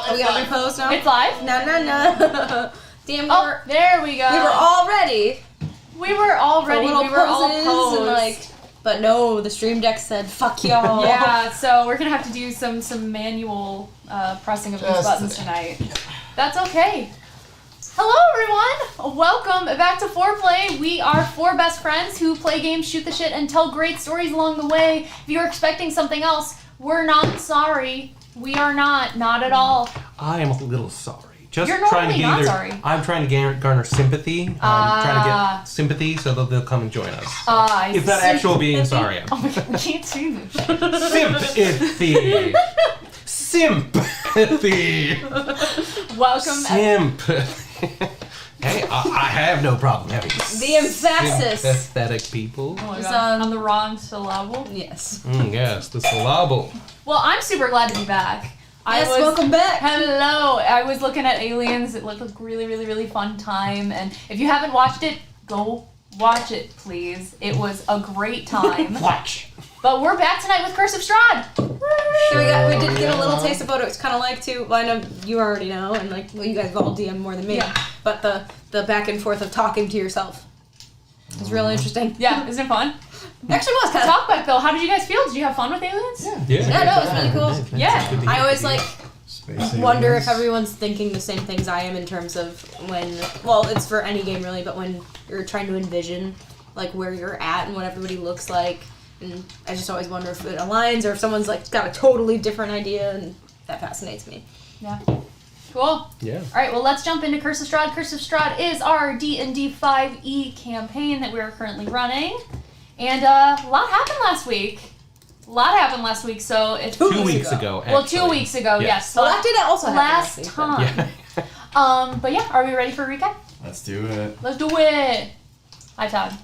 Are we gonna repose now? It's live? No. Damn, there we go. We were all ready. We were all posed. And like, but no, the stream deck said, fuck y'all. Yeah, so we're gonna have to do some manual pressing of these buttons tonight. That's okay. Hello everyone! Welcome back to FourPlay. We are four best friends who play games, shoot the shit, and tell great stories along the way. If you're expecting something else, we're not sorry. We are not at all. I am a little sorry. Just You're trying to normally get not sorry. I'm trying to garner sympathy. I'm trying to get sympathy so that they'll come and join us. It's not actual being sorry. Oh my god, we can't do this. Sympathy. Sympathy. Welcome. Sympathy. Hey, I have no problem having the emphasis. Sympathetic people. Oh my god, on the wrong syllable. Yes. Yes, the syllable. Well, I'm super glad to be back. Welcome back. Hello. I was looking at Aliens. It looked like a really fun time. And if you haven't watched it, go watch it, please. It was a great time. Watch. But we're back tonight with Curse of Strahd. So we did get a little taste of what it was kind of like too. Well, I know you already know, and like, well, you guys have all DM more than me. Yeah. But the back and forth of talking to yourself was really interesting. Yeah, isn't it fun? Actually, was kind of. Talk back though. How did you guys feel? Did you have fun with Aliens? Yeah, no, it was really cool. Yeah. I always like wonder if everyone's thinking the same things I am in terms of when. Well, it's for any game really, but when you're trying to envision like where you're at and what everybody looks like. And I just always wonder if it aligns or if someone's like got a totally different idea, and that fascinates me. Yeah. Cool. Yeah. All right, well, let's jump into Curse of Strahd. Curse of Strahd is our D&D 5e campaign that we are currently running. And a lot happened last week. So it's 2 weeks ago. Well, 2 weeks ago, yes. So that did also last time. Yeah. But yeah, are we ready for a recap? Let's do it. Let's do it. Hi, Todd.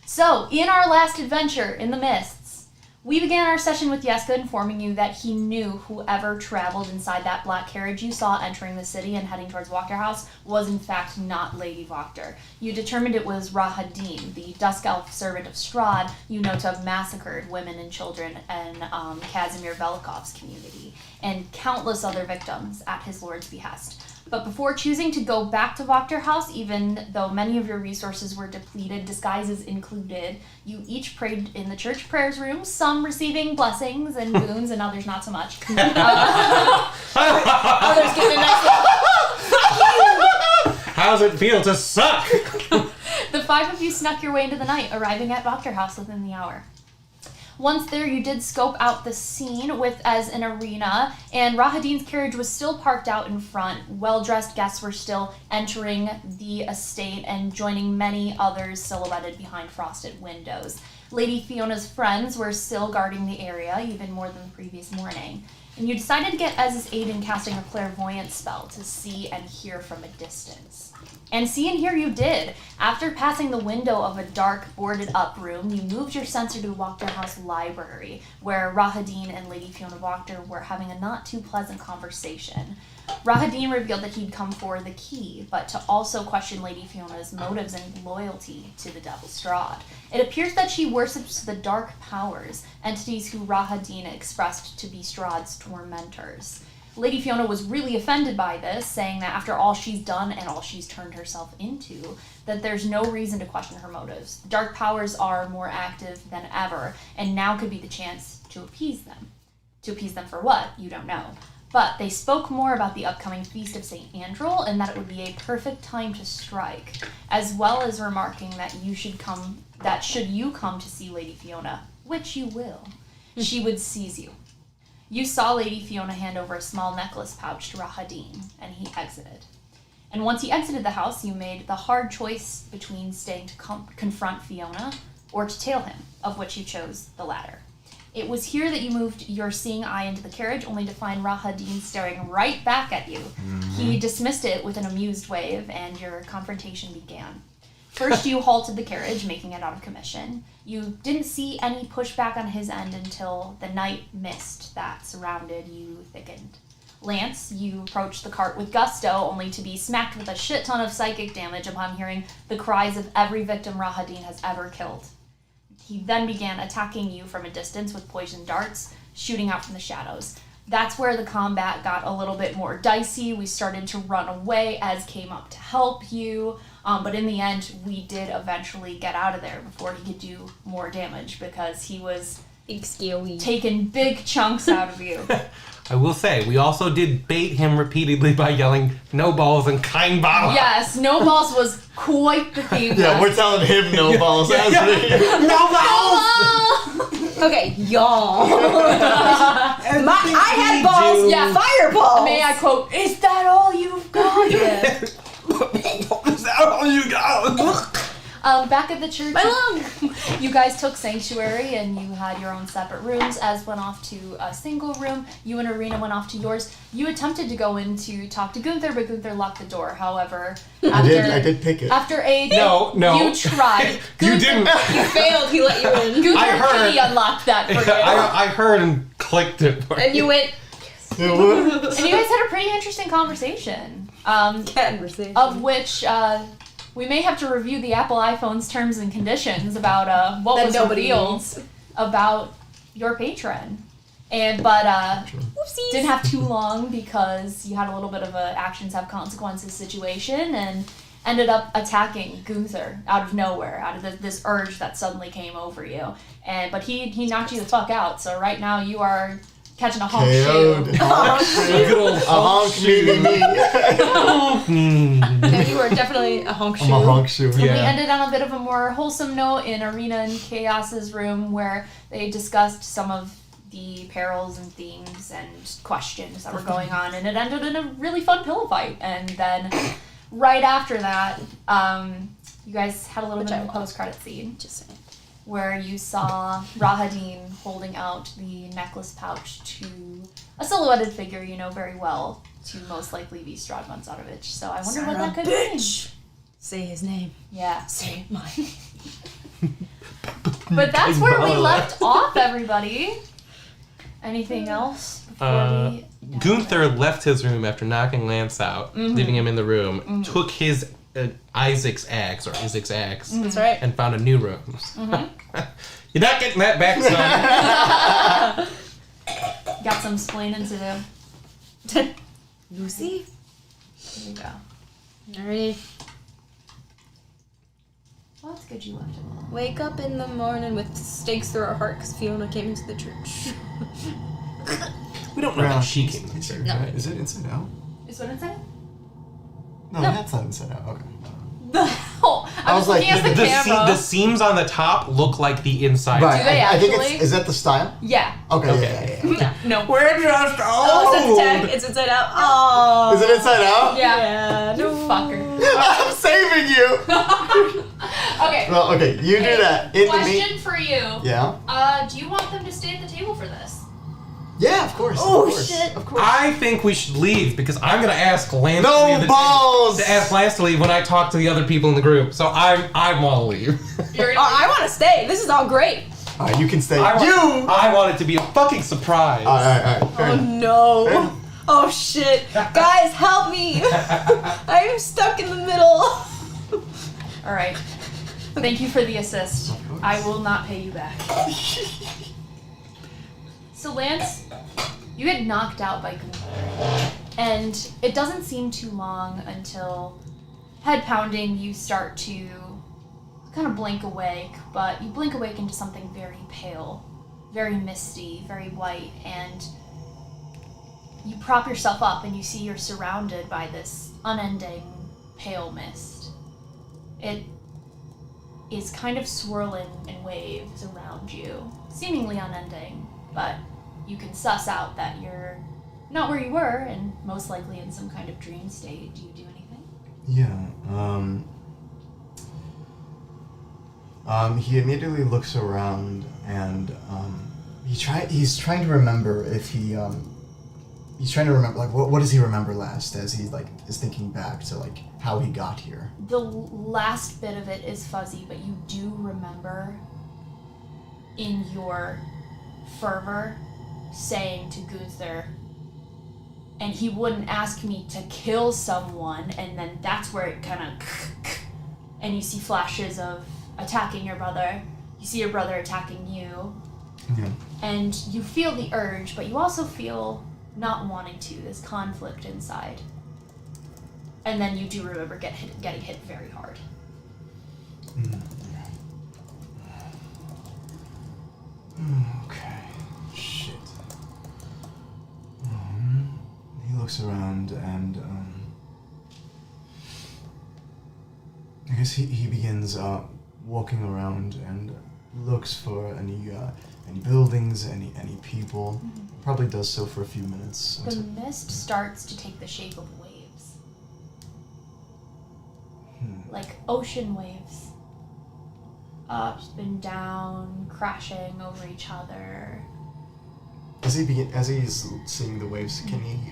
So, in our last adventure in the Mists, we began our session with Yeska informing you that he knew whoever traveled inside that black carriage you saw entering the city and heading towards Wachter House was in fact not Lady Wachter. You determined it was Rahadin, the Dusk Elf servant of Strahd, you know to have massacred women and children in Casimir Velikov's community, and countless other victims at his lord's behest. But before choosing to go back to Wachter House, even though many of your resources were depleted, disguises included, you each prayed in the church prayers room, some receiving blessings and boons, and others not so much. Others getting a nice How's it feel to suck? The five of you snuck your way into the night, arriving at Wachter House within the hour. Once there, you did scope out the scene as an arena, and Rahadin's carriage was still parked out in front. Well-dressed guests were still entering the estate and joining many others silhouetted behind frosted windows. Lady Fiona's friends were still guarding the area, even more than the previous morning. And you decided to get Ez's aid in casting a clairvoyance spell to see and hear from a distance. And see and hear you did. After passing the window of a dark, boarded-up room, you moved your sensor to Wachter House Library, where Rahadin and Lady Fiona Wachter were having a not-too-pleasant conversation. Rahadin revealed that he'd come for the key, but to also question Lady Fiona's motives and loyalty to the Devil Strahd. It appears that she worships the dark powers, entities who Rahadin expressed to be Strahd's tormentors. Lady Fiona was really offended by this, saying that after all she's done and all she's turned herself into, that there's no reason to question her motives. Dark powers are more active than ever, and now could be the chance to appease them. To appease them for what? You don't know. But they spoke more about the upcoming Feast of St. Andrel and that it would be a perfect time to strike, as well as remarking that should you come to see Lady Fiona, which you will, she would seize you. You saw Lady Fiona hand over a small necklace pouch to Rahadin, and he exited. And once he exited the house, you made the hard choice between staying to confront Fiona or to tail him, of which you chose the latter. It was here that you moved your seeing eye into the carriage, only to find Rahadin staring right back at you. Mm-hmm. He dismissed it with an amused wave, and your confrontation began. First, you halted the carriage, making it out of commission. You didn't see any pushback on his end until the night mist that surrounded you thickened. Lance, you approached the cart with gusto, only to be smacked with a shit ton of psychic damage upon hearing the cries of every victim Rahadin has ever killed. He then began attacking you from a distance with poison darts, shooting out from the shadows. that's where the combat got a little bit more dicey. We started to run away. Ez came up to help you. But in the end, we did eventually get out of there before he could do more damage because he was taking big chunks out of you. I will say, we also did bait him repeatedly by yelling, "No balls" and "Kind bottle." Yes, no balls was quite the theme. Yeah, we're telling him no balls. No balls! Okay, y'all. I had balls, fireballs. May I quote, "Is that all you've got?" Yeah. Is that all you got? Back at the church, My lung! You guys took sanctuary and you had your own separate rooms. Ez went off to a single room. You and Arena went off to yours. You attempted to go in to talk to Gunther, but Gunther locked the door. However, I did pick it. After No. You tried. You didn't. You failed, he let you in. Gunther I heard. Kitty unlocked that for you. I heard and clicked it. And you went... And you guys had a pretty interesting conversation. Of which... we may have to review the Apple iPhone's terms and conditions about what was revealed about your patron. But didn't have too long because you had a little bit of a actions have consequences situation and ended up attacking Gunther out of nowhere, out of this urge that suddenly came over you. But he knocked you the fuck out. So right now you are catching a honk shoe. A honk shoe. Yeah, you were definitely a honk shoe. I'm a honk shoe. And we ended on a bit of a more wholesome note in Arena and Chaos's room where they discussed some of the perils and themes and questions that were going on, and it ended in a really fun pillow fight. And then right after that, you guys had a little bit of a post-credit scene. Just saying. Where you saw Rahadin holding out the necklace pouch to a silhouetted figure you know very well to most likely be Strahd Manzarovich. So I wonder what that could mean. Say his name. Yeah. Say mine. But that's where we left off, everybody. Anything else before we... Gunther left his room after knocking Lance out, leaving him in the room, took his Isaac's axe, That's right. and found a new room. You're not getting that back, son. Got some splaining to do. Lucy? There you go. Alrighty. Well, that's good you left it alone. Wake up in the morning with stakes through our heart because Fiona came into the church. We don't know that she came in here. No. Is it Inside Out? Is what it said? No, that's not Inside Out. Okay. The hell? I was looking at the camera. The seams on the top look like the inside. Right. Do they I think actually? is that the style? Yeah. Okay. Yeah. No. We're just Oh, it's attack. It's inside out. Oh. Is it Inside Out? Yeah. No. You fucker. I'm saving you. Okay. Well, okay, you do that. Question for you. Yeah. Do you want them to stay at the table for this? Yeah, of course. Oh, of course, shit. Of course. I think we should leave because I'm gonna ask Lance No to leave balls! to ask Lance to leave when I talk to the other people in the group. So I want to leave. I want to stay. This is all great. All right, you can stay. I want it to be a fucking surprise. All right. Fair enough. No. Fair. Oh shit. Guys, help me. I'm stuck in the middle. All right. Thank you for the assist. I will not pay you back. So Lance, you get knocked out by Gunther, and it doesn't seem too long until, head pounding, you start to kind of blink awake, but you blink awake into something very pale, very misty, very white, and you prop yourself up and you see you're surrounded by this unending pale mist. It is kind of swirling in waves around you, seemingly unending, but you can suss out that you're not where you were and most likely in some kind of dream state. Do you do anything? Yeah. He immediately looks around and he's trying to remember if he's trying to remember, like, what does he remember last as he, like, is thinking back to, like, how he got here. The last bit of it is fuzzy, but you do remember in your fervor saying to Gunther, and he wouldn't ask me to kill someone, and then that's where it kind of, and you see flashes of attacking your brother. You see your brother attacking you. Yeah. And you feel the urge, but you also feel not wanting to, this conflict inside. And then you do remember getting hit very hard. Okay. Shit. He looks around and, I guess he begins walking around and looks for any buildings, any people. Probably does so for a few minutes. The mist starts to take the shape of waves. Like ocean waves. Up and down, crashing over each other. As he's seeing the waves, can he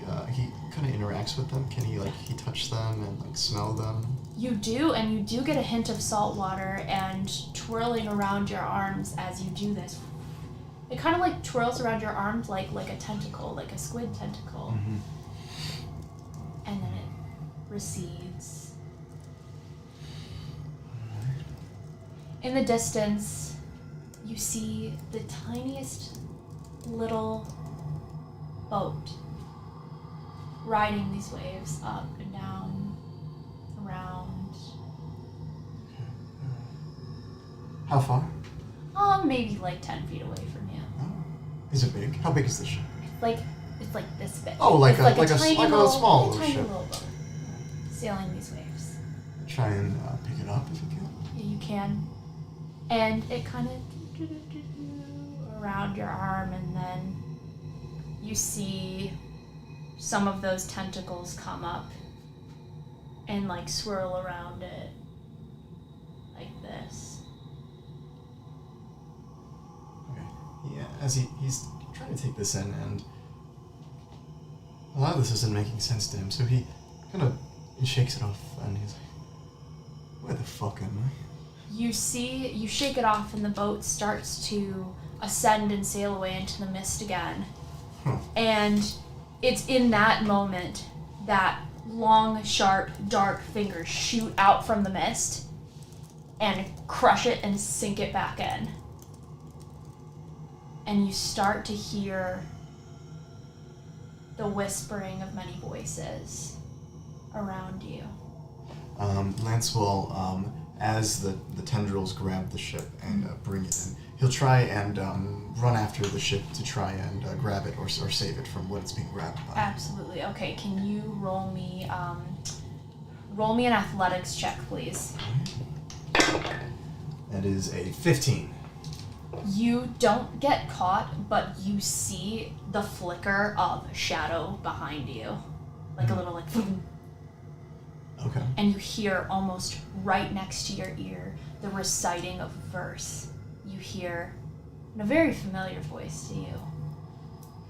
kind of interacts with them? Can he touch them and smell them? You do, and you do get a hint of salt water and twirling around your arms as you do this. It kind of twirls around your arms like a tentacle, like a squid tentacle. And then it recedes. In the distance, you see the tiniest little boat riding these waves up and down, around. How far? Maybe 10 feet away from you. Oh. Is it big? How big is the ship? It's this big. Oh, it's a small tiny ship. little boat sailing these waves. Try and pick it up if you can. Yeah, you can. And it kind of around your arm, and then you see some of those tentacles come up and swirl around it like this. Okay. Yeah, as he's trying to take this in, and a lot of this isn't making sense to him, so he kind of shakes it off, and he's like, where the fuck am I? You shake it off, and the boat starts to ascend and sail away into the mist again. And it's in that moment that long, sharp, dark fingers shoot out from the mist and crush it and sink it back in. And you start to hear the whispering of many voices around you. Lance will, as the tendrils grab the ship and bring it in, he'll try and run after the ship to try and grab it or save it from what it's being grabbed by. Absolutely. Okay, can you roll me an athletics check, please? That is a 15. You don't get caught, but you see the flicker of shadow behind you. A little boom. Okay. And you hear almost right next to your ear the reciting of a verse. You hear in a very familiar voice to you.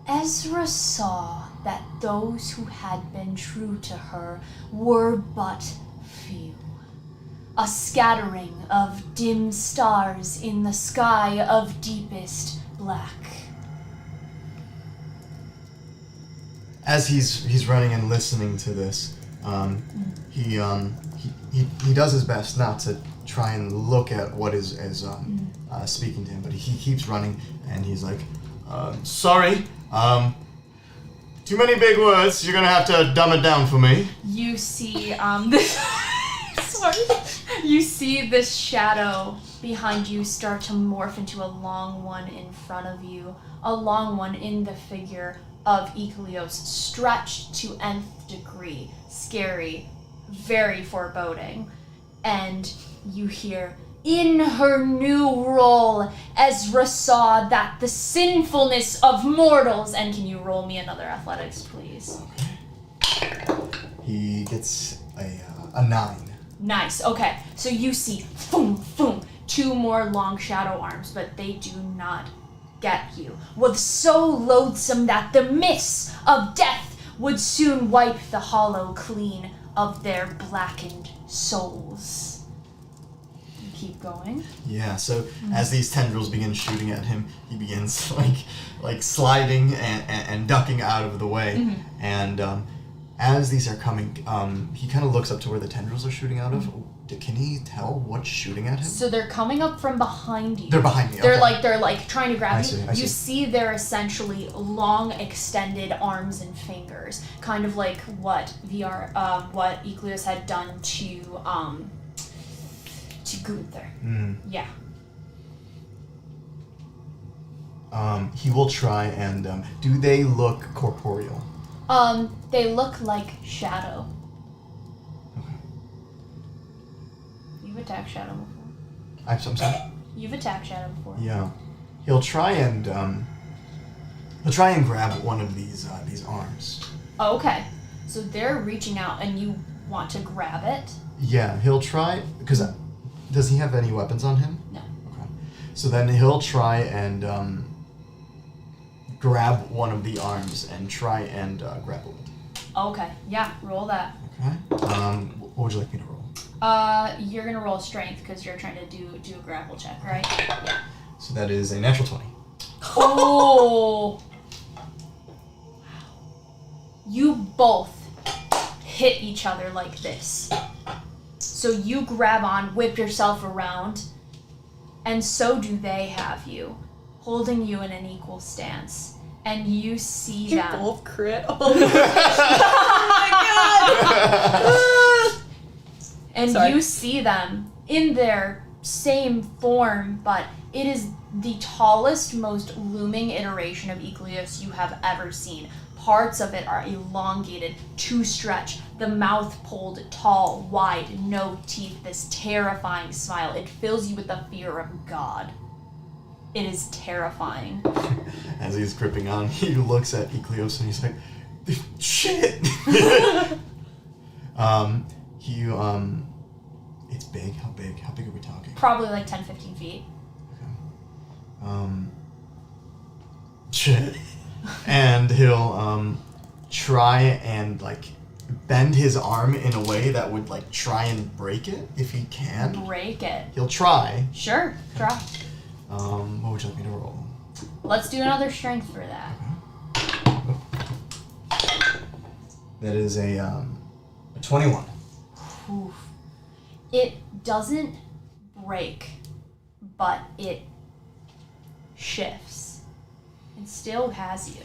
Ezra saw that those who had been true to her were but few. A scattering of dim stars in the sky of deepest black. As he's running and listening to this, he does his best not to try and look at what is speaking to him, but he keeps running, and he's like, sorry, too many big words, you're gonna have to dumb it down for me. You see, you see this shadow behind you start to morph into a long one in front of you, a long one in the figure of Ecolios, stretched to nth degree, scary, very foreboding. And you hear, in her new role, Ezra saw that the sinfulness of mortals, and can you roll me another athletics, please? Okay. He gets a 9. Nice, okay. So you see, boom, boom, 2 more long shadow arms, but they do not get you. Was so loathsome that the mists of death would soon wipe the hollow clean of their blackened souls. You keep going. Yeah, so as these tendrils begin shooting at him, he begins like sliding and ducking out of the way. And as these are coming, he kind of looks up to where the tendrils are shooting out of. can he tell what's shooting at him? So they're coming up from behind you. They're behind me. They're okay. they're like trying to grab you. I see. You see their essentially long extended arms and fingers, kind of like what what Ecleus had done to Gunther. Yeah. He will try and do they look corporeal? They look like shadow. Okay. You've attacked shadow before. I'm sorry. You've attacked shadow before. Yeah. He'll try and grab one of these arms. Oh, okay. So they're reaching out and you want to grab it? Yeah, he'll try because does he have any weapons on him? No. Okay. So then he'll try and grab one of the arms and try and grapple it. Okay. Yeah, roll that. Okay. What would you like me to roll? You're gonna roll strength because you're trying to do a grapple check, right? Yeah. So that is a natural 20. Oh! You both hit each other like this. So you grab on, whip yourself around, and so do they have you, holding you in an equal stance. And you see You them. both crit. Oh my god! And Sorry. you see them in their same form, but it is the tallest, most looming iteration of Ecleus you have ever seen. Parts of it are elongated to stretch, the mouth pulled tall, wide, no teeth, this terrifying smile. It fills you with the fear of God. It is terrifying. As he's gripping on, he looks at Ecleos and he's like, shit! It's big. How big? How big are we talking? Probably like 10, 15 feet. Okay. Shit. And he'll try and like bend his arm in a way that would like try and break it if he can. Break it. He'll try. Sure, try. What would you like me to roll? Let's do another strength for that. That is a 21. Oof. It doesn't break, but it shifts. It still has you.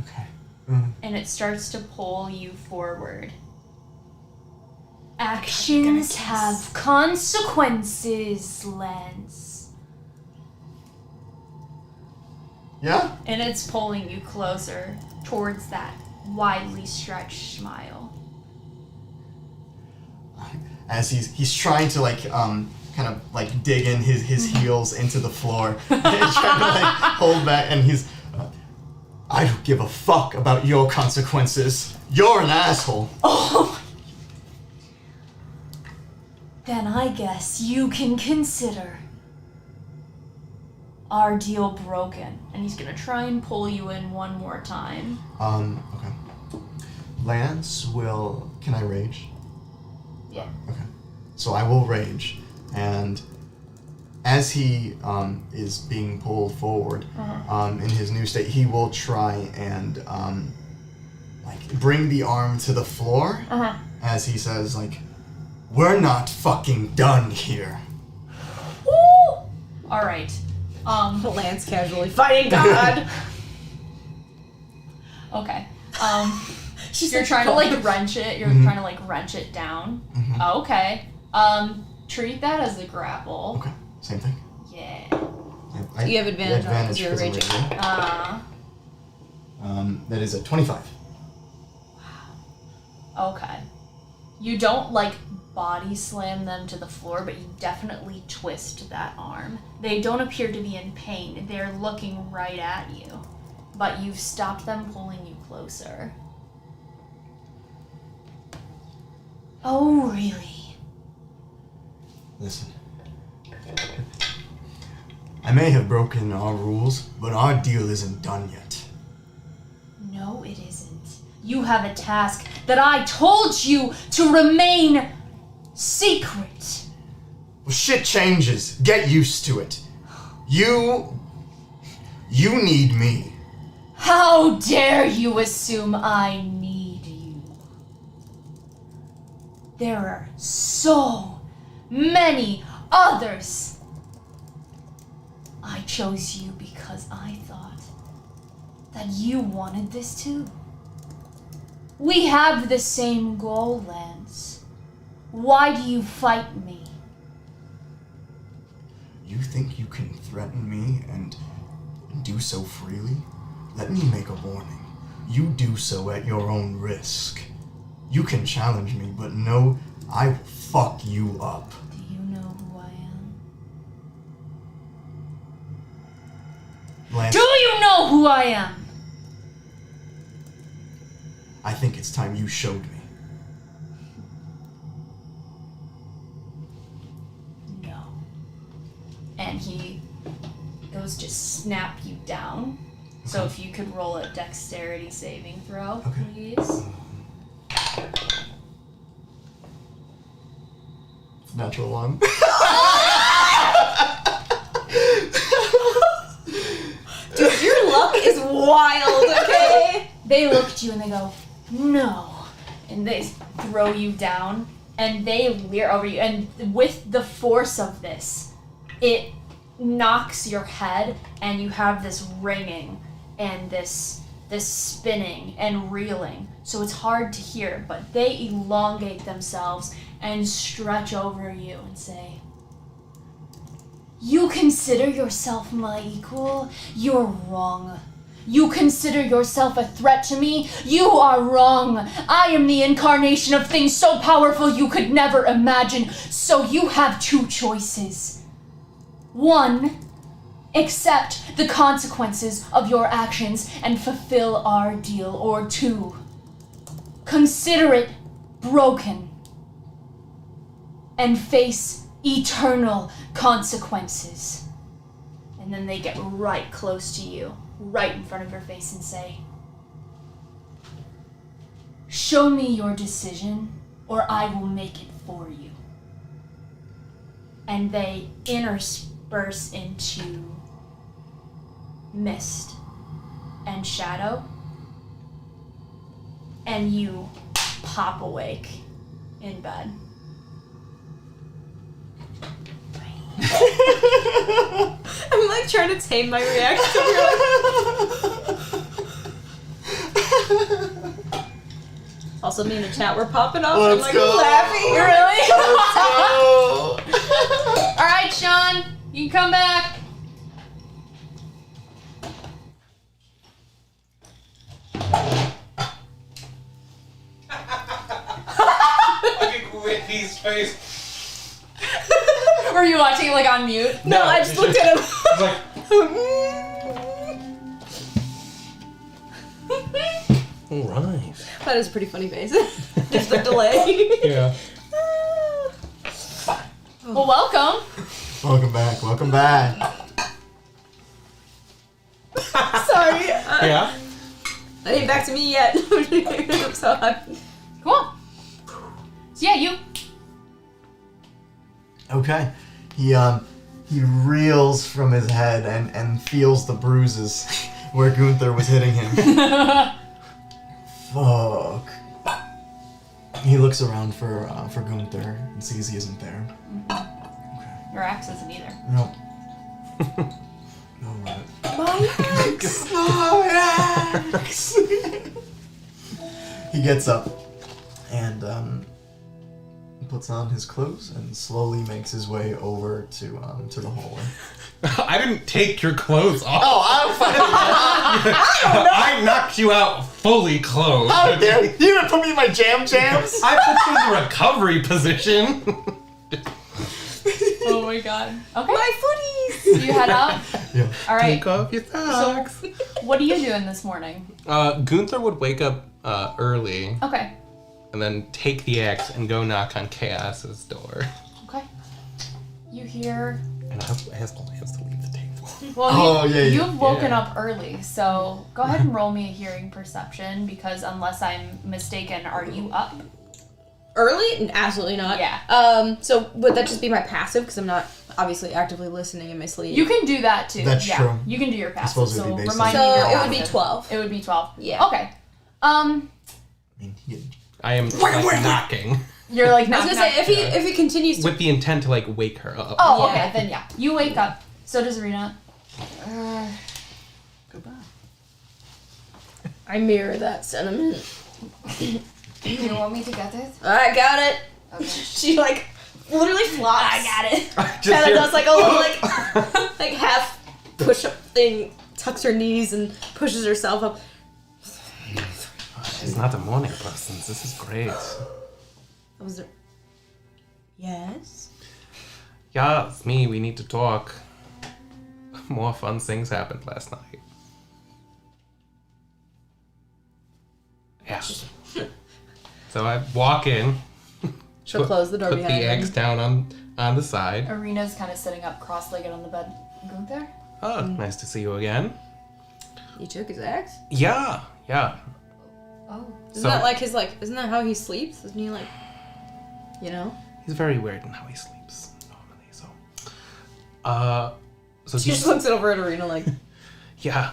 Okay. And it starts to pull you forward. Actions have consequences, Lance. Yeah? And it's pulling you closer towards that widely stretched smile. As he's trying to like kind of like dig in his heels into the floor and trying to like hold back, and he's I don't give a fuck about your consequences. You're an asshole. Oh. Then I guess you can consider our deal broken. And he's gonna try and pull you in one more time. Okay. Lance will. Can I rage? Yeah. Okay. So I will rage, and as he is being pulled forward in his new state, he will try and like bring the arm to the floor as he says like, "We're not fucking done here." Woo! All right. Lance casually fighting God. Okay. She's You're trying to like wrench it. You're trying to like wrench it down. Okay. Treat that as a grapple. Okay. Same thing. Yeah. You have advantage on it 'cause you're 'cause I'm raging. That is a 25. Okay. You don't like body slam them to the floor, but you definitely twist that arm. They don't appear to be in pain. They're looking right at you, but you've stopped them pulling you closer. Oh, really? Listen. I may have broken our rules, but our deal isn't done yet. No, it isn't. You have a task that I told you to remain secret. Well, shit changes. Get used to it. You need me. How dare you assume I need you? there are so many others. I chose you because I thought that you wanted this too. We have the same goal, Lance. Why do you fight me? You think you can threaten me and do so freely? Let me make a warning. You do so at your own risk. You can challenge me, but no, I will fuck you up. Do you know who I am? Lance, Do you know who I am? I think it's time you showed me. No. And he goes to snap you down. So if you could roll a dexterity saving throw, please. Natural one. Dude, your luck is wild, okay? They look at you and they go, no. And they throw you down and they leer over you. And with the force of this, it knocks your head and you have this ringing and this spinning and reeling. So it's hard to hear, but they elongate themselves and stretch over you and say, you consider yourself my equal? You're wrong. You consider yourself a threat to me? You are wrong. I am the incarnation of things so powerful you could never imagine. So you have two choices. One, accept the consequences of your actions and fulfill our deal. Or two, consider it broken and face eternal consequences. And then they get right close to you, right in front of your face, and say, show me your decision or I will make it for you. And they intersperse into mist and shadow, and you pop awake in bed. I'm like trying to tame my reaction. Also, me in the chat, we're popping up and like laughing. Really? Let's go. All right, Sean, you can come back. Fucking Whitney's face. Were you watching it like on mute? No, I just looked at him. It's like, all right. That is a pretty funny face. Just the delay. Yeah. Well, welcome. Welcome back. Welcome back. Sorry. Yeah. That ain't back to me yet. So Cool. So yeah, you. Okay. He reels from his head and feels the bruises where Gunther was hitting him. Fuck. He looks around for Gunther and sees he isn't there. Your axe isn't either. Nope. Alright. my axe. My axe! He gets up and puts on his clothes and slowly makes his way over to the hallway. I didn't take your clothes off. Oh, I'm fucking. I knocked you out fully clothed. How dare you? You even put me in my jams? I put you in the recovery position. Oh my god. Okay. My footies. You head out. Yeah. All right. Take off your socks. So, what are you doing this morning? Gunther would wake up early Okay. and then take the axe and go knock on Chaos's door. Okay. You hear. And I ask Lance to leave the table. Well, yeah. you've woken up early, so go ahead and roll me a hearing perception because unless I'm mistaken, are you up? Early? Absolutely not. Yeah. So would that just be my passive? Because I'm not obviously actively listening in my sleep. You can do that too. That's yeah. true. You can do your passive. suppose it would So be based remind on- me. of your So it would be passive. 12. It would be 12. Yeah. Okay. I mean, I am like, knocking. You're like, I was gonna say if he continues to with the intent to like wake her up. Oh, Yeah. okay, then yeah. You wake up. So does Rena. Goodbye. I mirror that sentiment. You want me to get it? I got it. Okay. She like literally flops. I got it. Just Kind of hear- does like a little like half push up thing, tucks her knees and pushes herself up. She's not a morning person. This is great. Was there? Yes. Yeah, it's me. We need to talk. More fun things happened last night. Yeah. So I walk in. She'll close the door Put behind the him. eggs down on the side. Arena's kind of sitting up cross-legged on the bed. Gunther? Oh, nice to see you again. You took his eggs? Yeah. Oh. Isn't that like his isn't that how he sleeps? Isn't he like, you know? He's very weird in how he sleeps normally. So She just looks over at Arena like, yeah.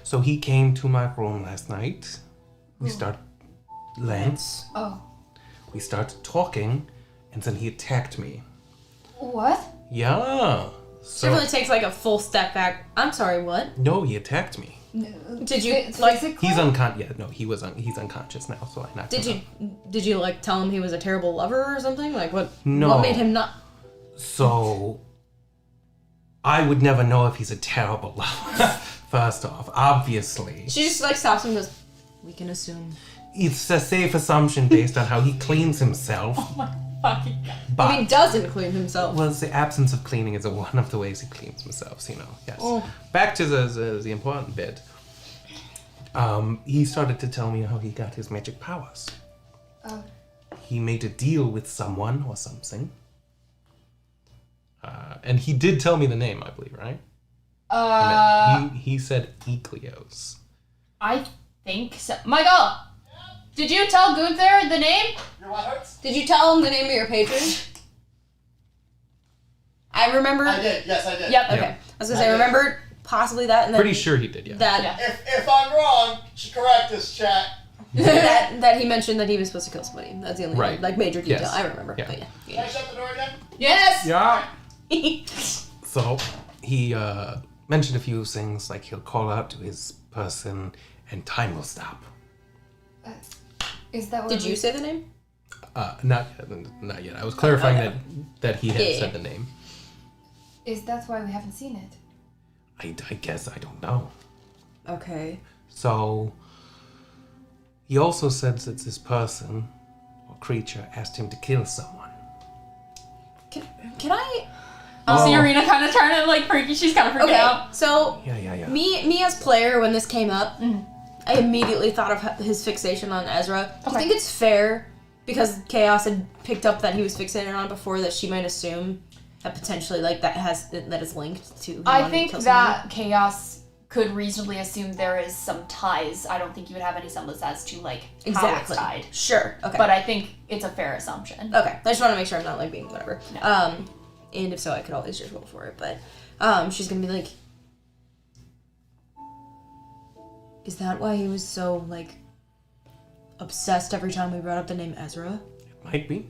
So he came to my room last night. We started Lance. Oh. We started talking, and then he attacked me. What? Yeah. she So really takes like a full step back. I'm sorry, what? no, he attacked me. Did you like? He's unconscious. Yeah, no, he's unconscious now. So I knocked him out. Did you like tell him he was a terrible lover or something? Like what? No. What made him not? So I would never know if he's a terrible lover. First off, obviously, She just like stops him and goes, "We can assume." it's a safe assumption based on how he cleans himself. Oh my fucking god. But I mean, doesn't clean himself. well, the absence of cleaning is one of the ways he cleans himself. You know. Yes. Oh. Back to the important bit. He started to tell me how he got his magic powers. Oh. He made a deal with someone or something. And he did tell me the name, I believe, right? I mean, he said Ecleos. I think so. Michael! Did you tell Gunther the name? Your what hurts? Did you tell him the name of your patron? I remember. I did. Yes, I did. Yep. Okay. Yeah. I was gonna say I remembered possibly that, and then Pretty sure he did, yeah. that If I'm wrong, correct this, chat. that he mentioned that he was supposed to kill somebody. That's the only Right. like major detail Yes. I remember. Yeah. But yeah. Can I shut the door again? Yes. Yeah. So he mentioned a few things, like he'll call out to his person and time will stop. Is that what Did you say the name? Not yet. I was clarifying that he had Yeah. said the name. Is that why we haven't seen it? I guess I don't know. Okay. So he also said that this person or creature asked him to kill someone. Can I? I see Oh. Arena kind of turning like freaky. She's kind of freaking Okay. out. So Yeah. me as player, when this came up, I immediately thought of his fixation on Ezra. Do you Okay. think it's fair, because Chaos had picked up that he was fixated on before, that she might assume that potentially like that is linked to? him I wanting to think kill that Chaos could reasonably assume there is some ties. I don't think you would have any semblance as to like how exactly. it's tied. Sure. Okay. But I think it's a fair assumption. Okay, I just want to make sure I'm not like being whatever. No. And if so, I could always just roll for it. But she's gonna be like, is that why he was so like obsessed every time we brought up the name Ezra? It might be.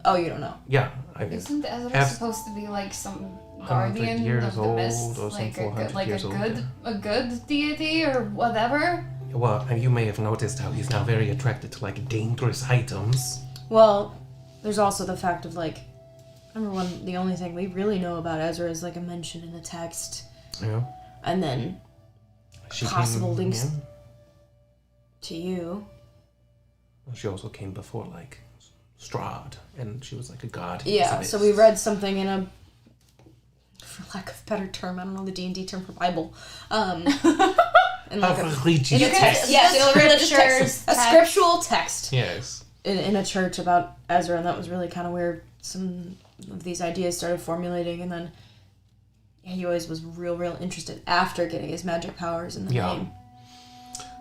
Oh, you don't know. Yeah. I mean, Isn't Ezra Half- supposed to be like some 100 guardian years of the old mist, or some like 400 years old, a good deity or whatever? well, and you may have noticed how he's now very attracted to like dangerous items. Well, there's also the fact of like, number one, the only thing we really know about Ezra is like a mention in the text, Yeah. and then She Possible came, links. yeah. to you. She also came before like Strahd, and she was like a god. Yeah, so we read something in a, for lack of a better term, I don't know the D&D term for Bible, in like a, religious in a text. yes, in a religious Scriptures, text, a text. scriptural text Yes. in a church about Ezra, and that was really kind of where some of these ideas started formulating, and then he always was real interested after getting his magic powers in the name.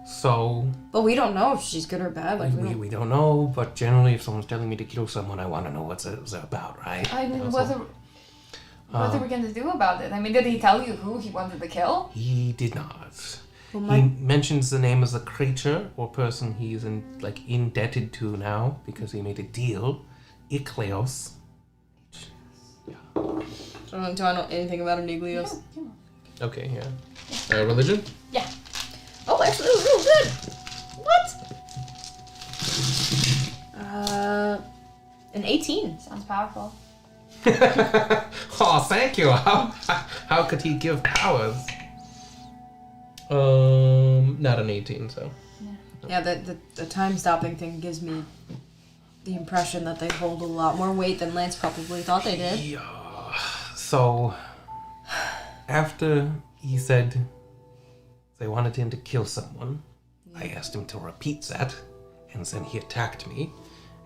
So But we don't know if she's good or bad. Like we don't know, but generally, if someone's telling me to kill someone, I want to know what it's about, right? I mean, Also, what are we gonna do about it? I mean, did he tell you who he wanted to kill? He did not. Well, He mentions the name as a creature or person he's indebted to now because he made a deal. Ikleos. Do I know anything about Aniglios? Okay, yeah. Religion? Yeah. Oh, actually, that was real good. What? An 18. Sounds powerful. Oh, thank you. How could he give powers? Not an 18, so. Yeah, the time stopping thing gives me the impression that they hold a lot more weight than Lance probably thought they did. Yeah. So, after he said they wanted him to kill someone, I asked him to repeat that, and then he attacked me,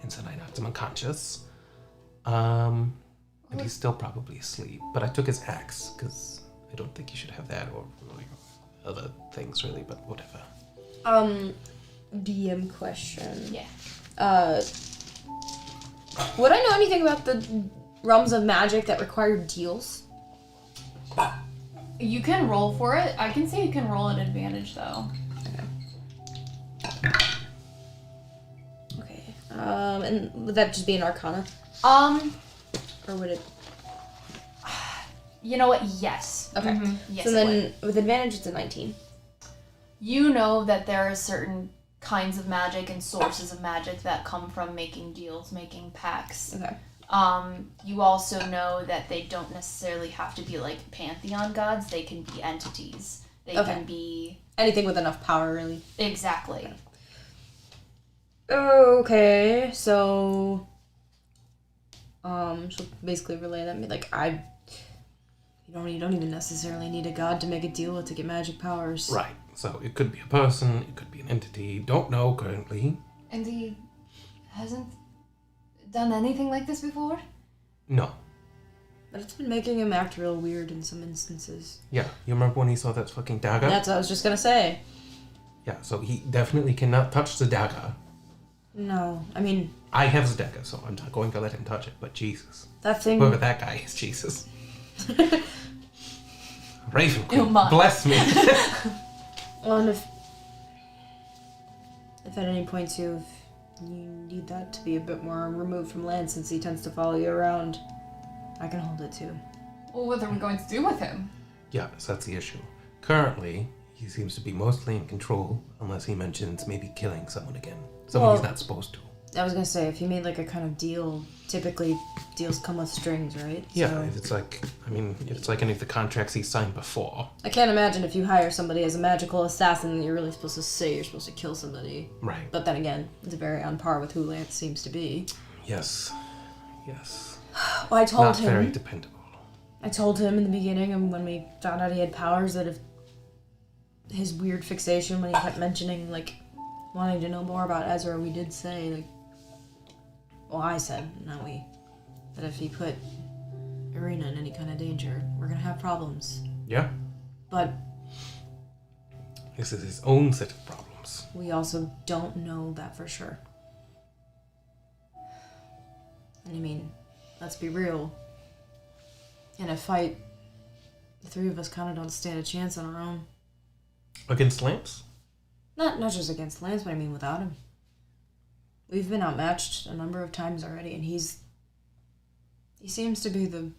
and then I knocked him unconscious. And he's still probably asleep, but I took his axe, because I don't think he should have that, or other things really, but whatever. DM question. Yeah. Would I know anything about the realms of magic that require deals? You can roll for it. I can say you can roll an advantage though. Okay. And would that just be an arcana? Or would it... You know what? Yes. Okay. Yes. So it then, would. with advantage, it's a 19. You know that there are certain kinds of magic and sources of magic that come from making deals, making pacts. Okay. You also know that they don't necessarily have to be like pantheon gods. They can be entities. They can be anything with enough power, really. exactly. Okay, so she'll basically relay that to me like you don't even necessarily need a god to make a deal with to get magic powers. Right. So it could be a person, it could be an entity. Don't know currently. And he hasn't done anything like this before? No. But it's been making him act real weird in some instances. Yeah. You remember when he saw that fucking dagger? That's what I was just gonna say. Yeah. So he definitely cannot touch the dagger. No, I mean I have the dagger, so I'm not going to let him touch it. But Jesus, that thing. whoever that guy is, Jesus. Raven Queen, Oh my. bless me. Well, and if at any point you need that to be a bit more removed from Lance, since he tends to follow you around, I can hold it too. Well, what are we going to do with him? Yeah, so that's the issue. Currently, he seems to be mostly in control, unless he mentions maybe killing someone again. Someone he's not supposed to. I was gonna say, if you made like a kind of deal, typically deals come with strings, right? Yeah, So, it's like any of the contracts he signed before. I can't imagine if you hire somebody as a magical assassin that you're really supposed to say you're supposed to kill somebody. Right. But then again, it's very on par with who Lance seems to be. Yes. Well, I told Not him. very dependable. I told him in the beginning, and when we found out he had powers, that if his weird fixation when he kept mentioning like wanting to know more about Ezra, we did say like, well, I said, not we, that if he put Irina in any kind of danger, we're gonna have problems. Yeah. But This is his own set of problems. we also don't know that for sure. And I mean, let's be real. In a fight, the three of us kind of don't stand a chance on our own. Against Lance? Not just against Lance, but I mean without him. We've been outmatched a number of times already, and he seems to be the...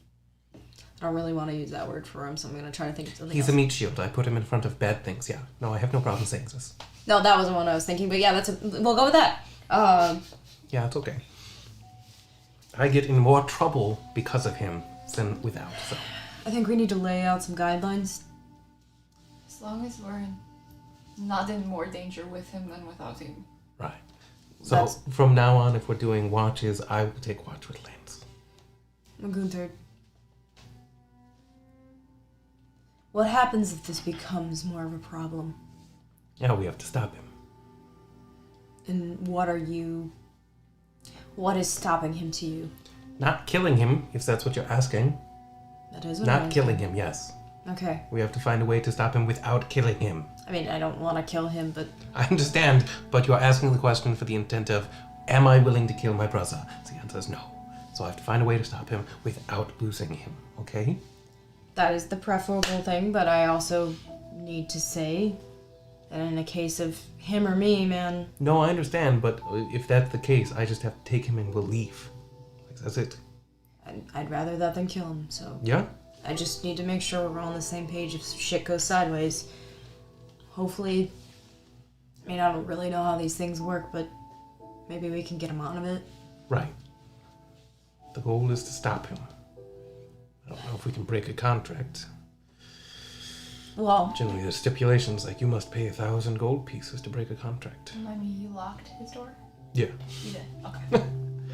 I don't really want to use that word for him, so I'm going to try to think of something He's else. a meat shield. I put him in front of bad things, yeah. No, I have no problem saying this. No, that wasn't what I was thinking, but yeah, we'll go with that. Yeah, it's okay. I get in more trouble because of him than without, so... I think we need to lay out some guidelines. As long as we're not in more danger with him than without him. Right. So, from now on, if we're doing watches, I will take watch with Lance. Gunther, what happens if this becomes more of a problem? Yeah, we have to stop him. And what is stopping him to you? Not killing him, if that's what you're asking. That is what Not killing him, yes. Okay. We have to find a way to stop him without killing him. I mean, I don't want to kill him, but... I understand, but you're asking the question for the intent of, am I willing to kill my brother? So the answer is no. So I have to find a way to stop him without losing him, okay? That is the preferable thing, but I also need to say And in a case of him or me, man. No, I understand, but if that's the case, I just have to take him and we'll leave. Like, that's it. I'd rather that than kill him, so... Yeah? I just need to make sure we're all on the same page if shit goes sideways. Hopefully... I mean, I don't really know how these things work, but maybe we can get him out of it. Right. The goal is to stop him. I don't know if we can break a contract. Well... Generally, there's stipulations like you must pay 1,000 gold pieces to break a contract. Remind me, you locked his door? Yeah. You did? Okay.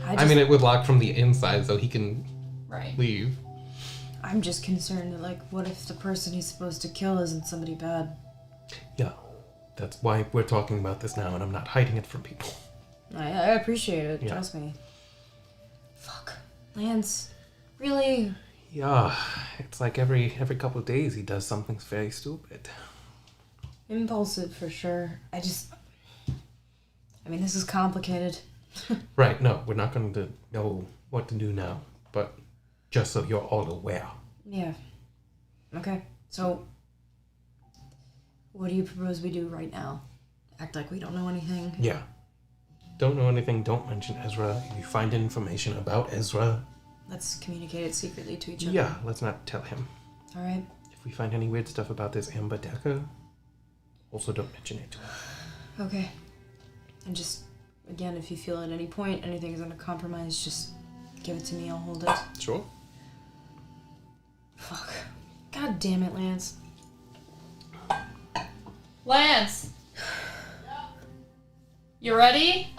I mean, it would lock from the inside so he can Right. leave. I'm just concerned that, like, what if the person he's supposed to kill isn't somebody bad? Yeah. That's why we're talking about this now, and I'm not hiding it from people. I appreciate it, trust me. Fuck. Lance. Really? Yeah. It's like every couple of days he does something very stupid. Impulsive, for sure. I mean, this is complicated. Right, no, we're not going to know what to do now, but just so you're all aware. Yeah. Okay, so... what do you propose we do right now? Act like we don't know anything? Yeah. Don't know anything, don't mention Ezra. If you find information about Ezra... Let's communicate it secretly to each other. Yeah, let's not tell him. Alright. If we find any weird stuff about this Amber Decker, also don't mention it to him. Okay. And just, again, if you feel at any point anything's under compromise, just give it to me, I'll hold it. Sure. Fuck. God damn it, Lance. Lance! You ready?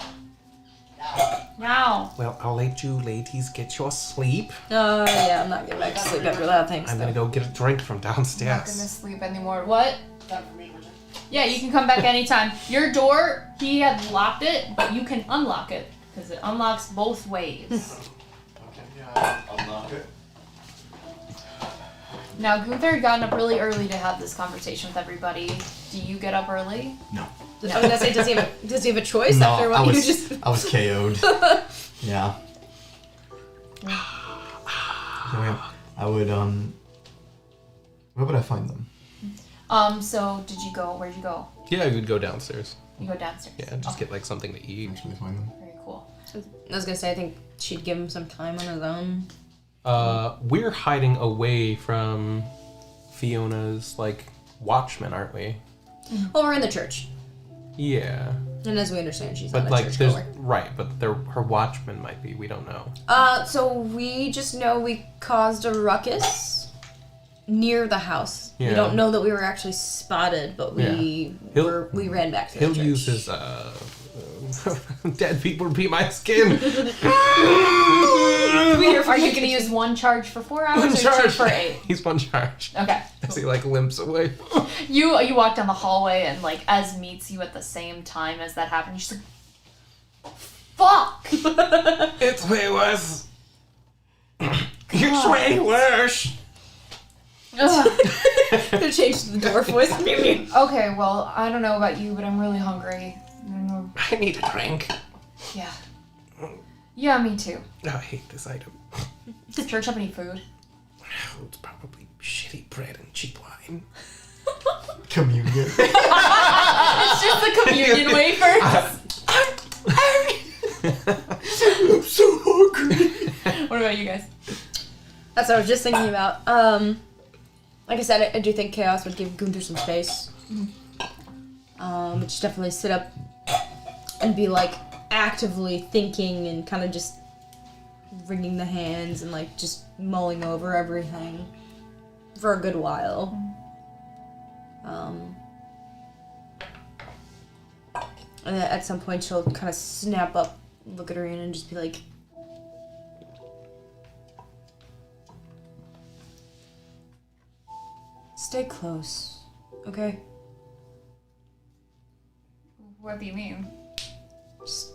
Now. Well, I'll let you ladies get your sleep. Yeah, I'm not getting back to sleep after that, thanks. I'm gonna go get a drink from I'm not gonna downstairs. sleep anymore. What? Time for me, Bridget. Yeah, you can come back anytime. Your door, he had locked it, but you can unlock it, because it unlocks both ways. Okay, yeah, I'll knock it. Now, Gunther had gotten up really early to have this conversation with everybody. Do you get up early? No. I was gonna say, does he have a choice No, after what you just... I was KO'd. Yeah. So, yeah. I would, where would I find them? So where'd you go? Yeah, we'd go downstairs. You go downstairs. Yeah, just get like something to eat. Actually find them. Very cool. I was gonna say, I think she'd give him some time on his own. We're hiding away from Fiona's, like, watchmen, aren't we? Well, we're in the church. Yeah. And as we understand, she's But, not a like, churchgoer. there's... Right, but her watchmen might be. We don't know. So we just know we caused a ruckus near the house. Yeah. We don't know that we were actually spotted, but we Yeah. ran back to the He'll church. use his, dead people to be my skin. Are you going to use one charge for 4 hours One or 2 charge. for 8? He's one charge. Okay. As he, like, limps away. You walk down the hallway and, like, Ez meets you at the same time as that happens. She's like, fuck! It's way worse. It's way worse. Gonna change the dwarf voice. Okay, well, I don't know about you, but I'm really hungry. I need a drink. Yeah. Yeah, me too. Oh, I hate this item. Does church have any food? It's probably shitty bread and cheap wine. Communion. It's just the communion wafers. I'm so hungry. What about you guys? That's what I was just thinking about. Like I said, I do think Chaos would give Gunther some space. Just definitely sit up and be like actively thinking and kind of just wringing the hands and like just mulling over everything for a good while. And then at some point she'll kind of snap up, look at Arena, and just be like, stay close, okay? What do you mean? Just...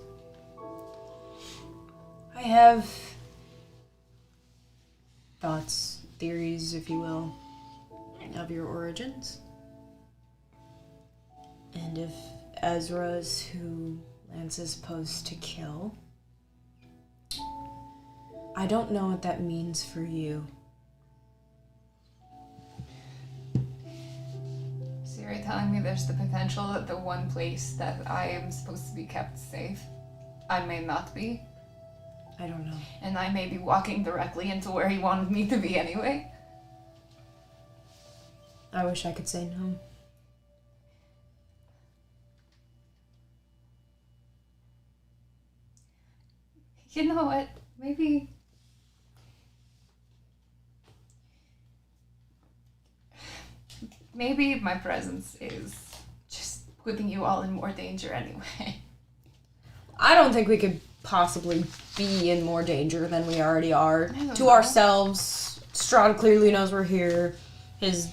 I have thoughts, theories, if you will, of your origins. And if Ezra's who Lance is supposed to kill, I don't know what that means for you. Siri, telling me there's the potential that the one place that I am supposed to be kept safe, I may not be? I don't know. And I may be walking directly into where he wanted me to be anyway? I wish I could say no. You know what? Maybe my presence is just putting you all in more danger anyway. I don't think we could possibly be in more danger than we already are. don't To know. ourselves, Strahd clearly knows we're here. His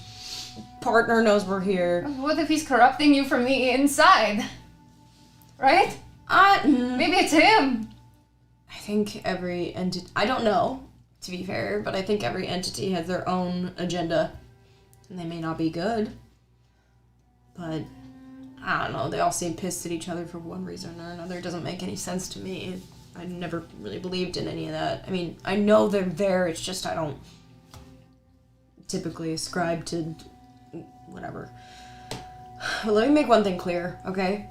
partner knows we're here. What if he's corrupting you from the inside? Right? Maybe it's him. I think every entity... I don't know, to be fair, but I think every entity has their own agenda. And they may not be good. But, I don't know, they all seem pissed at each other for one reason or another. It doesn't make any sense to me. I never really believed in any of that. I mean, I know they're there, it's just I don't typically ascribe to whatever. But let me make one thing clear, okay?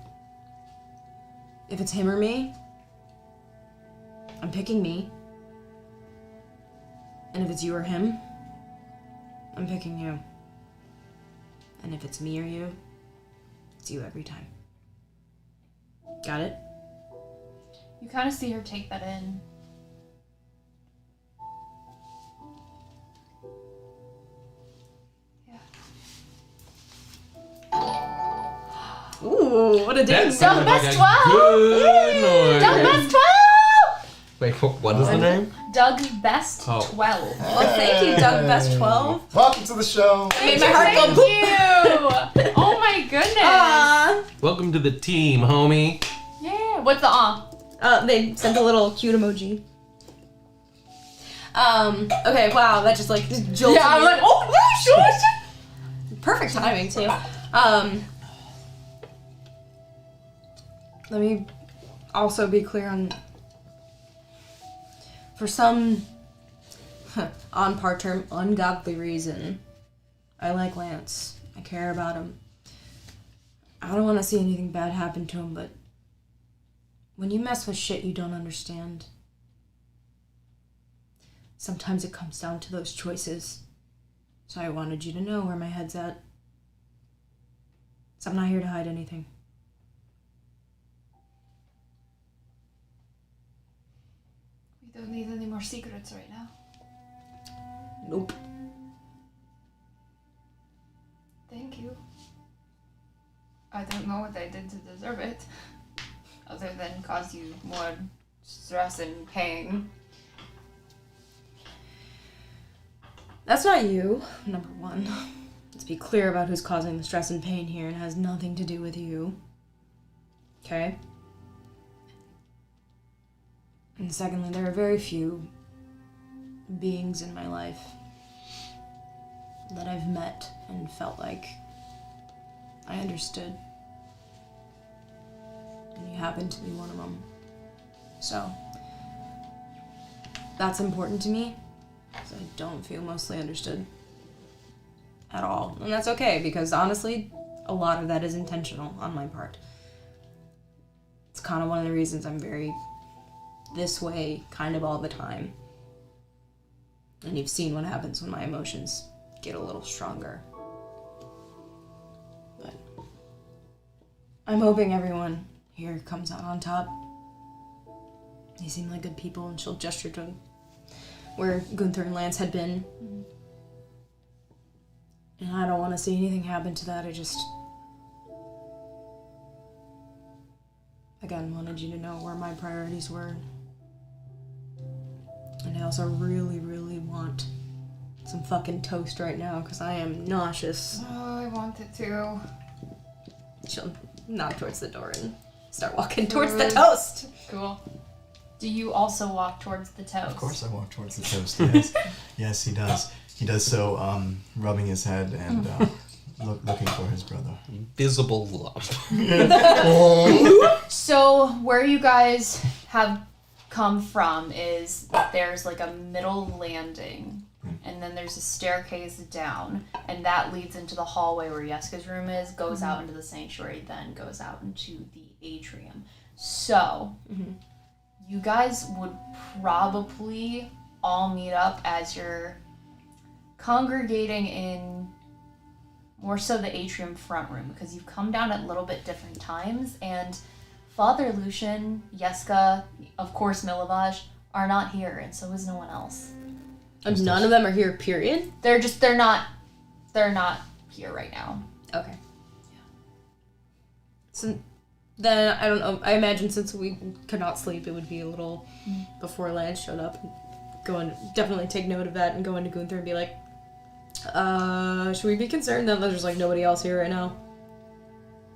If it's him or me, I'm picking me. And if it's you or him, I'm picking you. And if it's me or you, it's you every time. Got it? You kind of see her take that in. Ooh, what a day. That sounded like best a 12! good noise. Doug Best 12! Wait, what is the name? Doug Best Oh. 12. Well, thank you, Doug Best 12. Welcome to the show. Made my heart go Thank you! Oh my goodness! Aww. Welcome to the team, homie. Yeah. What's the They sent a little cute emoji. Okay, wow, that just like just jolted Yeah, I'm me. like, oh, sure. Perfect timing too. Let me also be clear on, for some on par term ungodly reason, I like Lance. I care about him. I don't want to see anything bad happen to him, but when you mess with shit you don't understand, sometimes it comes down to those choices. So I wanted you to know where my head's at. So I'm not here to hide anything. We don't need any more secrets right now. Nope. Thank you. I don't know what I did to deserve it, other than cause you more stress and pain. That's not you, number one. Let's be clear about who's causing the stress and pain here. It has nothing to do with you. Okay? And secondly, there are very few beings in my life that I've met and felt like I understood. And you happen to be one of them. So, that's important to me, because I don't feel mostly understood at all. And that's okay, because honestly, a lot of that is intentional on my part. It's kind of one of the reasons I'm very this way kind of all the time. And you've seen what happens when my emotions get a little stronger. But I'm hoping everyone here comes out on top. They seem like good people, and she'll gesture to where Gunther and Lance had been. And I don't want to see anything happen to that. I just, again, wanted you to know where my priorities were. And I also really, really want some fucking toast right now, because I am nauseous. Oh, I want it too. She'll nod towards the door and start walking towards the toast. Cool. Do you also walk towards the toast? Of course I walk towards the toast, yes. Yes, he does. He does so, rubbing his head and looking for his brother. Visible love. So where you guys have come from is there's like a middle landing And then there's a staircase down, and that leads into the hallway where Yeska's room is, goes out into the sanctuary, then goes out into the atrium. So, you guys would probably all meet up as you're congregating in more so the atrium front room, because you've come down at a little bit different times, and Father Lucian, Yeska, of course Milovaj, are not here, and so is no one else. And none of them are here, period? They're not here right now. Okay. Yeah. So then, I don't know, I imagine since we could not sleep, it would be a little before Lance showed up. Definitely take note of that and go into Gunther and be like, should we be concerned that there's like nobody else here right now?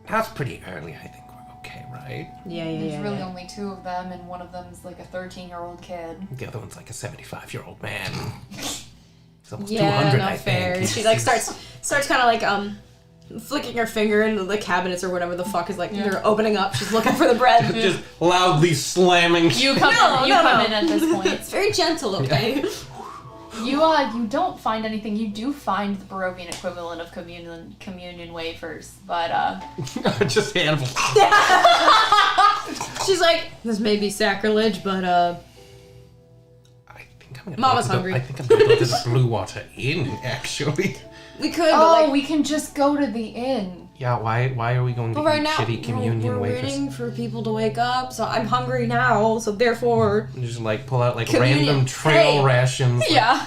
That's pretty early, I think we're okay, right? Yeah. There's really only 2 of them, and one of them's like a 13-year-old kid. The other one's like a 75-year-old man. He's almost Yeah, 200, not I fair. think. She like starts kind of like flicking her finger into the cabinets or whatever the fuck is like they're opening up. She's looking for the bread. Just loudly slamming. You come in at this point. It's very gentle, okay? You don't find anything. You do find the Barovian equivalent of communion wafers, but Just handfuls. She's like, this may be sacrilege, but I think I'm gonna Mama's go to hungry. I think I'm gonna go to the Blue Water Inn, actually. we could. but like, we can just go to the inn. Yeah, why are we going to but right eat now shitty communion we're wafers? waiting for people to wake up, so I'm hungry now. So therefore, And just like pull out like Communion. random trail Hey. rations. Like, Yeah.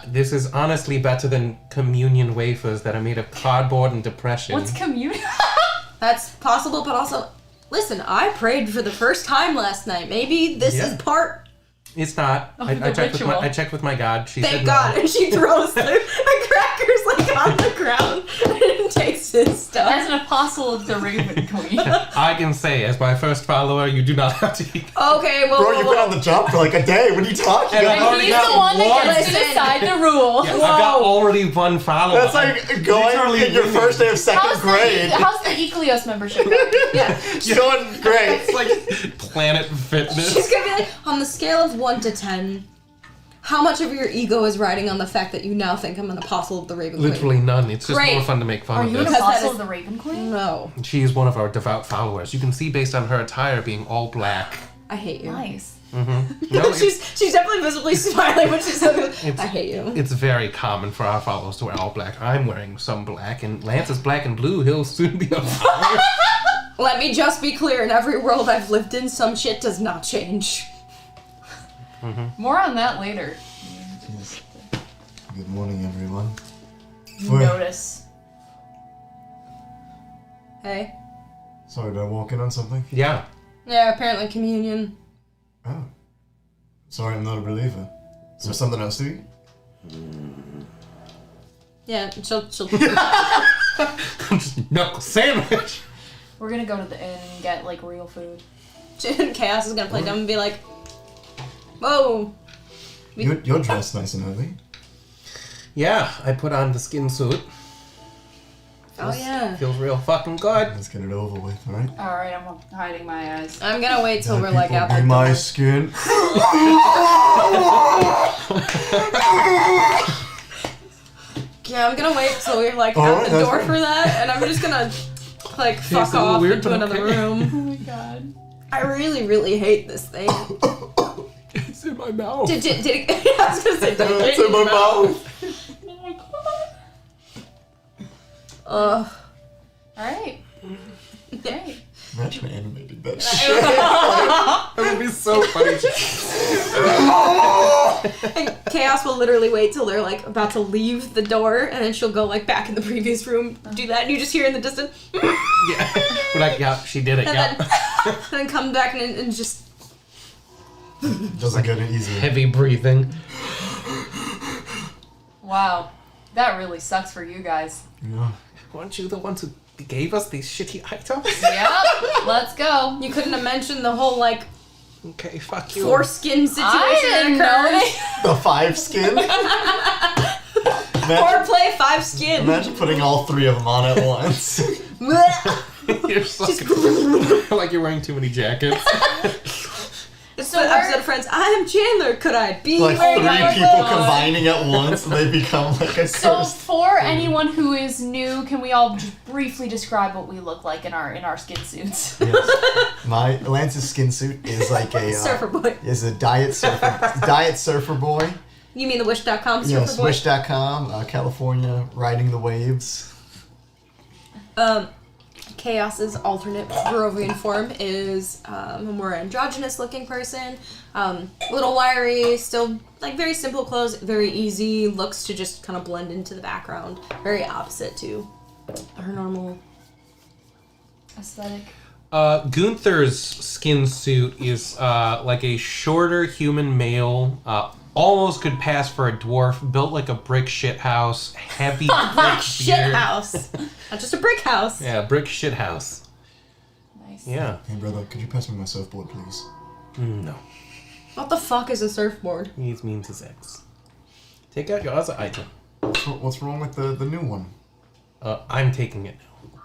this is honestly better than communion wafers that are made of cardboard and depression. What's communion? that's possible. But also, listen, I prayed for the first time last night. Maybe this Yeah. is part. It's not. I the ritual. checked with my God. She said Thank no. God. And she throws the crackers like on the ground and takes his stuff. As an apostle of the Raven Queen. I can say, as my first follower, you do not have to eat. Okay, well, Bro, you've been on the job for like a day. What are you talking And about? I've already He's got the one that one. gets to decide the rule. Yeah, I've got already one follower. That's like going in your first day of second grade. How's the Ecleos membership going? yeah. You're doing great. It's like Planet Fitness. She's gonna be like, on the scale of 1 to 10, how much of your ego is riding on the fact that you now think I'm an apostle of the Raven Queen? Literally none. It's just Great. more fun to make fun Are of you an this. Because that apostle is- of the Raven Queen? No. She is one of our devout followers. You can see based on her attire being all black. I hate you. Nice. No, she's definitely visibly smiling when she says It's- I hate you. it's very common for our followers to wear all black. I'm wearing some black, and Lance is black and blue. He'll soon be a follower. Let me just be clear, in every world I've lived in, some shit does not change. More on that later. Yes. Good morning, everyone. You Where- notice. Hey? Sorry, did I walk in on something? Yeah. Yeah, apparently communion. Oh. Sorry, I'm not a believer. Is there something else to eat? Yeah, she'll Just knuckle sandwich. We're gonna go to the inn and get like real food. Chaos is gonna play dumb and be like, whoa. You're dressed nice and early. Yeah, I put on the skin suit. Oh yeah. Feels real fucking good. Let's get it over with, alright? Alright, I'm hiding my eyes. I'm gonna wait till we're like out Be the my door. skin. Yeah, I'm gonna wait till we're like Alright, out the that's door fine. for that, and I'm just gonna like fuck a little off weird, into but another okay. room. Oh my god. I really, really hate this thing. It's in my mouth. Did it? I was gonna say, did it It's in my mouth. Oh my god. Ugh. Alright. Great. Imagine animated that shit. That would be so funny. And Chaos will literally wait till they're like about to leave the door, and then she'll go like back in the previous room, do that, and you just hear in the distance, Yeah. We're like, yeah, she did it. and Yeah. then come back and just. Doesn't get it easier. Heavy breathing. Wow. That really sucks for you guys. Yeah. Weren't you the ones who gave us these shitty items? Yep. Let's go. You couldn't have mentioned the whole like Okay, fuck you. foreskin situation I didn't know that The 5 skin? occurs. Imagine, Foreplay 5 skin. imagine putting all 3 of them on at once. You're so like you're wearing too many jackets. It's So episode of Friends. I'm Chandler. Could I be Like where 3 you people live? combining at once, and they become like a So cursed. for anyone who is new, can we all just briefly describe what we look like in our skin suits? Yes. My Lance's skin suit is like a Surfer boy. Is a diet surfer boy. You mean the Wish.com surfer Yes, boy? Wish.com, California, riding the waves. Chaos's alternate Barovian form is a more androgynous looking person. Little wiry, still like very simple clothes, very easy, looks to just kind of blend into the background. Very opposite to her normal. Aesthetic. Gunther's skin suit is like a shorter human male, almost could pass for a dwarf, built like a brick shit house, heavy thick Shit beard. house. Not just a brick house. Yeah, brick shit house. Nice. Yeah. Hey brother, could you pass me my surfboard, please? No. What the fuck is a surfboard? He means his ex. Take out your other item. What's wrong with the new one? I'm taking it now.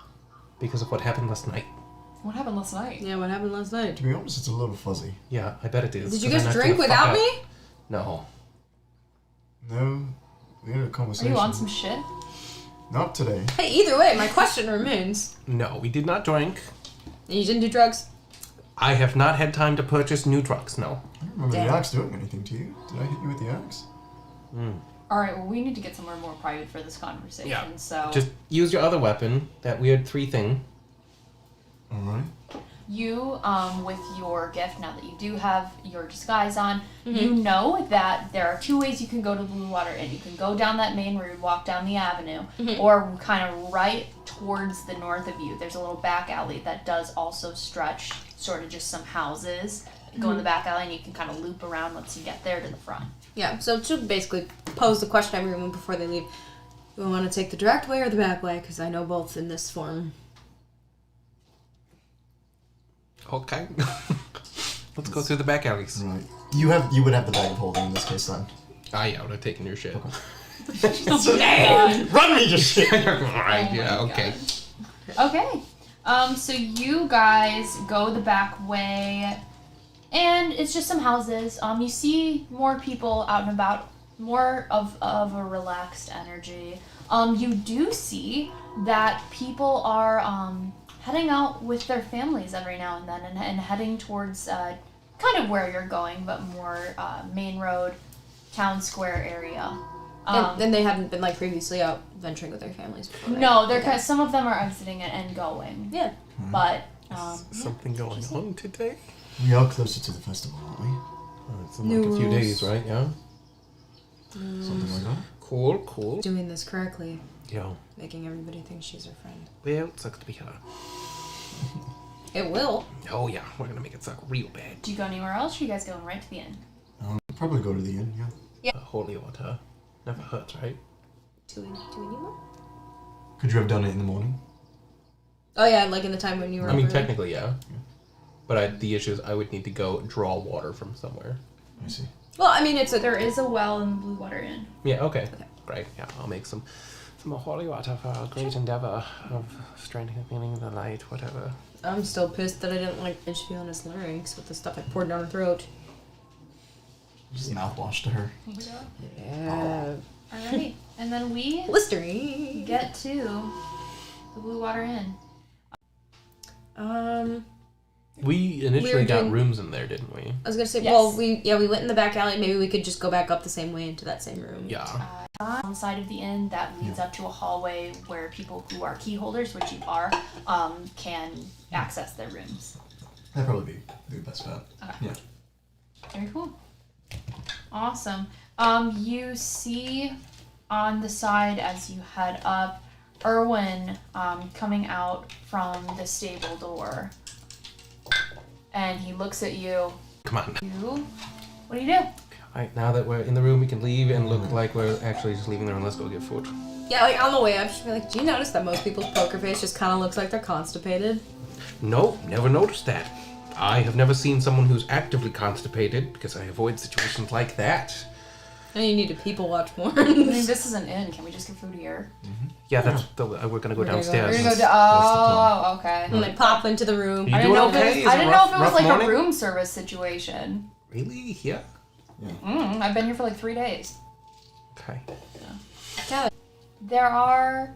Because of what happened last night. What happened last night? Yeah, what happened last night? To be honest, it's a little fuzzy. Yeah, I bet it is. Did you 'cause I guys knocked drink the fuck without out. me? No. No, we had a Are conversation. you on some shit? Not today. Hey, either way, my question remains. No, we did not drink. And you didn't do drugs? I have not had time to purchase new drugs, no. I don't remember Damn. the axe doing anything to you. Did I hit you with the axe? Alright, well, we need to get somewhere more private for this conversation, Yeah. so... Just use your other weapon, that weird 3 thing. Alright. You, with your gift, now that you do have your disguise on, you know that there are 2 ways you can go to Blue Water Inn. You can go down that main road, walk down the avenue, or kind of right towards the north of you. There's a little back alley that does also stretch, sort of just some houses. Go in the back alley and you can kind of loop around once you get there to the front. Yeah, so to basically pose the question to everyone before they leave. Do I want to take the direct way or the back way? Because I know both in this form. Okay. Let's go through the back alleys. Right. You would have the bag of holding in this case then. I would have taken your shit. Run me just shit! Alright, Oh yeah, my okay. Okay. So you guys go the back way, and it's just some houses. You see more people out and about, more of a relaxed energy. You do see that people are heading out with their families every now and then, and heading towards kind of where you're going, but more main road, town square area. And they haven't been like previously out venturing with their families before, right? No, they're Okay. some of them are exiting it and going. Yeah. But Something going on today? We are closer to the festival, aren't we? It's in like a few rules. days, right? Yeah? Something like that. Cool. Doing this correctly, Yeah. making everybody think she's her friend. Well, it sucks to be her. It will. Oh yeah, we're gonna make it suck real bad. do you go anywhere else? Or are you guys going right to the inn? Probably go to the inn, yeah. Holy water. Never hurts, right? Do we need more? Could you have done it in the morning? Oh yeah, like in the time when you were I mean, over- technically, yeah. But the issue is I would need to go draw water from somewhere. I see. Well, I mean, it's a... There is a well in the Blue Water Inn. Yeah, okay. Great. Yeah, I'll make some holy water for our great endeavor of strengthening the meaning of the light, whatever. I'm still pissed that I didn't like bitch Fiona's larynx with the stuff I poured down her throat. Just mouthwash to her. Yeah. Alright. And then we Listerine. get to the Blue Water Inn. We initially were got doing- rooms in there, didn't we? I was gonna say, Yes. well, we went in the back alley. Maybe we could just go back up the same way into that same room. Yeah. On the side of the inn that leads up to a hallway where people who are key holders, which you are, can access their rooms. That'd probably be the best bet. Okay. Yeah. Very cool. Awesome. You see on the side as you head up, Erwin coming out from the stable door. And he looks at you. Come on. What do you do? Alright, now that we're in the room, we can leave and look like we're actually just leaving there and let's go get food. Yeah, like on the way up, she'd be like, "Do you notice that most people's poker face just kind of looks like they're constipated?" No, never noticed that. I have never seen someone who's actively constipated because I avoid situations like that. And you need to people watch more. I mean, this is an inn. Can we just get food here? Yeah, that's we're gonna go We're gonna go- downstairs. We're gonna go to. Okay. And they pop into the room. You I didn't doing know if it okay? was, Is I it didn't rough- know if it was rough like morning? a room service situation. Really? Yeah. I've been here for like 3 days. Okay. There are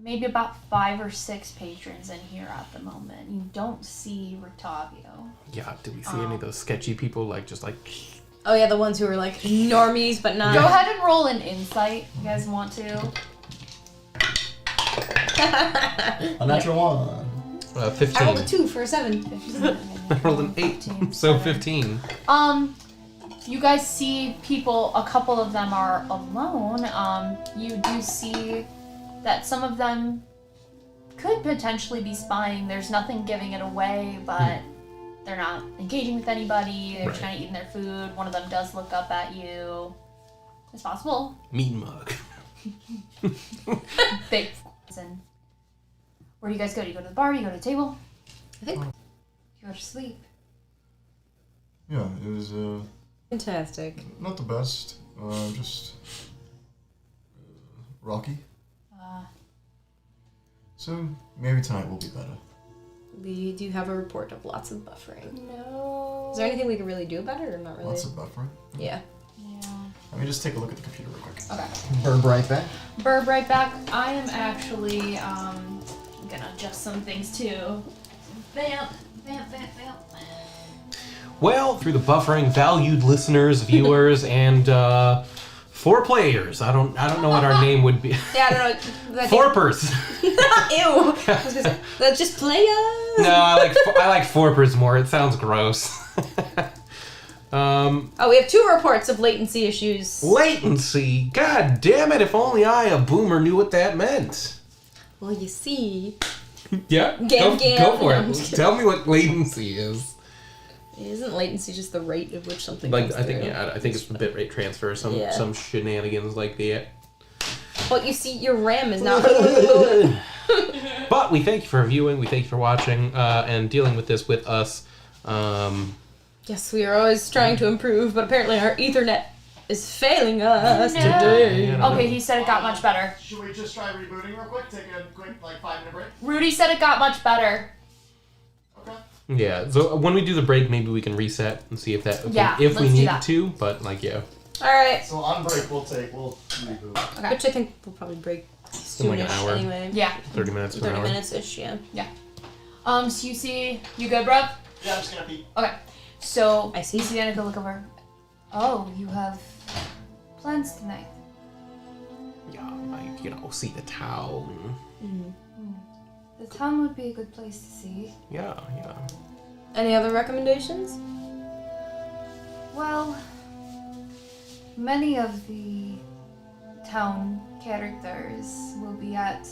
maybe about 5 or 6 patrons in here at the moment. You don't see Rictavio. Yeah. Do we see any of those sketchy people? Like just like. Oh yeah, the ones who are like normies, but not. Go ahead and roll an insight. You guys want to? A natural 1. 15. I rolled a 2 for a 7. I rolled an 8. So 15. You guys see people, a couple of them are alone. You do see that some of them could potentially be spying. There's nothing giving it away, but they're not engaging with anybody. They're just Right. kind of eating their food. One of them does look up at you. It's possible. Mean mug. Big. And where do you guys go? Do you go to the bar? Do you go to the table? I think. You go to sleep. Yeah, it was Fantastic. not the best. Just rocky. So maybe tonight will be better. We do have a report of lots of buffering. No. Is there anything we can really do about it, or not really? Lots of buffering. Yeah. Yeah. Let me just take a look at the computer real quick. Okay. Burb right back. Burb right back. I am actually gonna adjust some things too. Vamp. Well, through the buffering, valued listeners, viewers, and 4 players. I don't know what our name would be. Yeah, I don't know. Forpers. Ew. I was gonna say, let's just play No, I like Forpers more. It sounds gross. Oh, we have 2 reports of latency issues. Latency. God damn it! If only I, a boomer, knew what that meant. Well, you see, Yeah. Gam. Go for No, I'm it. just kidding. Tell me what latency is. isn't latency just the rate at which something Like comes I think through? I think it's bitrate transfer, some shenanigans like that. Well, you see, your RAM is not. But we thank you for viewing. We thank you for watching and dealing with this with us. Yes, we are always trying to improve, but apparently our Ethernet is failing us today. Yeah. Okay, he said it got much better. Should we just try rebooting real quick? Take a quick, like, 5-minute break? Rudy said it got much better. Okay. Yeah. So when we do the break, maybe we can reset and see if that Yeah, if we let's do need that. to. But like yeah, All right, So on break, we'll reboot. Okay. which I think we'll probably break In like an soonish hour. anyway. Yeah. 30 minutes to an 30 hour. minutes ish, yeah. So you see, you good, bruv? Yeah, I'm just gonna pee. Okay. So I see. You see Danica look over. Oh, you have plans tonight. Yeah, like see the town. The town would be a good place to see. Yeah. Any other recommendations? Well, many of the town characters will be at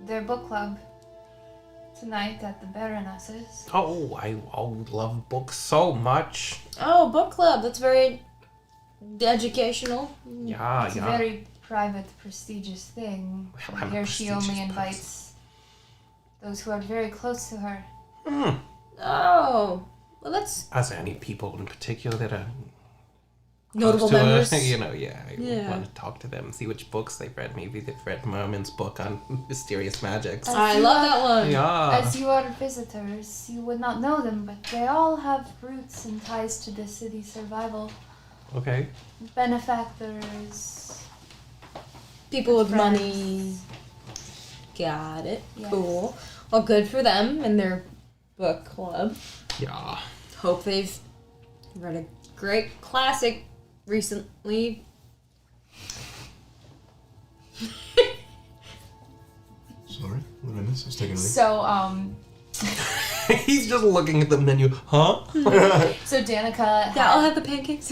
their book club tonight at the Baroness's. Oh, I love books so much. Oh, book club. That's very educational. Yeah, It's a very private, prestigious thing. Well, I I'm a hear she prestigious only person. invites those who are very close to her. Oh, well, that's As any people in particular that are notable close to members. I Yeah. want to talk to them and see which books they've read. Maybe they've read Merman's book on mysterious magics. I love that one. Yeah. As you are visitors, you would not know them, but they all have roots and ties to the city's survival. Okay. Benefactors. People with Friends. money. Got it. Yes. Cool. Well, good for them and their book club. Yeah. Hope they've read a great classic recently. Sorry, what did I miss? I was taking a leak. So He's just looking at the menu. Huh? so Danica Yeah, I'll had have the pancakes.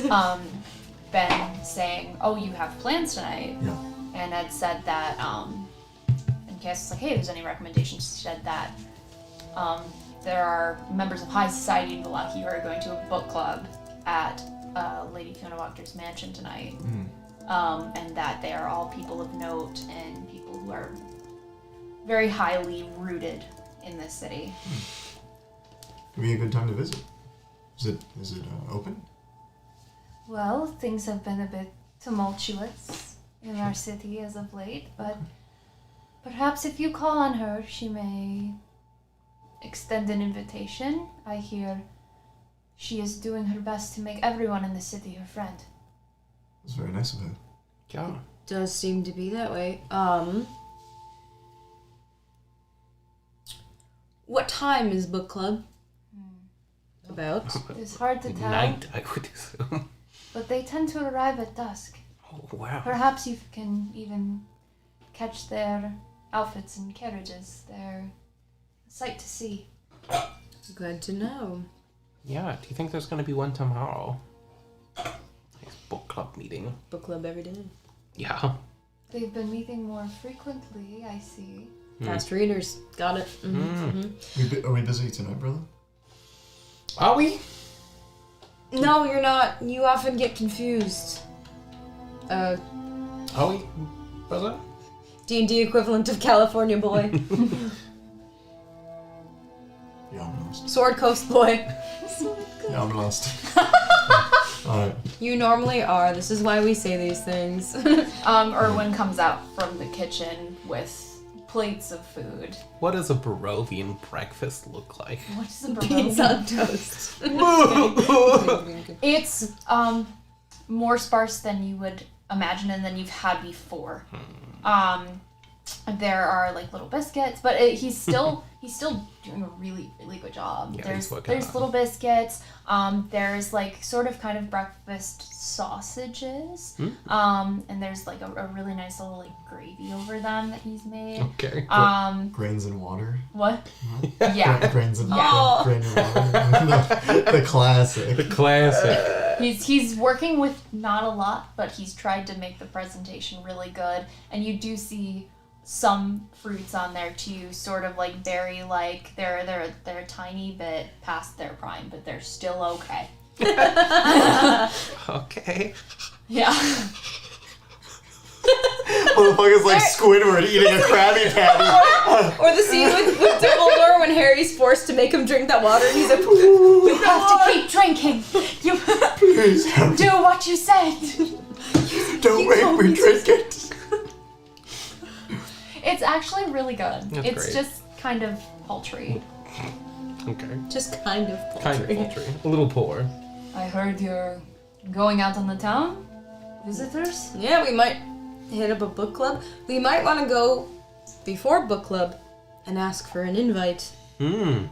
been saying, "Oh, you have plans tonight," Yeah. and had said that. And Cass was like, "Hey, if there's any recommendations?" She said that there are members of high society in Valaki who are going to a book club at Lady Fiona Wachters' mansion tonight, and that they are all people of note and people who are very highly rooted in this city. It'd be a good time to visit. Is it open? Well, things have been a bit tumultuous in our city as of late, but perhaps if you call on her, she may extend an invitation. I hear she is doing her best to make everyone in the city her friend. It's very nice of her. Yeah. Does seem to be that way. What time is book club? About? It's hard to tell, Night, I would assume. but they tend to arrive at dusk. Oh, wow. Perhaps you can even catch their outfits and carriages. They're a sight to see. Good to know. Yeah, do you think there's going to be one tomorrow? Nice book club meeting. Book club every day. Yeah. They've been meeting more frequently, I see. Fast readers. Got it. Are we busy tonight, brother? Are we? No, you're not. You often get confused. Are we, brother? D&D equivalent of California boy. Yeah, I'm lost. Sword Coast boy. Yeah, I'm lost. Alright. You normally are. This is why we say these things. Erwin comes out from the kitchen with plates of food. What does a Barovian breakfast look like? What is a Beans on toast. It's more sparse than you would imagine and than you've had before. There are like little biscuits, but he's still doing a really, really good job. Yeah, there's he's working there's hard. little biscuits. There's like sort of kind of breakfast sausages. And there's like a really nice little like gravy over them that he's made. Okay. Grains and water. What? Yeah. Grains and Oh. grain and water. the classic. The classic. He's working with not a lot, but he's tried to make the presentation really good. And you do see some fruits on there too, sort of like very like they're a tiny bit past their prime, but they're still okay. Okay. Yeah. Motherfucker's like Squidward eating a Krabby Patty. Or the scene with Dumbledore when Harry's forced to make him drink that water and he's like, You have to keep drinking. You Please help me. do what you said. Don't make me drink it. It's actually really good. That's it's great. just kind of paltry. Okay. just kind of poultry. Kind of poultry. A little poor. I heard you're going out on the town? Visitors? Yeah, we might hit up a book club. We might want to go before book club and ask for an invite. I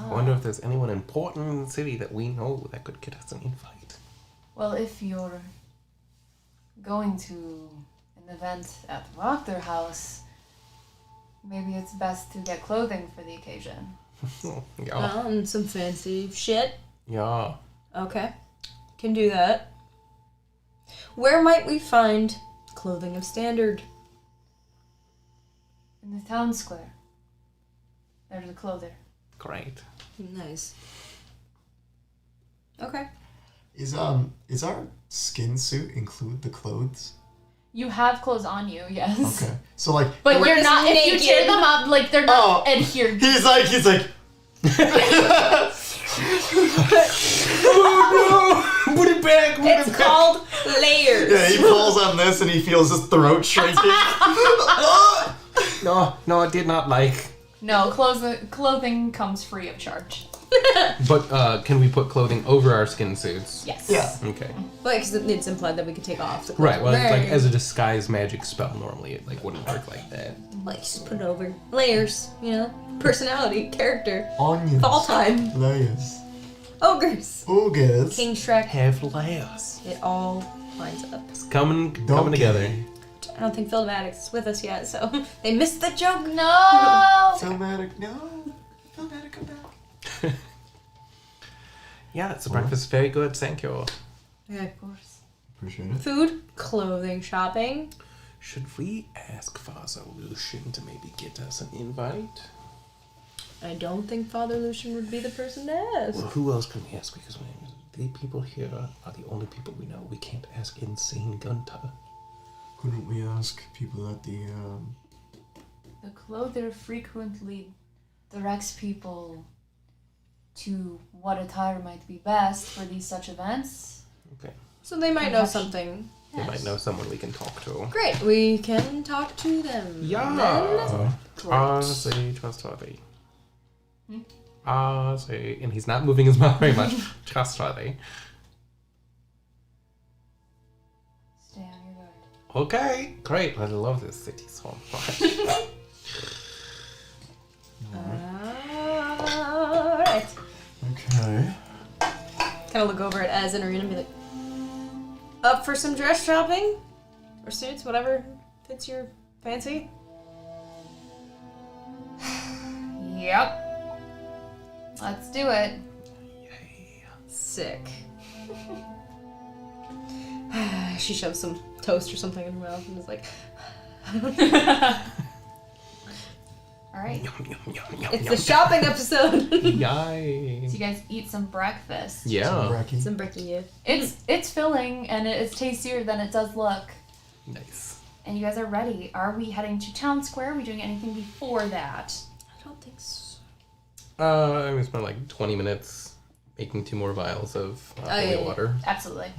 wonder if there's anyone important in the city that we know that could get us an invite. Well, if you're going to an event at Wachter House, maybe it's best to get clothing for the occasion. Yeah. And some fancy shit. Yeah. Okay. Can do that. Where might we find clothing of standard? In the town square. There's a clothier. Great. Nice. Okay. Is our skin suit include the clothes? You have clothes on you, yes. Okay. So like But We're you're just not, if you naked. tear them up, like they're not Oh. adhered. he's like Oh no! Put it back! Put It's it back! called layers. Yeah, he pulls on this and he feels his throat shrinking. No, I did not like. No, clothing comes free of charge. But can we put clothing over our skin suits? Yes. Yeah. Okay. Like, 'cause it's implied that we could take off the clothes. Right. Well, it's like Right. as a disguise magic spell, normally it like wouldn't work like that. Like, just put it over. Layers, you know? Personality, character. Onions. Fall time. Layers. Ogres. Ogres. King Shrek. Have layers. It all lines up. It's coming Donkey. together. I don't think Phil Maddox is with us yet, so they missed the joke. No! Filmatic, no. Filmatic, come back. Yeah, it's a breakfast. Very good. Thank you. Yeah. Of course. Appreciate it. Food, clothing, shopping. Should we ask Father Lucian to maybe get us an invite? I don't think Father Lucian would be the person to ask. Well, who else can we ask? Because the people here are the only people we know. We can't ask insane Gunter. Couldn't we ask people at the The clothier frequently directs people to what attire might be best for these such events. Okay. So they might know Perhaps- something. They might know someone we can talk to. Great, we can talk to them. Yeah. Then, Are they trustworthy? And he's not moving his mouth very much. Trustworthy. Stay on your guard. Okay, great. I love this city so much. Alright. Okay. Kind of look over at Ez and Arena and be like, up for some dress shopping? Or suits, whatever fits your fancy? Yep. Let's do it. Sick. She shoves some toast or something in her mouth and is like, Alright. it's the shopping episode. Yay. So you guys eat some breakfast. Yeah. Some breaking you. It's filling and it's tastier than it does look. Nice. And you guys are ready. Are we heading to Town Square? Are we doing anything before that? I don't think so. I'm gonna spend like 20 minutes making 2 more vials of holy water. Absolutely.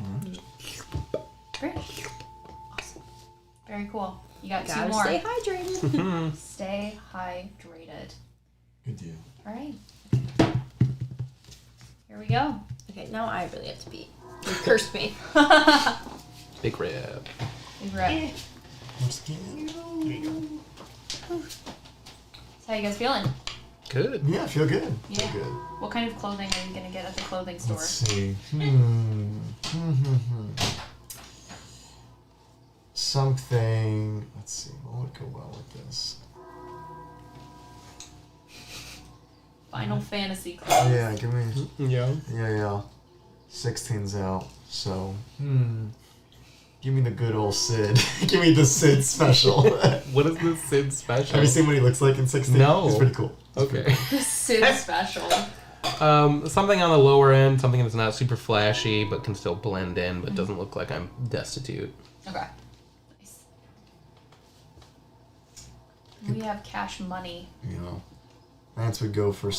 Great. Awesome. Very cool. You got 2 Gotta more. stay hydrated. Stay hydrated. Good deal. All right. Here we go. Okay, now I really have to pee. You cursed me. Big rib. Big rep. Once again. So how you guys feeling? Good. Yeah, I feel good. Yeah. Feel good. What kind of clothing are you gonna get at the clothing store? Let's see. Something. Let's see. What would go well with this? Final Fantasy clothes. Yeah, give me. Yeah. Yeah. 16's out. So. Give me the good old Sid. Give me the Sid special. What is this Sid special? Have you seen what he looks like in 16? No. It's pretty cool. Okay. Sid special. Something on the lower end, something that's not super flashy, but can still blend in, but doesn't look like I'm destitute. Okay. Nice. We have cash money. You know. Lance would go for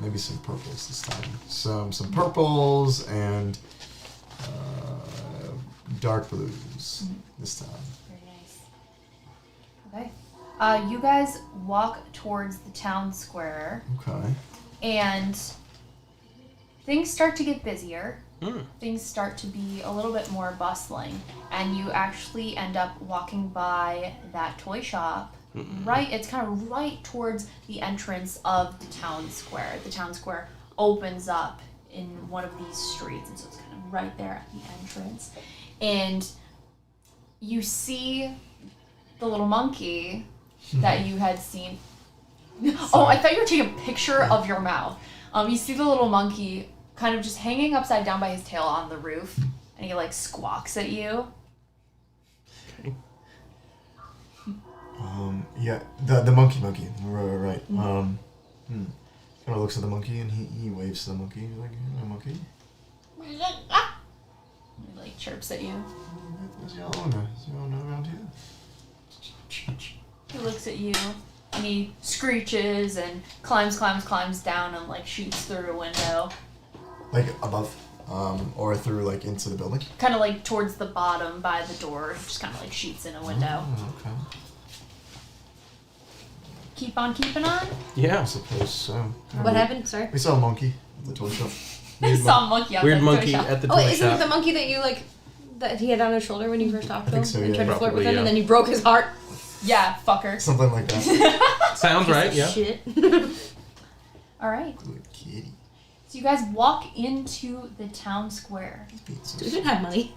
maybe some purples this time. Some purples and dark blues this time. Very nice. Okay. You guys walk towards the town square, Okay. and things start to get busier. Hmm. Things start to be a little bit more bustling, and you actually end up walking by that toy shop. Right, it's kind of right towards the entrance of the town square. The town square opens up in one of these streets, and so it's kind of right there at the entrance. And you see the little monkey that you had seen. Oh, I thought you were taking a picture of your mouth. You see the little monkey kind of just hanging upside down by his tail on the roof, and he like squawks at you. Yeah, the monkey. Right. Kind of looks at the monkey and he waves to the monkey. He's like, "Hello, monkey." He like chirps at you. Is your owner? Is your owner around here? He looks at you, and he screeches and climbs down and like shoots through a window. Like above, or through like into the building. Kind of like towards the bottom by the door, just kind of like shoots in a window. Oh, okay. Keep on keeping on. Yeah. I suppose so. What happened? Sorry. We saw a monkey at the toy shop. I saw a monkey out Weird there. monkey at the Oh, toy isn't it shop. the monkey that you like, that he had on his shoulder when you first talked to him? think so, and yeah. tried to flirt with Probably, him, yeah. and then you broke his heart? Yeah, fucker. Something like that. Sounds right, yeah. Shit. All right. Good kitty. So you guys walk into the town square. We didn't have money.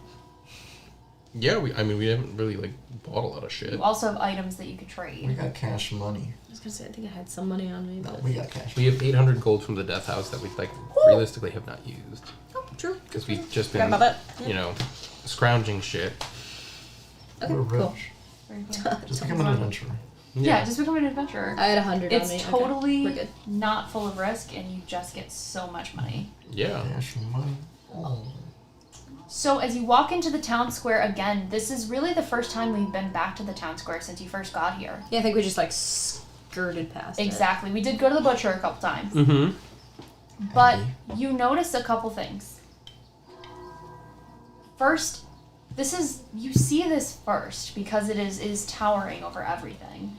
Yeah, we haven't really like bought a lot of shit. You also have items that you could We trade. got cash money. I was gonna say, I think I had some money on me, No, but... we got cash. We have 800 gold from the death house that we like realistically have not used Oh, true. because we've just Forgot been, about that. you know, scrounging shit. Okay, We're cool. rich. Very cool. Just become an adventurer. Yeah, just become an adventurer. I had 100 on It's me. Okay, totally we're good. not full of risk, and you just get so much money. Yeah. Cash money. Oh. So as you walk into the town square again, this is really the first time we've been back to the town square since you first got here. Yeah, I think we just like skirted past Exactly. We did go to the butcher a couple times. Mm-hmm. But you notice a couple things. First, you see this first because it is towering over everything.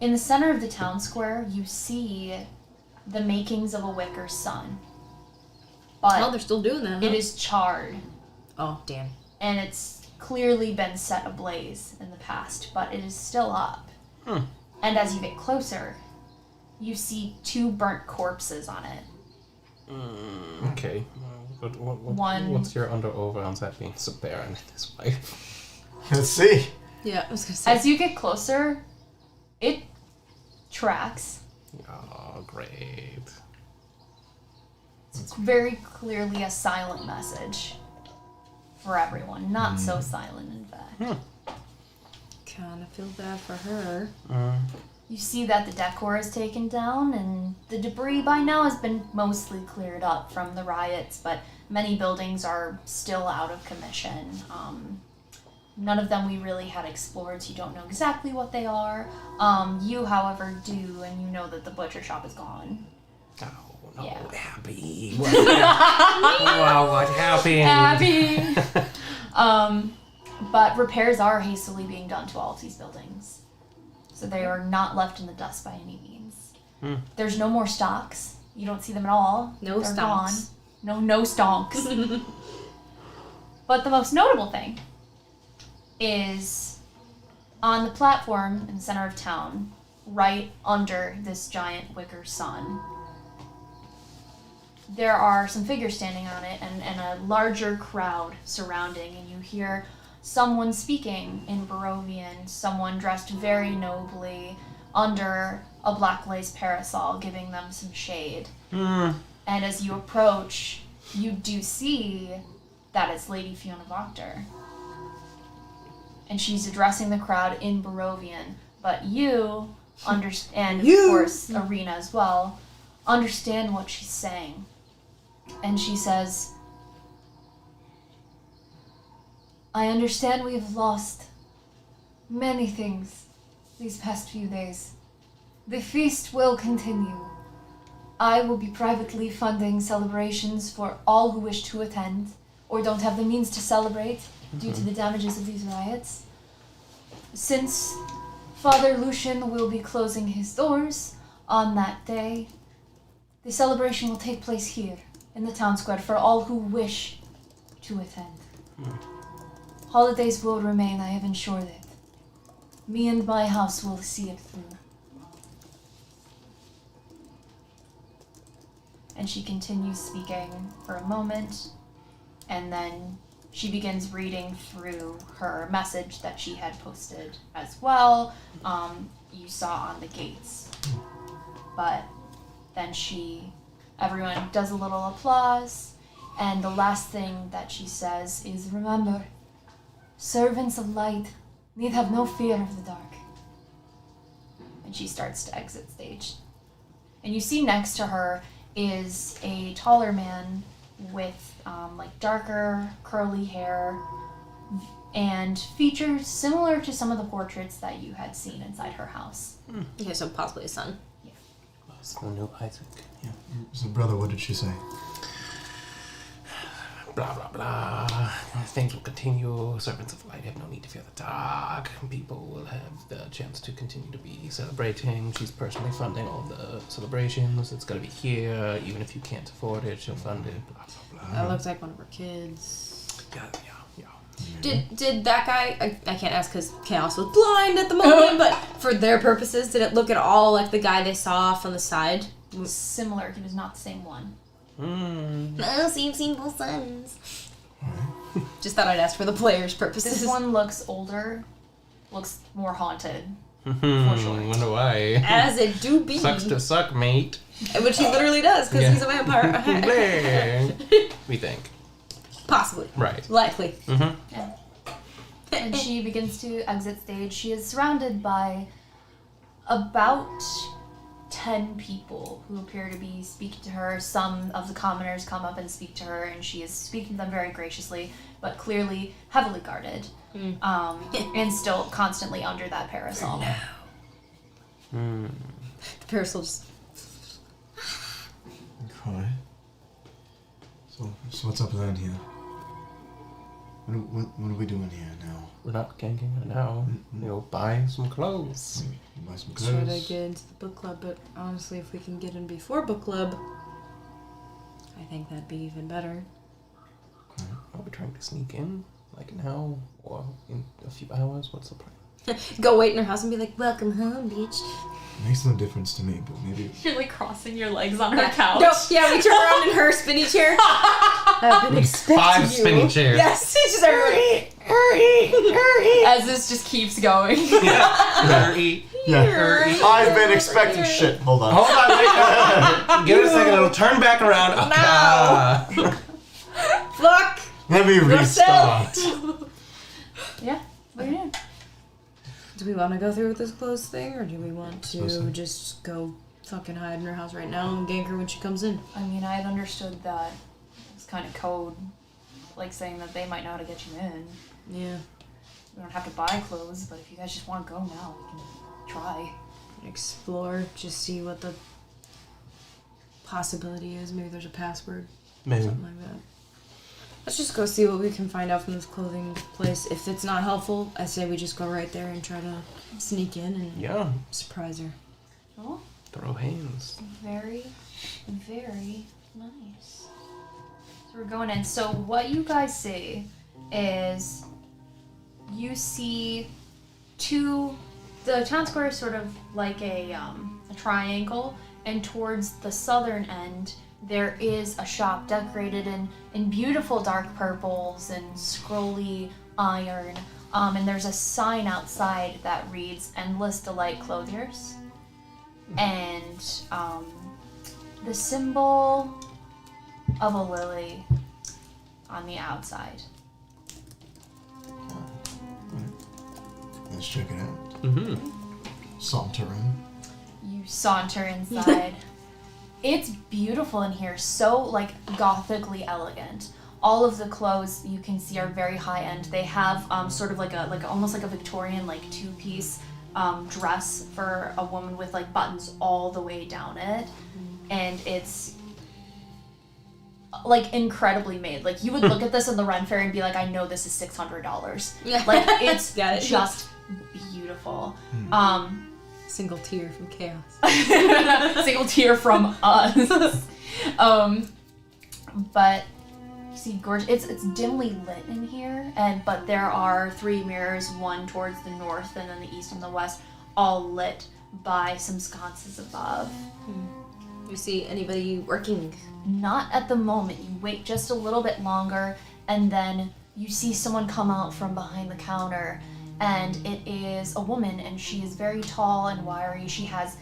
In the center of the town square, you see the makings of a wicker sun. But Oh, they're still doing that. Huh? it is charred, Oh, damn. and it's clearly been set ablaze in the past, but it is still up. And as you get closer, you see 2 burnt corpses on it. Okay. One- What's your under-over on that being so barren and his wife? Let's see. Yeah, I was gonna say. As you get closer, it tracks. Oh, great. It's very clearly a silent message for everyone. Not so silent, in fact. Kind of feel bad for her. You see that the decor is taken down, and the debris by now has been mostly cleared up from the riots, but many buildings are still out of commission. None of them we really had explored, so you don't know exactly what they are. You, however, do, and you know that the butcher shop is gone. Oh, no, Yeah. Abby. Wow, what happened? Abby! But repairs are hastily being done to all of these buildings. So they are not left in the dust by any means. There's no more stocks. You don't see them at all. No They're stonks. gone. No stonks. But the most notable thing is on the platform in the center of town, right under this giant wicker sun, there are some figures standing on it and a larger crowd surrounding, and you hear someone speaking in Barovian, someone dressed very nobly under a black lace parasol, giving them some shade. And as you approach, you do see that it's Lady Fiona Wachter. And she's addressing the crowd in Barovian, but you understand, and of course Arena as well, understand what she's saying. And she says, I understand we've lost many things these past few days. The feast will continue. I will be privately funding celebrations for all who wish to attend or don't have the means to celebrate due to the damages of these riots. Since Father Lucian will be closing his doors on that day, the celebration will take place here in the town square for all who wish to attend. Holidays will remain, I have ensured it. Me and my house will see it through. And she continues speaking for a moment, and then she begins reading through her message that she had posted as well. You saw on the gates. But then everyone does a little applause, and the last thing that she says is, remember, servants of light need have no fear of the dark. And she starts to exit stage. And you see next to her is a taller man with darker curly hair and features similar to some of the portraits that you had seen inside her house. Okay, so possibly a son. It's the new Isaac. Yeah. So, brother, what did she say? Blah, blah, blah. Things will continue. Servants of light have no need to fear the dark. People will have the chance to continue to be celebrating. She's personally funding all the celebrations. It's going to be here. Even if you can't afford it, she'll fund it. Blah, blah, blah. That looks like one of her kids. Yeah. Did that guy, I can't ask because Chaos was blind at the moment, but for their purposes, did it look at all like the guy they saw from the side? Similar, he was not the same one. No, seen both sons. Just thought I'd ask for the players' purposes. This one looks older, looks more haunted. For sure. Wonder why. As it do be. Sucks to suck, mate. Which he literally does, because he's a vampire. We think. Possibly. Right. Likely. And she begins to exit stage. She is surrounded by about 10 people who appear to be speaking to her. Some of the commoners come up and speak to her, and she is speaking to them very graciously, but clearly heavily guarded, and still constantly under that parasol. The parasol just... Okay. So what's up then here? What are we doing here now? We're not ganking right now. We'll buy some clothes. Buy some Try to clothes. get into the book club, but honestly, if we can get in before book club, I think that'd be even better. Are we trying to sneak in? Like now? Or in a few hours? What's the plan? Go wait in her house and be like, welcome home, bitch. Makes no difference to me, but maybe. You're like crossing your legs on her couch. No, yeah, we turn around in her spinny chair. I've been expecting 5 you. spinning chairs. Yes, it's just everybody. Hurry. As this just keeps going. Hurry. Yeah. I've been expecting shit. Hold on. Hold on, wait. Give it a second. It'll turn back around. No. Fuck. Let me restart. Yeah. What are you doing? Do we want to go through with this clothes thing, or do we want Suppose so. to just go fucking hide in her house right now and gank her when she comes in? I mean, I had understood that it's kind of code, like saying that they might know how to get you in. Yeah. We don't have to buy clothes, but if you guys just want to go now, we can try. Explore, just see what the possibility is. Maybe there's a password. Maybe. Something like that. Let's just go see what we can find out from this clothing place. If it's not helpful, I say we just go right there and try to sneak in and Yeah. surprise her. Oh, Throw hands. very, very nice. So we're going in. So what you guys see is you see the town square is sort of like a triangle, and towards the southern end there is a shop decorated in beautiful dark purples and scrolly iron, and there's a sign outside that reads Endless Delight Clothiers, and the symbol of a lily on the outside. Let's check it out. Mm-hmm. Saunter in. You saunter inside. It's beautiful in here, so like gothically elegant. All of the clothes you can see are very high end. They have sort of like almost like a Victorian like 2-piece dress for a woman with like buttons all the way down it, and it's like incredibly made. Like you would look at this in the Ren Fair and be like, I know this is $600. Yeah. Like it's Got it. just beautiful. Single tear from chaos. Single tear from us. But you see, gorgeous. It's dimly lit in here, but there are 3 mirrors, one towards the north and then the east and the west, all lit by some sconces above. You see anybody working? Not at the moment. You wait just a little bit longer, and then you see someone come out from behind the counter, and it is a woman, and she is very tall and wiry. She has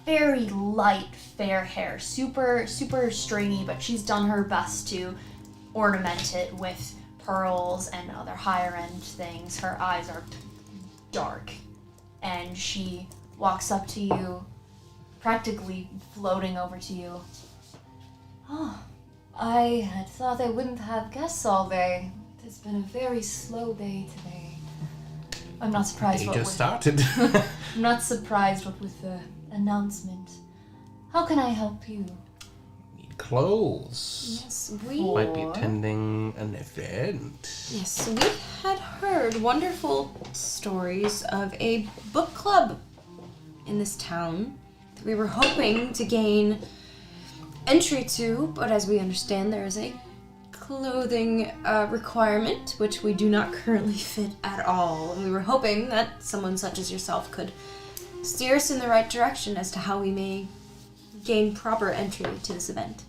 very light fair hair, super stringy, but she's done her best to ornament it with pearls and other higher end things. Her eyes are dark, and she walks up to you, practically floating over to you. Oh, I had thought I wouldn't have guests all day. It's been a very slow day today. I'm not surprised. They just started. I'm not surprised with the announcement. How can I help you? Need clothes. Yes, we. Might be attending an event. Yes, we had heard wonderful stories of a book club in this town that we were hoping to gain entry to, but as we understand, there is a clothing requirement which we do not currently fit at all, and we were hoping that someone such as yourself could steer us in the right direction as to how we may gain proper entry to this event.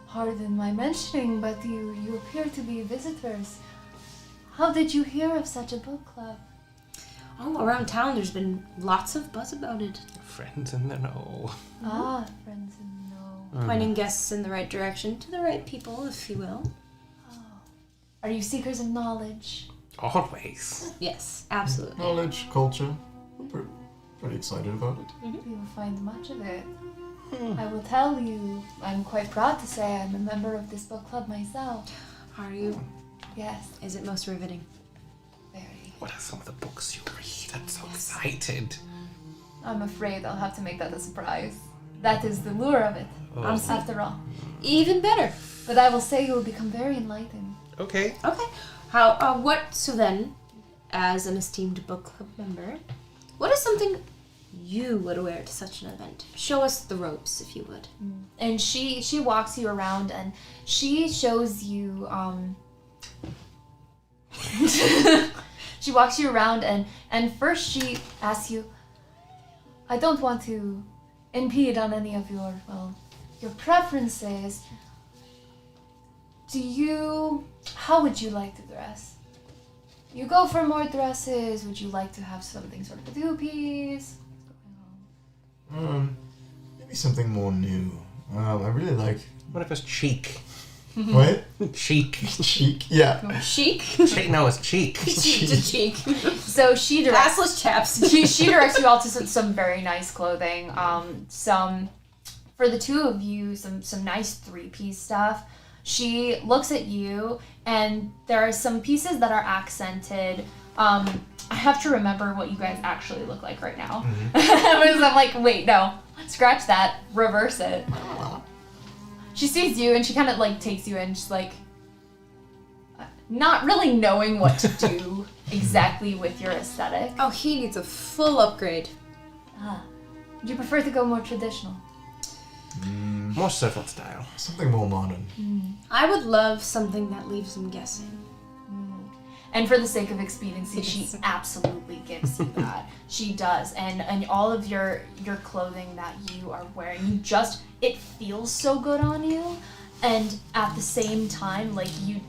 Pardon my mentioning, but you appear to be visitors. How did you hear of such a book club? Oh, around town there's been lots of buzz about it. Friends in the know. Ah, friends in the know. Pointing guests in the right direction, to the right people, if you will. Are you seekers of knowledge? Always. Yes, absolutely. Knowledge, culture. We're pretty excited about it. You will find much of it. I will tell you, I'm quite proud to say I'm a member of this book club myself. Are you? Yes, Is it most riveting? very. What are some of the books you read? I'm so excited. I'm afraid I'll have to make that a surprise. That is the lure of it, Oh. after all. Even better. But I will say you will become very enlightened. Okay. Okay. So then, as an esteemed book club member, what is something you would wear to such an event? Show us the ropes, if you would. And she walks you around and she shows you she walks you around and first she asks you, I don't want to impede on any of your preferences. How would you like to dress? You go for more dresses? Would you like to have something sort of a two-piece? Maybe something more new. I really like. What if it's cheek? What? Cheek. Cheek? Yeah. Chic? No, it's cheek. Cheek. So she directs Assless chaps. she directs you all to some very nice clothing. Some for the two of you, some nice three-piece stuff. She looks at you, and there are some pieces that are accented. I have to remember what you guys actually look like right now. Because I'm like, wait, no, scratch that, reverse it. She sees you, and she kind of like takes you in, just like not really knowing what to do exactly with your aesthetic. Oh, he needs a full upgrade. Do you prefer to go more traditional? More servant style. Something more modern. I would love something that leaves him guessing. And for the sake of expediency, she absolutely gives you that. She does. And all of your clothing that you are wearing, it feels so good on you. And at the same time, like you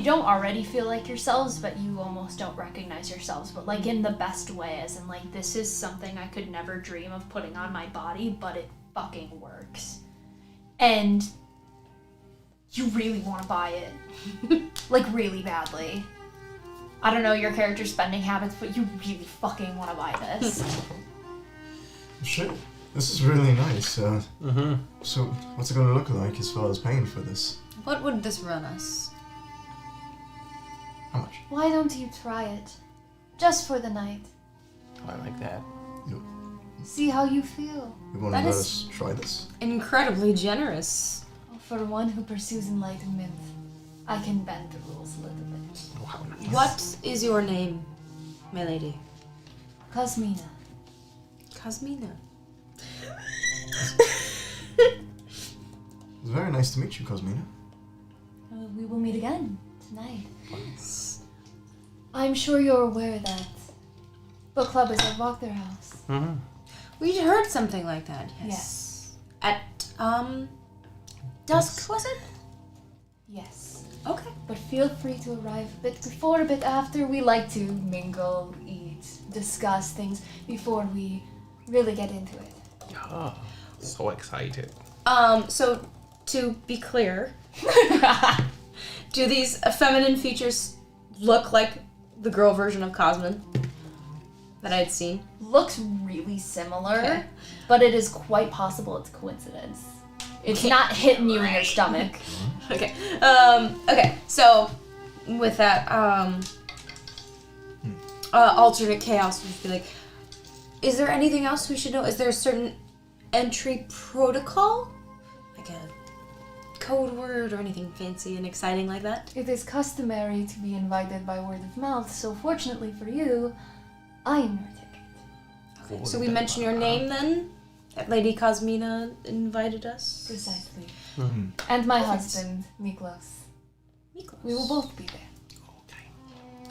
don't already feel like yourselves, but you almost don't recognize yourselves. But like in the best way, as in like, this is something I could never dream of putting on my body, but it fucking works. And you really want to buy it. Like, really badly. I don't know your character's spending habits, but you really fucking want to buy this. Shit. This is really nice. So, what's it going to look like as far as paying for this? What would this run us? How much? Why don't you try it? Just for the night. I like that. See how you feel. You want to That let is- us try this? Incredibly generous. For one who pursues enlightenment, I can bend the rules a little bit. Wow, nice. What is your name, my lady? Cosmina. Cosmina. It's very nice to meet you, Cosmina. We will meet again tonight. I'm sure you're aware that book club is at Walker House. We heard something like that, yes. At, dusk, was it? Yes. Okay. But feel free to arrive a bit before, a bit after. We like to mingle, eat, discuss things before we really get into it. Oh, so excited. So, to be clear, do these feminine features look like the girl version of Cosmin that I had seen? Looks really similar, Okay. but it is quite possible it's coincidence. It's not hitting you in your stomach. Okay. Okay. So, with that, alternate chaos would be like, is there anything else we should know? Is there a certain entry protocol? Like a code word or anything fancy and exciting like that? It is customary to be invited by word of mouth, so fortunately for you, I am your ticket. Okay. So we mention your name then? That Lady Cosmina invited us? Precisely. And my Perfect. husband, Miklos. Miklos. We will both be there.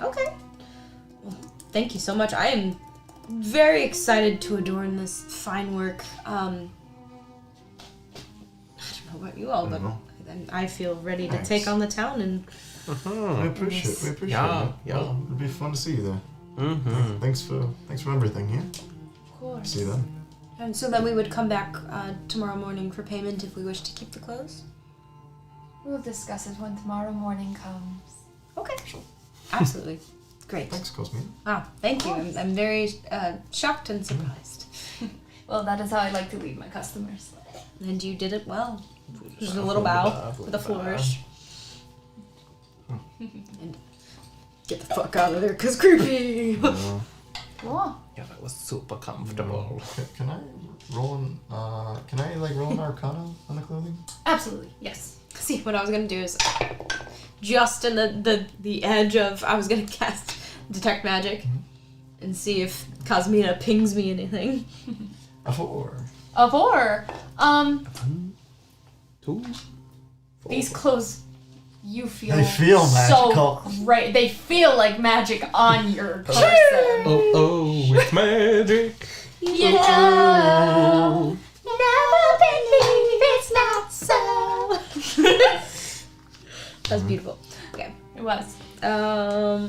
Okay. Well, thank you so much. I am very excited to adorn this fine work. I don't know about you all, but I feel ready to Thanks. take on the town and We appreciate it. Yeah, it. yeah. Well, it'd be fun to see you there. Mm-hmm. Thanks for everything. Yeah. Of course. See you then. and so then we would come back tomorrow morning for payment if we wish to keep the clothes. We'll discuss it when tomorrow morning comes. Okay. Absolutely. Great. Thanks, Cosmina. Wow, thank you. I'm very shocked and surprised. Well, that is how I like to lead my customers. And you did it well. Just a little bow with a flourish. And get the fuck out of there, 'cause creepy. Cool. Yeah, that was super comfortable. Can I roll an Arcana on the clothing? Absolutely, yes. See, what I was gonna do is just in the edge of I was gonna cast detect magic and see if Cosmina pings me anything. A 4. A 4. 2. 4. These clothes, you feel They feel magical. so great. They feel like magic on your person. Oh, it's magic. You know, never believe it's not so. That's beautiful. Okay. It was. I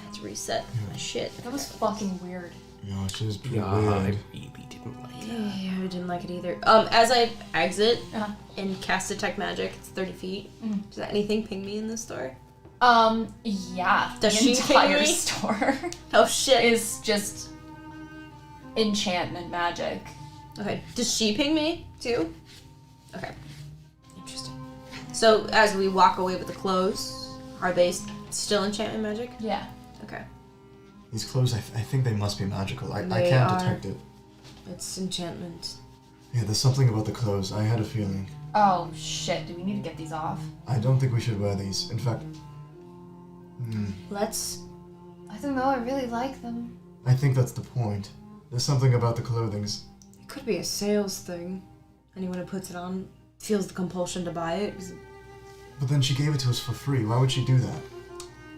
had to reset my shit. That was fucking weird. Yeah, she's pretty Yeah, I weird. really didn't like it. Yeah, I didn't like it either. As I exit Uh-huh. and cast detect magic, it's 30 feet. Does anything ping me in this store? Yeah. Does the she entire ping me? store Oh shit. is just enchantment magic. Okay. Does she ping me too? Okay. Interesting. So as we walk away with the clothes, are they still enchantment magic? Yeah. Okay. These clothes, I think they must be magical. I They can't are. detect it. It's enchantment. Yeah, there's something about the clothes. I had a feeling. Oh shit, do we need to get these off? I don't think we should wear these. In fact, Let's. I don't know, I really like them. I think that's the point. There's something about the clothings. It could be a sales thing. Anyone who puts it on feels the compulsion to buy it. But then she gave it to us for free. Why would she do that?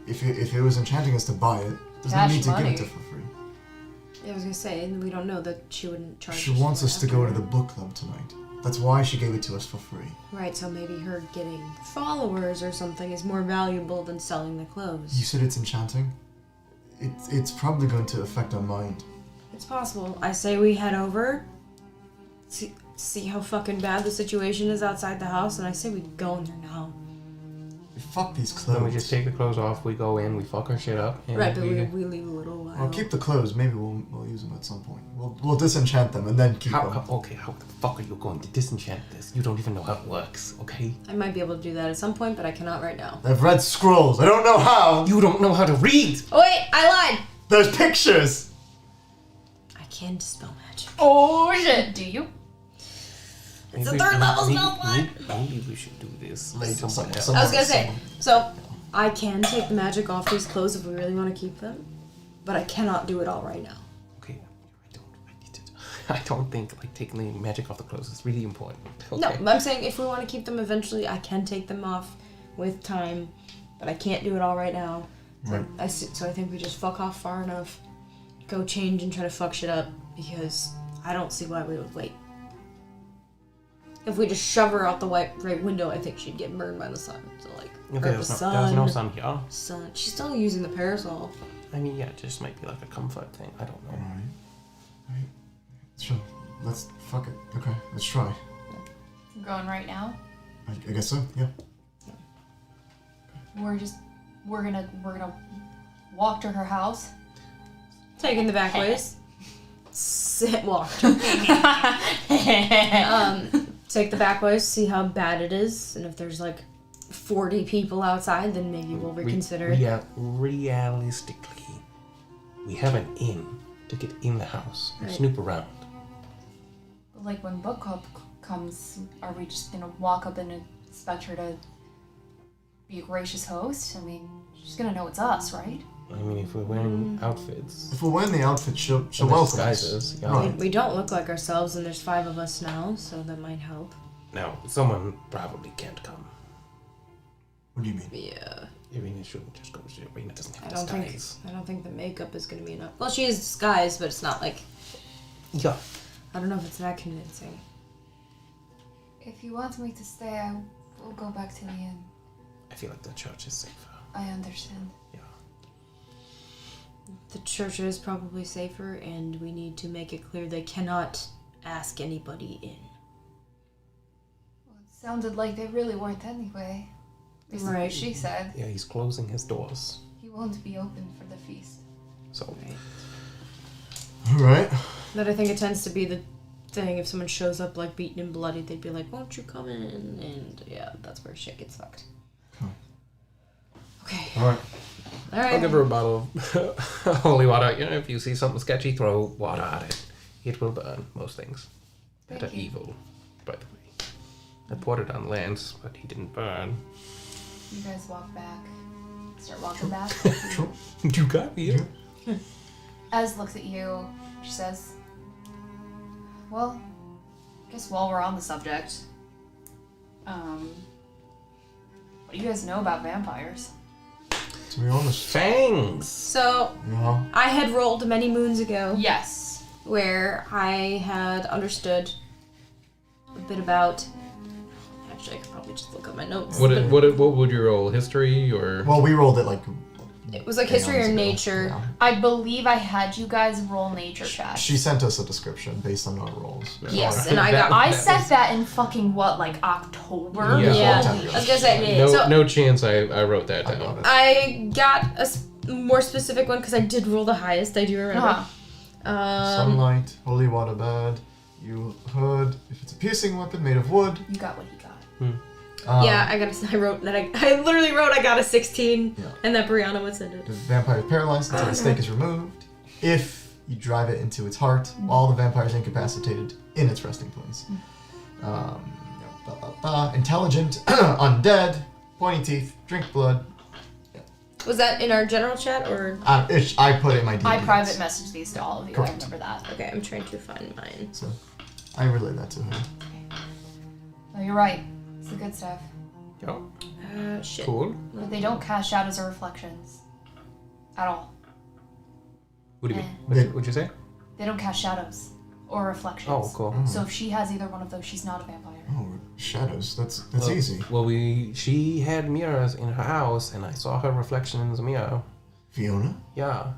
If it was enchanting us to buy it, there's no Cash need to money. give it to for free. I was gonna say, and we don't know that she wouldn't charge. She wants us to go to the book club tonight. That's why she gave it to us for free. Right, so maybe her getting followers or something is more valuable than selling the You clothes. said it's enchanting? It's probably going to affect our mind. It's possible. I say we head over, see how fucking bad the situation is outside the house, and I say we go in there now. Fuck these clothes. Then we just take the clothes off, we go in, we fuck our shit up, and Right, but we... we leave a little while. Well, keep the clothes. Maybe we'll use them at some point. We'll disenchant them and then keep them. how the fuck are you going to disenchant this? You don't even know how it works, okay? I might be able to do that at some point, but I cannot right now. I've read scrolls. I don't know how. You don't know how to read! Oh wait, I lied! There's pictures. I can dispel magic. Oh shit, do you? It's a third level spell slot. Maybe we should do this. Maybe Someone some- else. some- I was gonna say, so I can take the magic off these clothes if we really want to keep them, but I cannot do it all right now. Okay, I don't think like taking the magic off the clothes is really important. Okay. No, I'm saying if we want to keep them eventually, I can take them off with time, but I can't do it all right now. So, Right. so I think we just fuck off far enough, go change and try to fuck shit up, because I don't see why we would wait. If we just shove her out the right window, I think she'd get burned by the sun. So like, Okay, or the there's sun. no sun here. Sun. She's still using the parasol. I mean, yeah, it just might be like a comfort thing. I don't know. Alright. Sure. Let's fuck it. Okay, let's try. I'm going right now. I guess so. Yeah. We're gonna walk to her house. Taking the back ways. Sit, walk. Take the back ways, see how bad it is, and if there's like 40 people outside, then maybe we'll reconsider. Realistically, we have an in to get in the house and Right. snoop around. Like when book club comes, are we just gonna walk up and expect her to be a gracious host? I mean, she's gonna know it's us, right? I mean, if we're wearing outfits, If we're wearing the outfit, she'll and welcome us. disguises, yeah. Right. We don't look like ourselves, and there's 5 of us now, so that might help. No, someone probably can't come. What do you mean? Yeah. Irina shouldn't just go. Irina doesn't have I don't disguise. think the makeup is gonna be enough. Well, she is disguised, but it's not like, Yeah. I don't know if it's that convincing. If you want me to stay, I will go back to the inn. I feel like the church is safer. I understand. Yeah. The church is probably safer, and we need to make it clear they cannot ask anybody in. Well, it sounded like they really weren't anyway. Based on Right. what she said. Yeah, he's closing his doors. He won't be open for the feast. So Right. Alright. But I think it tends to be the thing, if someone shows up like beaten and bloody, they'd be like, won't you come in? And yeah, that's where shit gets fucked. Cool. Okay. Alright. Alright. I'll give her a bottle of holy water. You know, if you see something sketchy, throw water at it. It will burn most things that Thank are you. evil, by the way. I poured it on Lance, but he didn't burn. You guys walk back. Start walking back. Sure. You got me. Ez looks at you. She says, well, I guess while we're on the subject, what do you guys know about vampires? To be honest. Fangs! So, Yeah. I had rolled many moons ago Yes. where I had understood a bit about. Actually, I could probably just look up my notes. What would you roll? History or? Well, we rolled it like. It was like history or ago. nature. Yeah. I believe I had you guys roll nature checks. She sent us a description based on our rolls. Yes, and I got. I set that in fucking what, like October? Yeah. Yeah, Holy I was gonna say. No, So no chance I wrote that I down. got it. I got a more specific one because I did roll the highest. I do remember. Uh-huh. Sunlight, holy water bed. You heard if it's a piercing weapon made of wood. You got what he got. Yeah, I wrote that. I literally wrote I got a 16, Yeah. and that Brianna would send it. The vampire is paralyzed until the stake is removed. If you drive it into its heart, all the vampires incapacitated in its resting place. Intelligent, undead, pointy teeth, drink blood. Was that in our general chat or? I put it in my I DMs. private messaged these to all of you. Correct. I remember that. Okay, I'm trying to find mine. So I relayed that to her. No, you're right. It's the good stuff. Yo, Shit. cool. But they don't cast shadows or reflections. At all. What do you mean? Eh. What'd you say? They don't cast shadows or reflections. Oh, cool. So if she has either one of those, she's not a vampire. Oh, shadows. That's Well- easy. Well, she had mirrors in her house, and I saw her reflection in the mirror. Fiona? Yeah,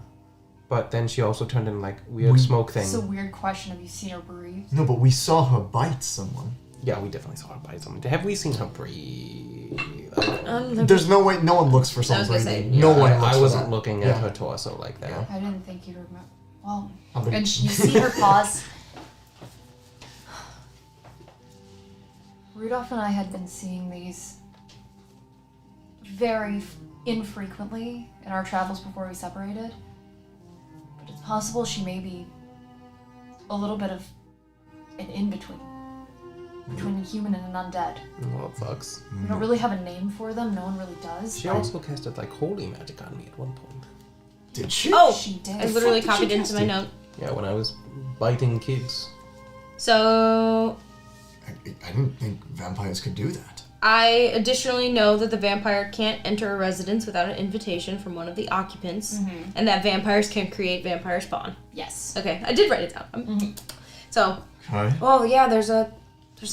but then she also turned in like weird smoke thing. It's a weird question. Have you seen her breathe? No, but we saw her bite someone. Yeah, we definitely saw her bite someone. Have we seen her breathe? There's no way. No one looks for someone I was gonna breathing. say, No one. I looks for wasn't that. looking Yeah. at her torso like that. Yeah. I didn't think you'd remember. Well, I've been- and you see her pause. Rudolph and I had been seeing these very infrequently in our travels before we separated. But it's possible she may be a little bit of an in-between. Between a human and an undead. Oh, that sucks. We don't really have a name for them, no one really does. She but also casted like holy magic on me at one point. Did she? Oh, she did. I literally fuck did she copied into cast my it? note. Yeah, when I was biting kids. So I didn't think vampires could do that. I additionally know that the vampire can't enter a residence without an invitation from one of the occupants, and that vampires can create vampire spawn. Yes. Okay, I did write it down. So, Okay. oh yeah, there's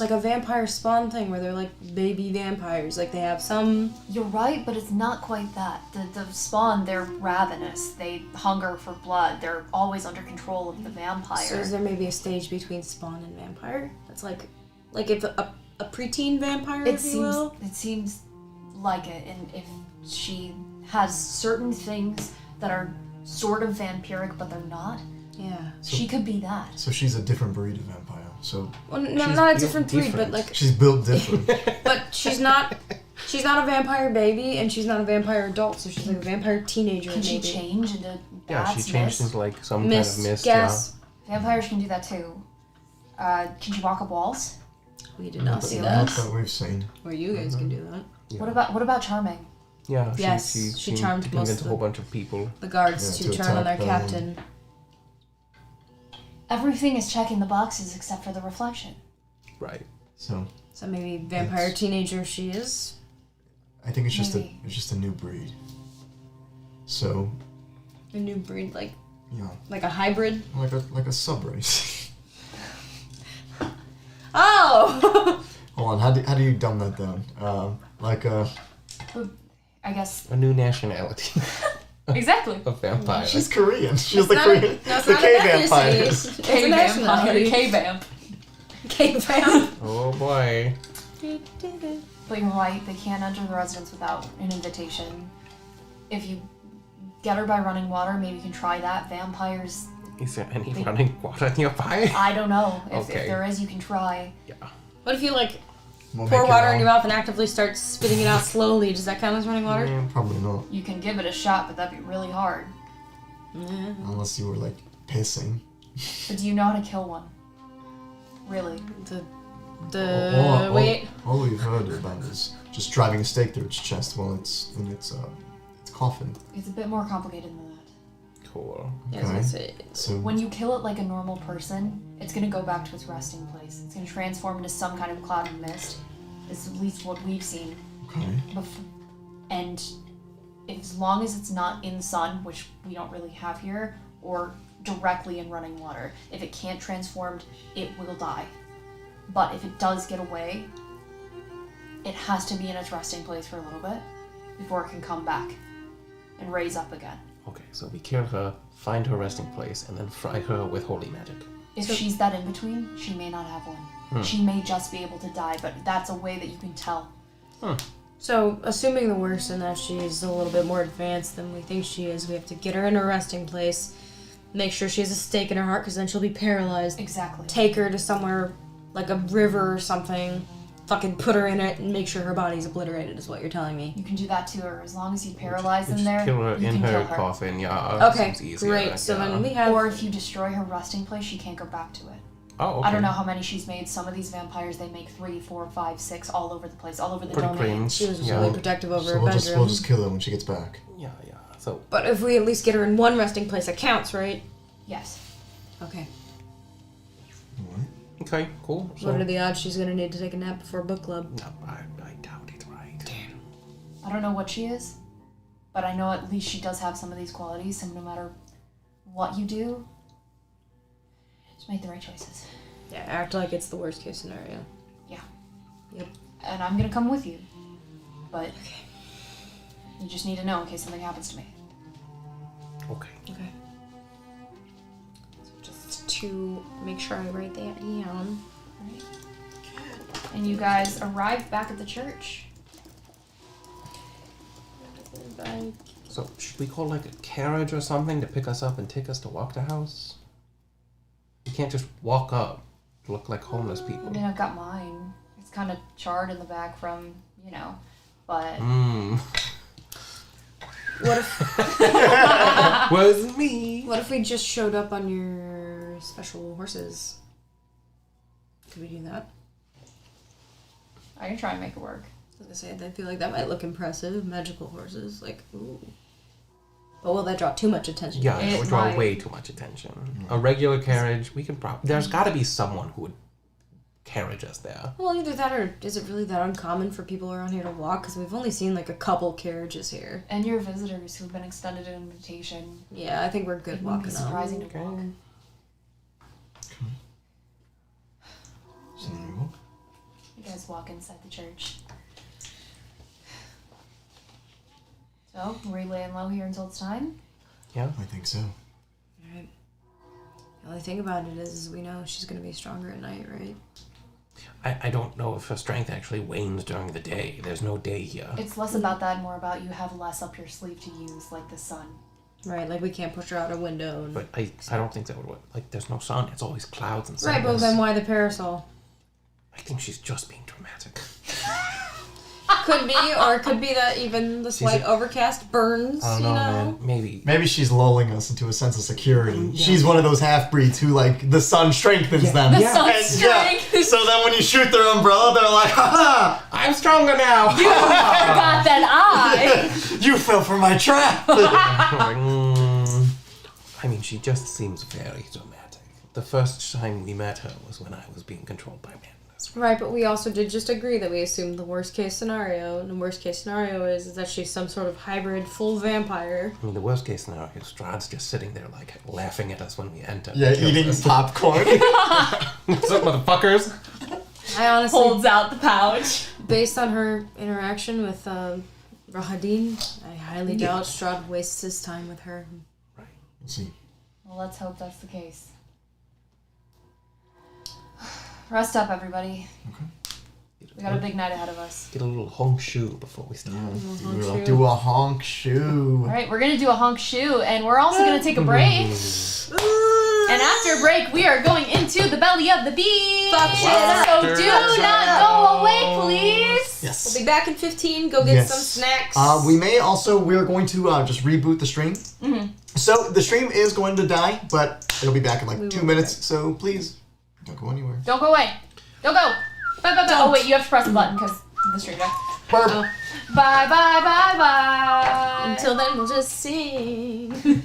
like a vampire spawn thing where they're like baby vampires. Like they have some. You're right, but it's not quite that. The spawn, they're ravenous. They hunger for blood. They're always under control of the vampire. So is there maybe a stage between spawn and vampire? That's like if a preteen vampire, It if you seems will. it seems like it, and if she has certain things that are sort of vampiric but they're not, Yeah. she could be that. So she's a different breed of vampire. So Well, no, She's not a built different breed, but different. like, she's built different. but she's not. She's not a vampire baby, and she's not a vampire adult, so she's like a vampire teenager. Can she maybe. change into Yeah, bats, she changed mist? into like some Mist, kind of mist. gas. Vampires can do that too. Can she walk up walls? We did not see Not that. that we've seen. Or you guys can do that. Yeah. What about charming? Yeah, Yes, she she charmed to most convince of a whole them. bunch of people. The guards Yeah, to to turn on their attack, captain. Everything is checking the boxes except for the reflection. Right. So So maybe vampire It's- teenager she is. I think it's just Maybe. a new breed. So A new breed, like yeah, a hybrid. like a sub race. Oh. Hold on, how do you dumb that down? Like a I guess A new nationality exactly. of vampire. she's Korean. She's It's the not Korean. no, it's the not K an ethnicity. vampires. It's a nationality. K-vamp. K-vamp. Oh boy. But you're right, they can't enter the residence without an invitation. If you get her by running water, maybe you can try that. Vampires, Is there any running water nearby? I don't know. If Okay. there is, you can try. Yeah. What if you like We'll pour make it water in out. your mouth and actively start spitting it out slowly? Does that count as running water? Probably not, You can give it a shot, but that'd be really hard. unless you were like pissing. But do you know how to kill one? Really? Wait. All we've heard about is just driving a stake through its chest while it's in its coffin. It's a bit more complicated than that. Cool. Yeah, I was gonna say. So When you kill it like a normal person, it's gonna go back to its resting place. It's gonna transform into some kind of cloud of mist. This is at least what we've seen. okay. And as long as it's not in the sun, which we don't really have here, or directly in running water, if it can't transform, it will die. But if it does get away, it has to be in its resting place for a little bit before it can come back and raise up again. Okay, so we kill her, find her resting place, and then fry her with holy magic. If she's that in between, she may not have one. She may just be able to die, but that's a way that you can tell. So, assuming the worst and that she's a little bit more advanced than we think she is, we have to get her in her resting place, make sure she has a stake in her heart, because then she'll be paralyzed. Exactly. Take her to somewhere like a river or something, fucking put her in it, and make sure her body's obliterated, is what you're telling me. You can do that to her. As long as you paralyze them Just there, kill her you in can her kill her. coffin, yeah. Okay, seems easier, great. So yeah. then we have... Or if you destroy her resting place, she can't go back to it. Oh, okay. I don't know how many she's made. Some of these vampires, they make 3, 4, 5, 6 all over the place, all over the Pretty domain. cringe. She was yeah. really protective over So her we'll bedroom. just kill her when she gets back. Yeah. So, But if we at least get her in one resting place, it counts, right? Yes. Okay. Alright. okay, cool. So, What are the odds she's gonna need to take a nap before book club? no, I doubt it, right? Damn. I don't know what she is, but I know at least she does have some of these qualities, so no matter what you do, just make the right choices. Yeah, act like it's the worst case scenario. And I'm gonna come with you. But you just need to know in case something happens to me. Okay. Okay. So just to make sure I write that down. Right? And you guys arrive back at the church. So, should we call like a carriage or something to pick us up and take us to walk the house? We can't just walk up, look like homeless I people. mean, I've got mine. It's kind of charred in the back from, but What if Was me. what if we just showed up on your special horses? Could we do that? I can try and make it work. I was gonna say, I feel like that might look impressive. Magical horses, like, ooh. But will that draw too much attention? Yeah, It it would draw might. way too much attention. A regular carriage, we could probably... There's got to be someone who would carriage us there. Well, either that or is it really that uncommon for people around here to walk? Because we've only seen like a couple carriages here. And your visitors who've been extended an invitation. Yeah, I think we're good It wouldn't be walking on. surprising to Okay. walk. So then we walk. You guys walk inside the church. So, we're laying low here until it's time? I think so. Alright. The only thing about it is we know she's gonna be stronger at night, right? I don't know if her strength actually wanes during the day. There's no day here. It's less about that and more about you have less up your sleeve to use, like the sun. Right, like we can't push her out a window. And... But I don't think that would work. Like, there's no sun. It's always clouds and Right, but sadness. then why the parasol? I think she's just being dramatic. Could be, or it could be that even the slight overcast burns, I don't know, man. Maybe. Maybe she's lulling us into a sense of security. She's one of those half-breeds who, like, the sun strengthens them. The Yeah. sun And, strength! so then when you shoot their umbrella, they're like, ha I'm stronger now! Forgot that I! you fell for my trap! I mean, she just seems very dramatic. The first time we met her was when I was being controlled by madness. Right, but we also did just agree that we assumed the worst case scenario. And the worst case scenario is that she's some sort of hybrid full vampire. I mean, the worst case scenario is Strahd's just sitting there, like, laughing at us when we enter. Yeah, eating popcorn. What's up, motherfuckers? I honestly, Holds out the pouch. based on her interaction with Rahadin, I highly doubt Strahd wastes his time with her. Right. We'll see. Well, let's hope that's the case. Rest up, everybody. We got a big night ahead of us. Get a little honk shoe before we start. We'll do a honk shoe. Alright, we're gonna do a honk shoe, and we're also gonna take a break. And after a break, we are going into the belly of the beast. Fuck shit up. So do not go away, please. Yes. We'll be back in 15. Go get Yes. some snacks. We're going to just reboot the stream. Mm-hmm. So the stream is going to die, but it'll be back in like We 2 will be minutes, back. so please, don't go anywhere. Don't go away. Don't go. Bye, bye, bye. Oh, wait, you have to press the button because the stream deck. Burp. Oh. Bye, bye, bye, bye. Until then, we'll just sing. And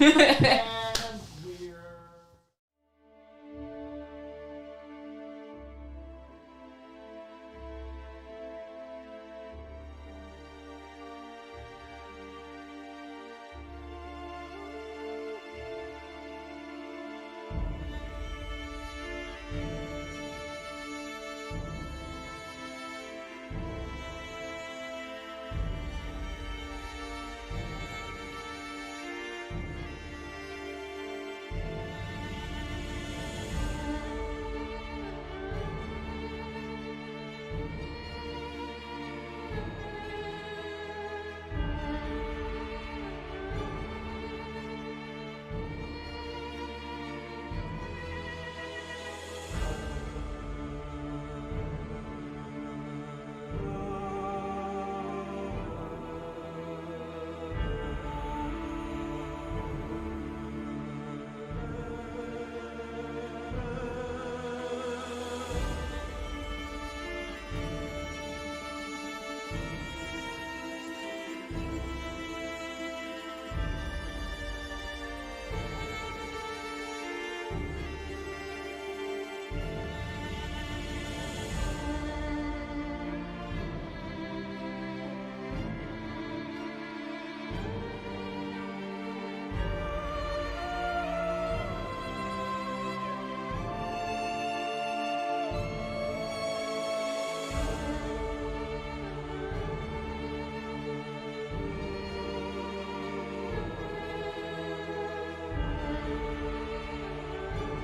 we're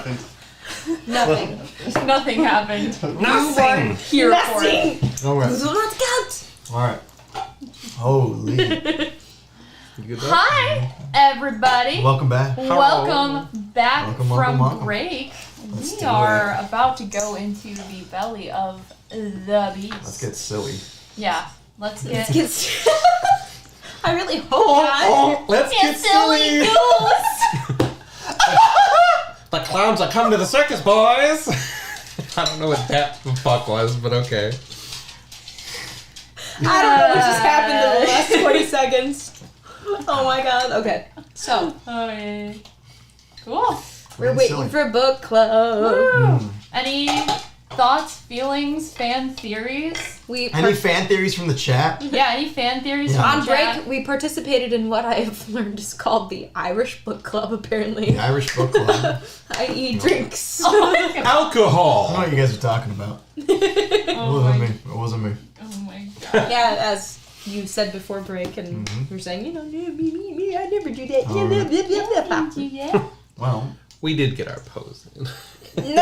happened? Nothing. Nothing happened. Nothing. Here for it. Nothing. All right. Do not count. All right. Holy. You good there? Hi, everybody. Welcome back. Welcome back Welcome, from welcome. break. Let's We do are about to go into the belly of the beast. Let's get silly. Yeah, let's get I really hope not. Let's get silly. goose. The clowns are coming to the circus, boys. I don't know what that fuck was, but okay. I don't know what just happened in the last 20 seconds. Oh my god. Okay. So, Oh yeah. Cool. we're waiting silly. for book club. Any thoughts, feelings, fan theories? Any fan theories from the chat? Yeah, any fan theories? Yeah. from On the chat? break, we participated in what I have learned is called the Irish Book Club, apparently. The Irish Book Club. I.e. drinks. Oh my god. I don't Alcohol. know what you guys are talking about. Oh It wasn't my, me. It wasn't me. oh my god. Yeah, as you said before break, and Mhm. you were saying, no, me, I never do that. All right. Yeah. Well, We did get our pose in. Yeah,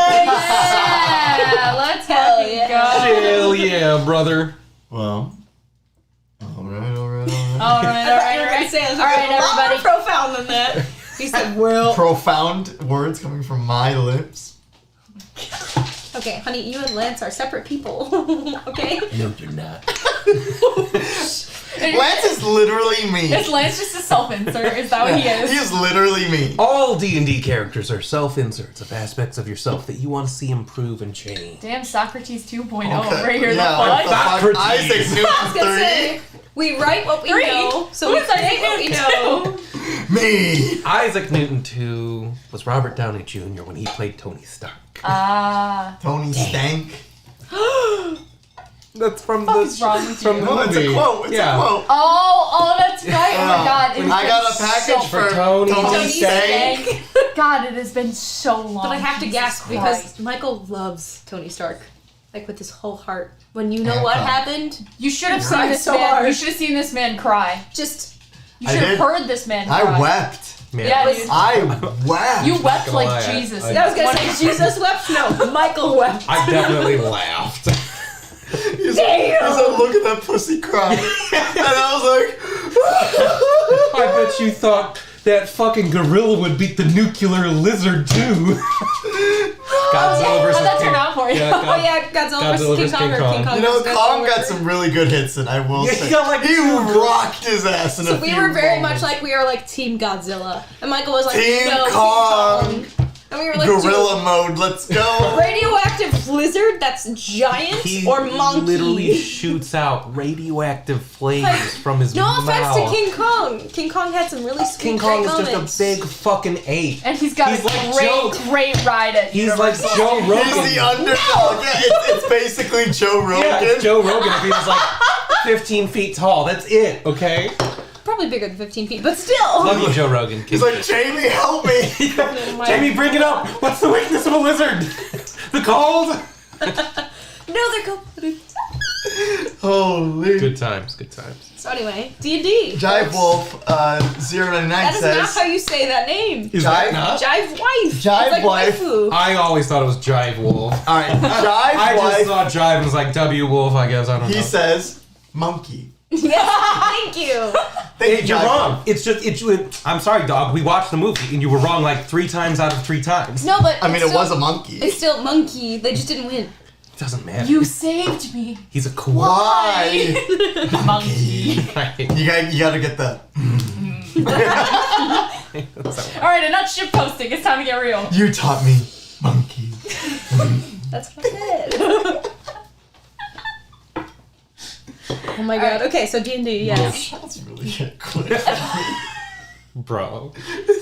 let's Hell fucking yeah. go. Hell yeah, brother. well. Alright. All right. You were gonna say, I was All right, a lot more everybody. profound than that. He said, well. Profound words coming from my lips. Okay, honey, you and Lance are separate people. Okay? No, you're not. Lance is literally me. Is Lance just a self-insert? Is that what he He is? is literally me. All D&D characters are self-inserts of aspects of yourself that you want to see improve and change. Damn, Socrates 2.0 Okay. right here. Yeah, The what fuck? the fuck? Socrates. Isaac I was Newton gonna say, we write what we Three. know, so Who we is Isaac say what we Newton know. 3. Me. Isaac Newton 2 was Robert Downey Jr. when he played Tony Stark. Ah. Tony Stank. That's from What the is wrong with from you? the Oh, it's a movie. quote. It's yeah. a quote. Oh, that's right. Oh my god. It has I got been a package so- for Tony Tony Stank. Stank. God, it has been so long. But I have to Jesus gasp Christ. because Michael loves Tony Stark. Like with his whole heart. When you know Yeah, what come. happened, You should have seen Cried this so man. hard. You should have seen this man cry. just You I should have did. heard this man cry. I wept. Yeah, dude. I wept. You wept gonna like lie, Jesus. I I was gonna What- say Jesus wept. No, Michael wept. I definitely laughed. He's like, look at that pussy cry. And I was like, I bet you thought that fucking gorilla would beat the nuclear lizard too. Godzilla versus How'd that King- turn out for you? Yeah, Oh yeah, Godzilla versus King Kong, or King Kong you know, versus Kong Godzilla. got some really good hits, and I will Yeah, say, he got, like, he 2 good- rocked his ass in a So few we were very moments. much like we are like Team Godzilla, and Michael was like Team no, Kong. King Kong. And we were like Gorilla mode, let's go. radioactive lizard that's giant He or monkey. literally shoots out radioactive flames Like, from his no mouth. offense to King Kong. King Kong had some really sweet King Kong great is just moments. a big fucking ape. And he's got He's a like great, Joe. great ride at He's like Universal. Joe Rogan. He's the underdog. Yeah, it's basically Joe Rogan. Yeah, it's Joe Rogan if he was like 15 feet tall. That's it, okay? Probably bigger than 15 feet, but still. Love you, Joe Rogan. He's like, Jamie, help me. Jamie, bring it up. What's the weakness of a lizard? The cold? No, they're cold. Holy. Good times, good times. So anyway, D&D. Jive Wolf 099 That is says, not how you say that name. Is Jive? Jive wife. Jive It's like wife. waifu. I always thought it was Jive Wolf. Alright, I Jive just Wife, thought Jive and was like W Wolf, I guess. I don't know. he says, monkey. Yes, thank you. Thank you, You're Jive wrong. Wolf. It's just, I'm sorry, dog. We watched the movie and you were wrong like 3 times out of 3 times. No, but I mean, it's it still, was a monkey. It's still monkey. They just didn't win. It doesn't matter. You saved me. He's a cool. Why? Monkey. You gotta get the. Alright, enough shit posting. It's time to get real. You taught me, monkey. That's what I said. Oh my god. Okay, so D&D, yes. That's really quick. Bro.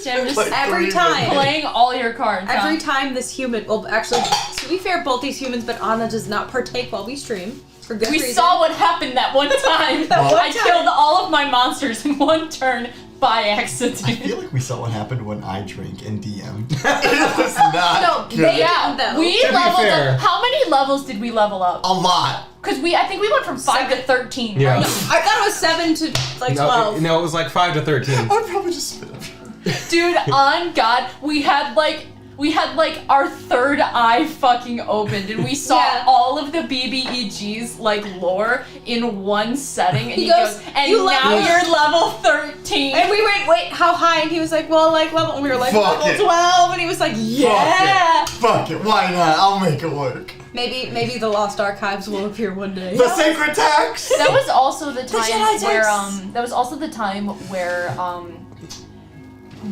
Jim, just Like Every 3 time. minutes. playing all your cards. Every huh? time this human, well, actually, to be fair, both these humans, but Anna does not partake while we stream for good We reason. saw what happened that one time. That one I time. killed all of my monsters in one turn by I accident. feel like we saw what happened when I drank in DM. It was not No, good. they- Yeah, though. we To be leveled fair. up. How many levels did we level up? A lot. Because I think we went from 5 to 13. Yeah. Right? I thought it was 7 to like 12. No, it was like 5 to 13. I would probably just spit up. Dude, on God, we had like we had like our third eye fucking opened, and we saw Yeah. all of the BBEG's like lore in one setting. And He he goes, and "You now level- you're level 13. And we went, wait, how high? And he was like, well, like level. And we were like, Fuck level it. 12. And he was like, yeah. Fuck it. Why not? I'll make it work. Maybe the Lost Archives will appear one day. The sacred text. That was also the time Jedi where text. that was also the time where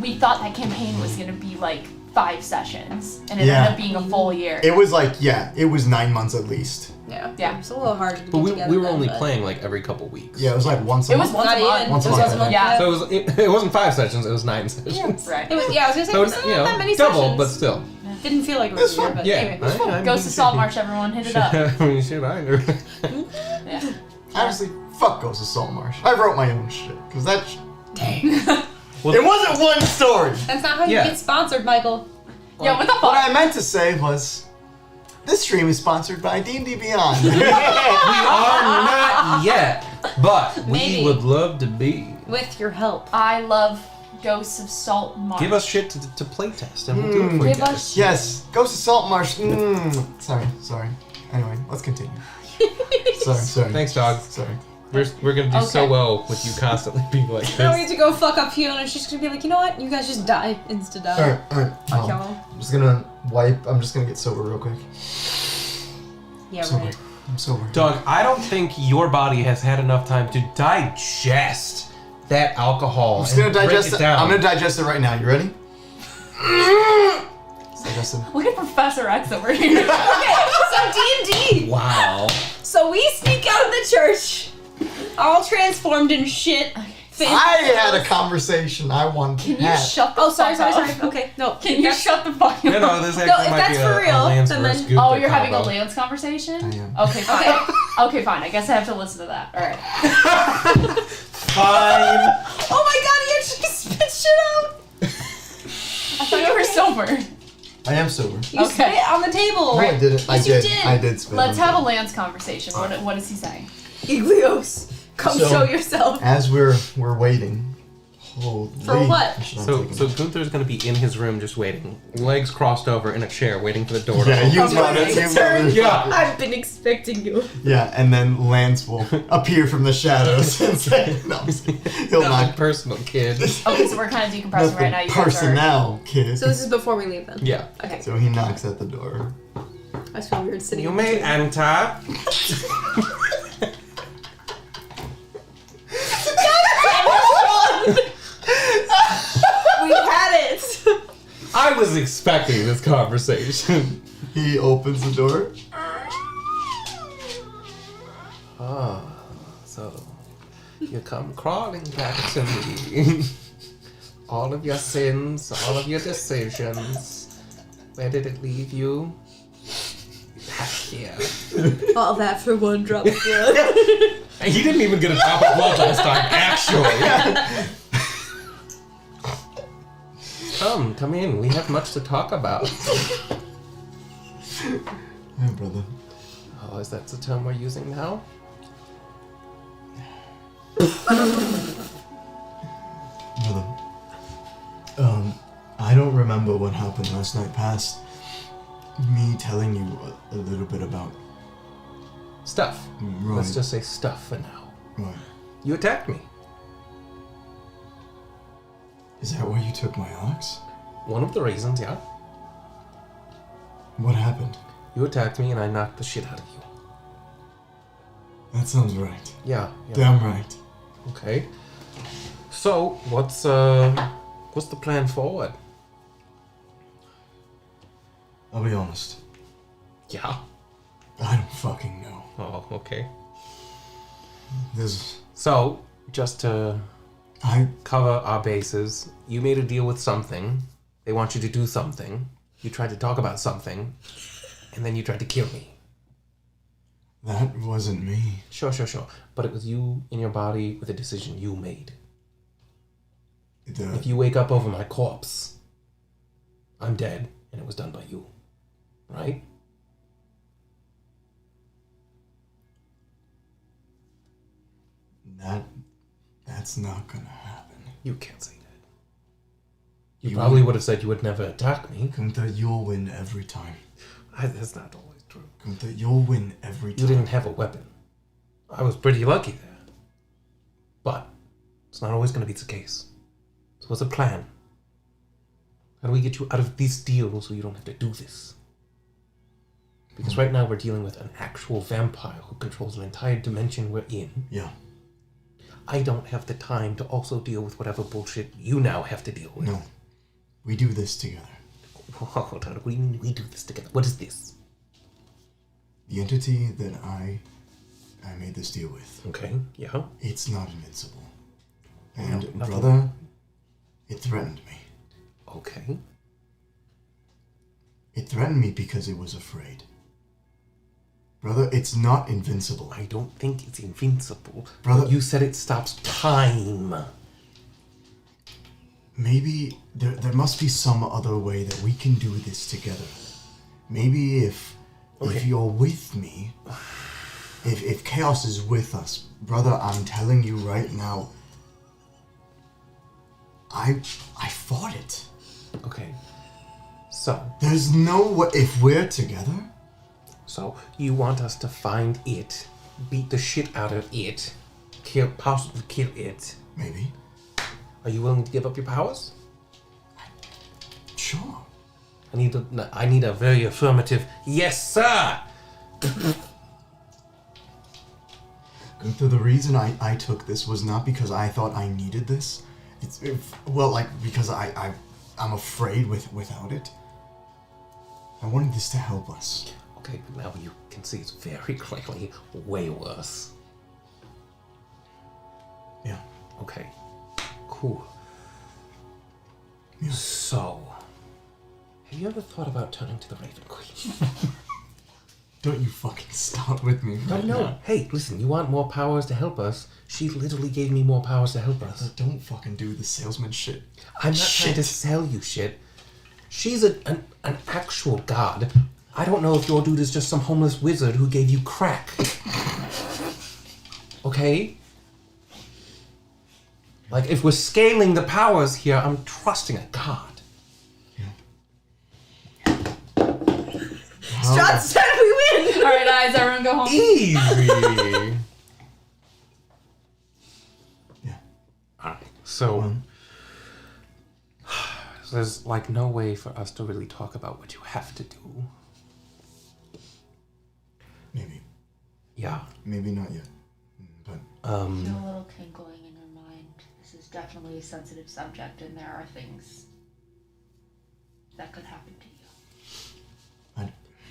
we thought that campaign was gonna be like 5 sessions, and it Yeah. ended up being a full year. It was like, yeah, it was 9 months at least. Yeah. It's a little hard to But get we together were then, only but- playing like every couple weeks. Yeah, it was like once a It was month. once a Not month. even. Once a It was month, once a month. yeah. So it wasn't 5 sessions, it was 9 sessions. Right. It was, yeah, I was gonna say, So it it's, wasn't that many double, sessions. but still. Didn't feel like it was It's a year, fun. but Yeah. anyway. Goes to Salt Marsh, everyone. Hit it up. I mean, shit, I know. Yeah. Honestly, fuck Ghost of Saltmarsh. I wrote my own shit, because that Well, it wasn't one story. That's not how you Yeah. get sponsored, Michael. Yeah, what the fuck? What I meant to say was, this stream is sponsored by D&D Beyond. we are not yet, but we Maybe. would love to be. With your help. I love Ghosts of Salt Marsh. Give us shit to play test, and we'll do it for you Give guys. us Yes, Ghost of Saltmarsh. Sorry. Anyway, let's continue. Sorry. Thanks, dog. Sorry. We're gonna do so Okay. well with you constantly being like Now we this. need to go fuck up Fiona, and she's gonna be like, you know what? You guys just die. Insta-die. Alright. Fuck y'all. I'm just gonna wipe. I'm just gonna get sober real quick. Yeah, Sober. right. I'm sober. Dog, I don't think your body has had enough time to digest that alcohol. I'm just gonna and break digest it it. down. I'm gonna digest it right now. You ready? It's digested. Look at Professor X over here. Okay, so D&D. Wow. So we sneak out of the church, all transformed in shit. I had a conversation I wanted to Can you have. shut the Oh, sorry. fuck up? Okay, no. Can you shut the fuck up? No, this actually if might that's be for a real, Lance then- versus then- Gunther Oh, you're having a combo. Lance conversation? I am. Okay, fine. Okay. Okay, fine. I guess I have to listen to that. Alright. Fine. Oh my god, he actually spit shit out. I thought you were sober. I am sober. You Okay. spit on the table. No, I didn't. Yes, you did. I did spit. Let's on have a it. Lance conversation. What is he saying? Iglios, come So- show yourself. As we're waiting. Holy. For what? I should not So take it. Gunther's gonna be in his room just waiting, legs crossed over in a chair, waiting for the door to Yeah, open. you Okay, know it. You turn. know it. Yeah. I've been expecting you. Yeah, and then Lance will appear from the shadows and say, "No, I'm just kidding. He'll Nothing knock." personal, kid. Okay, so we're kind of decompressing right now. You guys are. personnel, kid. So this is before we leave then. Yeah. Okay. So he knocks at the door. I just feel weird sitting. You in may between. enter. We had it. I was expecting this conversation. He opens the door. Ah, so you come crawling back to me. All of your sins, all of your decisions. Where did it leave you? Back here. All that for one drop of blood. And he didn't even get a drop of blood last time, actually. Come in. We have much to talk about. Hey, brother. Oh, is that the term we're using now? Brother. I don't remember what happened last night past me telling you a little bit about. Stuff. Right. Let's just say stuff for now. Right. You attacked me. Is that why you took my ox? One of the reasons, yeah. What happened? You attacked me and I knocked the shit out of you. That sounds right. Yeah. Damn right. Okay. So, what's the plan forward? I'll be honest. Yeah. I don't fucking know. Oh, okay. There's. So, just to I. cover our bases, you made a deal with something. They want you to do something. You tried to talk about something, and then you tried to kill me. That wasn't me. Sure. But it was you in your body with a decision you made. If you wake up over my corpse, I'm dead, and it was done by you. Right? That's not gonna happen. You can't say that. You probably would have said you would never attack me. Gunther, you'll win every time. That's not always true. Gunther, you'll win every time. You didn't have a weapon. I was pretty lucky there. But it's not always going to be the case. So what's the plan? How do we get you out of this deal so you don't have to do this? Because right now we're dealing with an actual vampire who controls an entire dimension we're in. Yeah. I don't have the time to also deal with whatever bullshit you now have to deal with. No. We do this together. Hold on, what do you mean we do this together? What is this? The entity that I made this deal with. Okay, yeah. It's not invincible. And No, nothing. brother, it threatened me. Okay. It threatened me because it was afraid. Brother, it's not invincible. I don't think it's invincible. Brother, you said it stops time. Maybe there must be some other way that we can do this together. Maybe if you're with me, if chaos is with us, brother, I'm telling you right now, I fought it. Okay. So. There's no way, if we're together. So, you want us to find it, beat the shit out of it, possibly kill it. Maybe. Are you willing to give up your powers? Sure. I need a very affirmative yes, sir. Gunther, the reason I took this was not because I thought I needed this. Because I'm afraid without it. I wanted this to help us. Okay, but now you can see it's very clearly way worse. Yeah. Okay. Cool. Yeah. So, have you ever thought about turning to the Raven Queen? Don't you fucking start with me. No, no. Hey, listen, you want more powers to help us? She literally gave me more powers to help us. Don't fucking do the salesman shit. I'm not trying to sell you shit. She's an actual god. I don't know if your dude is just some homeless wizard who gave you crack. Okay? Like, if we're scaling the powers here, I'm trusting a god. Strahd said we win! Alright, guys, everyone go home. Easy! Yeah. Alright, so... there's, like, no way for us to really talk about what you have to do. Maybe. Yeah. Maybe not yet. But... I feel a little tingling in your mind. This is definitely a sensitive subject, and there are things that could happen to you.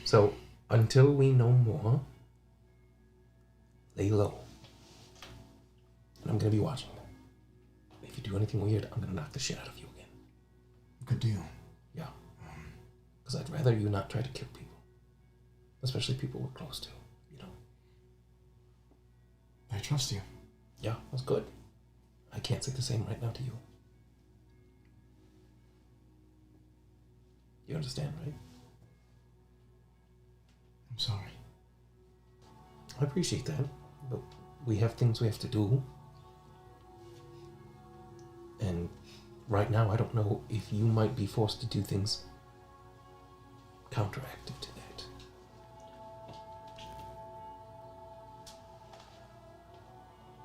So, until we know more, lay low. And I'm gonna be watching them. If you do anything weird, I'm gonna knock the shit out of you again. Good deal. Yeah. Because I'd rather you not try to kill people. Especially people we're close to, you know. I trust you. Yeah, that's good. I can't say the same right now to you. You understand, right? I'm sorry. I appreciate that, but we have things we have to do. And right now, I don't know if you might be forced to do things counteractive to that.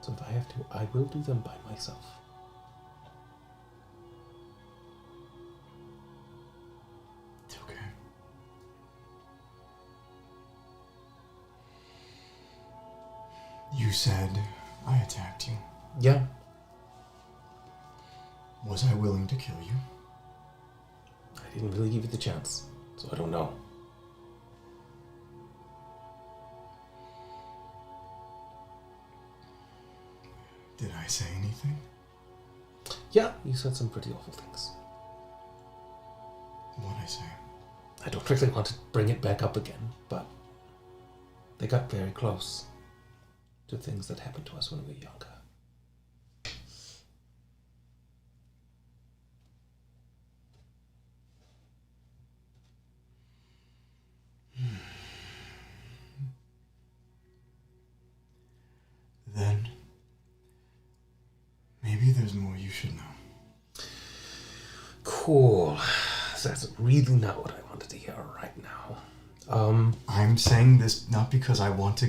So if I have to, I will do them by myself. It's okay. You said I attacked you. Yeah. Was I willing to kill you? I didn't really give you the chance, so I don't know. Did I say anything? Yeah, you said some pretty awful things. What'd I say? I don't really want to bring it back up again, but they got very close to things that happened to us when we were younger. Then, maybe there's more you should know. Cool. Cool. That's really not what I wanted to hear right now. I'm saying this not because I want to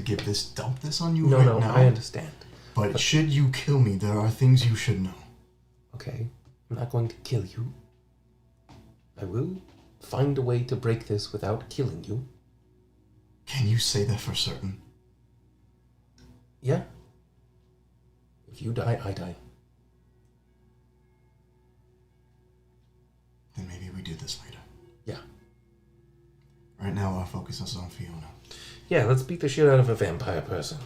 dump this on you No, now. I understand. But should you kill me, there are things you should know. Okay, I'm not going to kill you. I will find a way to break this without killing you. Can you say that for certain? Yeah. If you die, I die. Then maybe we do this later. Yeah. Right now, our focus is on Fiona. Yeah, let's beat the shit out of a vampire person.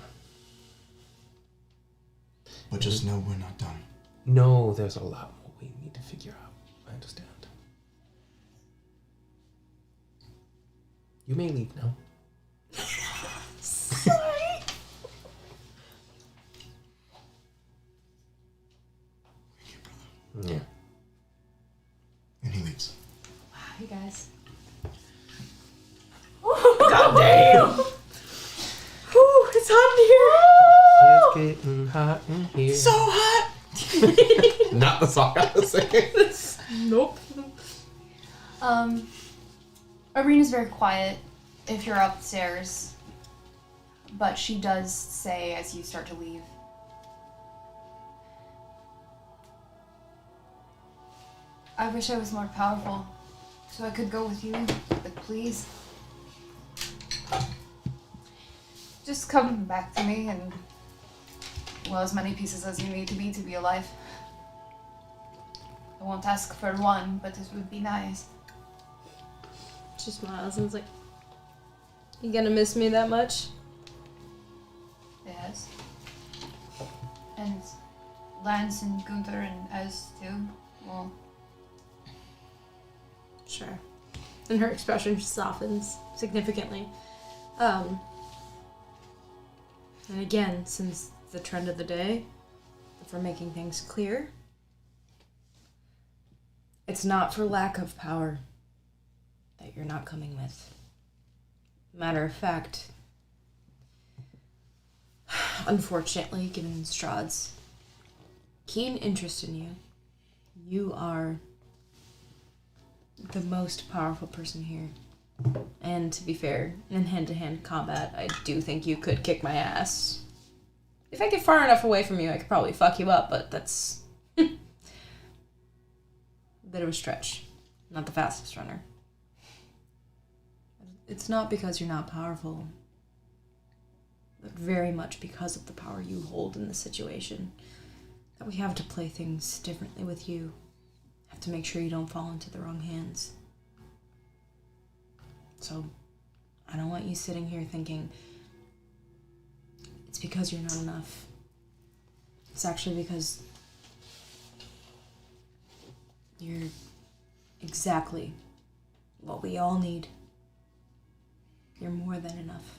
But just know we're not done. No, there's a lot more we need to figure out. I understand. You may leave now. Sorry. Thank you, brother. Yeah. And he leaves. Wow, you guys. God damn! Whew, it's hot in here. It's getting hot in here. So hot. Not the song I was singing. Nope. Arena's very quiet if you're upstairs, but she does say as you start to leave, I wish I was more powerful so I could go with you, but please, just come back to me and, well, as many pieces as you need to be alive. I won't ask for one, but it would be nice. She smiles and is like, "You gonna miss me that much?" Yes. And Lance and Gunther and Ez too. Well, Sure. And her expression softens significantly. And again, since the trend of the day, if we're making things clear, it's not for lack of power that you're not coming with. Matter of fact, unfortunately, given Strahd's keen interest in you, you are the most powerful person here. And to be fair, in hand-to-hand combat, I do think you could kick my ass. If I get far enough away from you, I could probably fuck you up, but that's a bit of a stretch. Not the fastest runner. It's not because you're not powerful, but very much because of the power you hold in this situation, that we have to play things differently with you. Have to make sure you don't fall into the wrong hands. So, I don't want you sitting here thinking it's because you're not enough. It's actually because you're exactly what we all need. You're more than enough.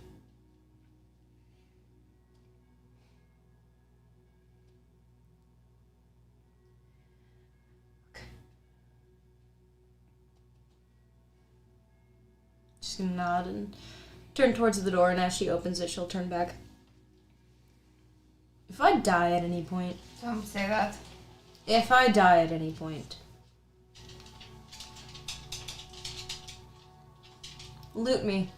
She's gonna nod and turn towards the door, and as she opens it, she'll turn back. If I die at any point... don't say that. If I die at any point... loot me.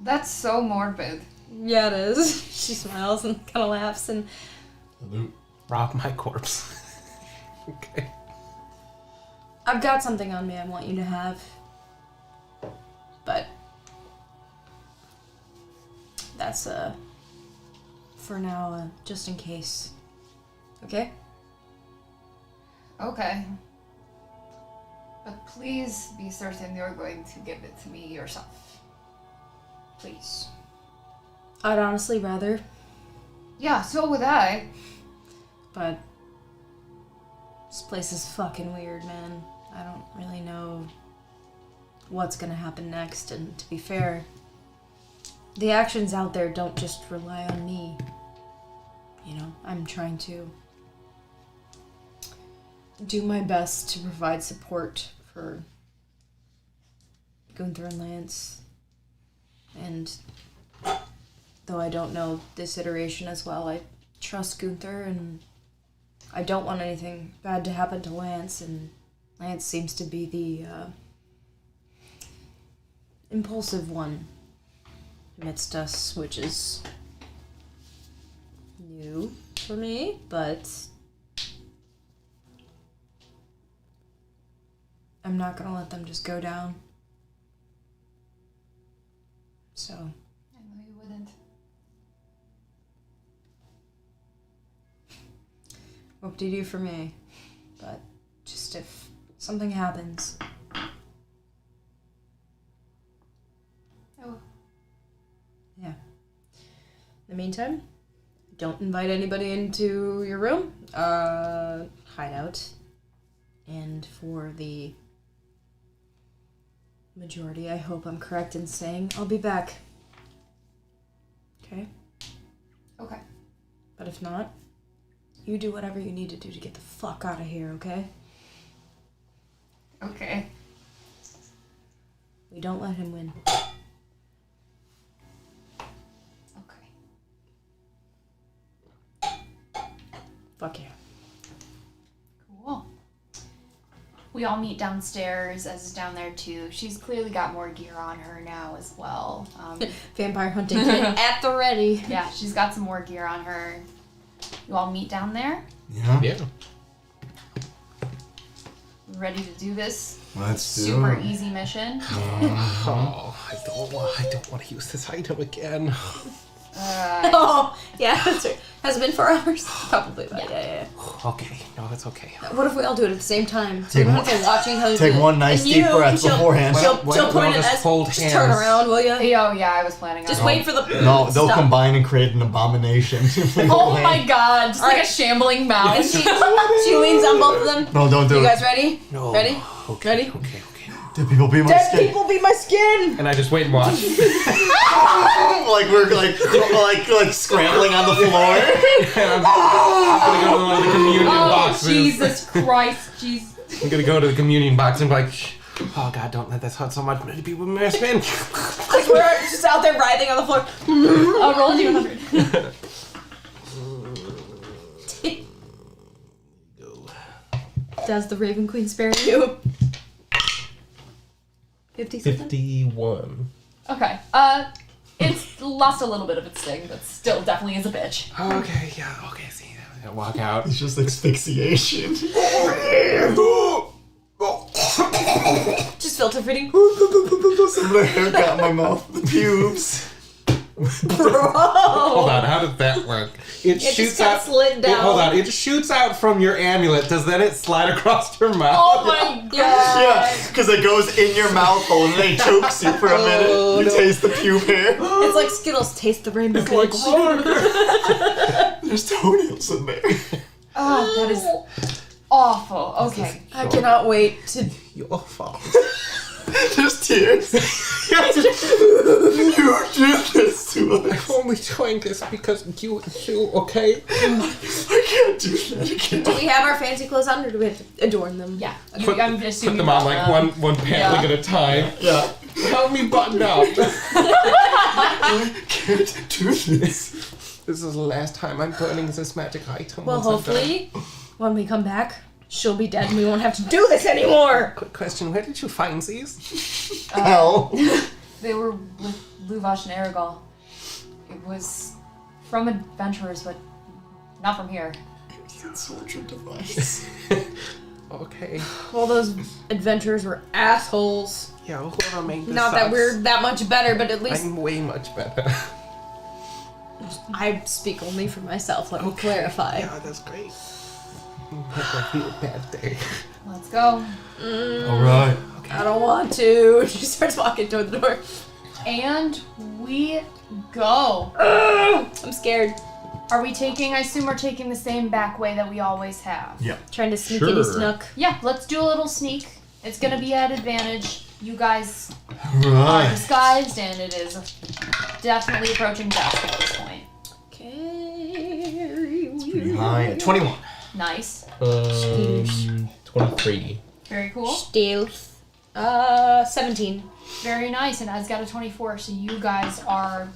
That's so morbid. Yeah, it is. She smiles and kind of laughs and... Loot. Rob my corpse. Okay. I've got something on me I want you to have. But... that's, for now, just in case. Okay? Okay. But please be certain you're going to give it to me yourself. Please. I'd honestly rather, Yeah, so would I. but... this place is fucking weird, man. I don't really know what's gonna happen next, and to be fair, the actions out there don't just rely on me. You know, I'm trying to do my best to provide support for Gunther and Lance. And though I don't know this iteration as well, I trust Gunther, and I don't want anything bad to happen to Lance, and Lance seems to be the impulsive one amidst us, which is new for me, but I'm not gonna let them just go down. So. I know you wouldn't. What do you do for me? But just if something happens. Oh. Yeah. In the meantime, don't invite anybody into your room. Hide out. And for the majority, I hope I'm correct in saying I'll be back. Okay? Okay. But if not, you do whatever you need to do to get the fuck out of here, okay? Okay. We don't let him win. Okay. Fuck yeah. Cool. We all meet downstairs. Ez is down there too. She's clearly got more gear on her now as well. Vampire hunting kit at the ready. Yeah, she's got some more gear on her. You all meet down there? Yeah. Yeah. Ready to do this Let's do super it. easy mission? Oh, I don't want to use this item again. Oh, yeah, that's right. Has it been 4 hours? Probably, but yeah. Okay, no, it's okay. What if we all do it at the same time? So Take we don't have to watching how you do Take it. one nice And deep you, breath she'll- beforehand. She'll Well, point we'll it just as, hold just turn hands. around, will you? Oh, yeah, I was planning on Just it. wait for the... No, they'll Stop. combine and create an abomination. Oh my god, just like Alright. a shambling And mouse. she leans on both of them. No, don't do You it. guys ready? No. Ready? Okay. Ready? Okay. Dead people be my Dead skin. people be my skin! And I just wait and watch. Like we're like scrambling on the floor. I'm gonna go to one of the communion Oh, boxes. Jesus Christ. Jeez. I'm gonna go to the communion box and be like, oh God, don't let this hurt so much. Many people may spin. Like we're just out there writhing on the floor. Oh, roll a d100. Does the Raven Queen spare you? 50 something? 51. Okay. It's lost a little bit of its sting, but still definitely is a bitch. Okay, yeah, okay, see. I walk out. It's just asphyxiation. Just filter feeding. Some of the hair got in my mouth. The pubes. Hold on, how does that work? It just shoots got out. slid down. Hold on, it shoots out from your amulet. Does then it slide across your mouth? Oh my god. Yeah, because it goes in your mouth hole and then it chokes you for a minute. You taste the pube hair. It's like Skittles. Taste the rainbow. Like, There's toenails in there. Oh, that is awful. Okay. I cannot wait to... your fault. There's tears. You did this to us. I'm only doing this because you, okay? I can't do that again. Do we have our fancy clothes on, or do we have to adorn them? Yeah. I'm Put assuming them on like one pant leg at a time. Yeah. Help me button up. I can't do this. This is the last time I'm burning this magic item. Well, once I'm done. hopefully, when we come back, she'll be dead and we won't have to do this anymore! Quick question, where did you find these? Hell. They were with Luvash and Aragal. It was from adventurers, but not from here. Torture device. Okay. All those adventurers were assholes. Yeah, whoever made this Not that sucks. we're that much better, but at least I'm way much better. I speak only for myself, let me clarify. Yeah, that's great. Make me feel bad day. Let's go. Alright. I don't want to. She starts walking toward the door. And we go. I'm scared. Are we taking, I assume we're taking the same back way that we always have. Yeah. Trying to sneakity Sure. snook. Yeah, let's do a little sneak. It's gonna be at advantage. You guys are Right. disguised, and it is definitely approaching dusk at this point. Okay. Pretty high. 21. Nice. 23. Very cool. Stealth. 17. Very nice, and I've got a 24, so you guys are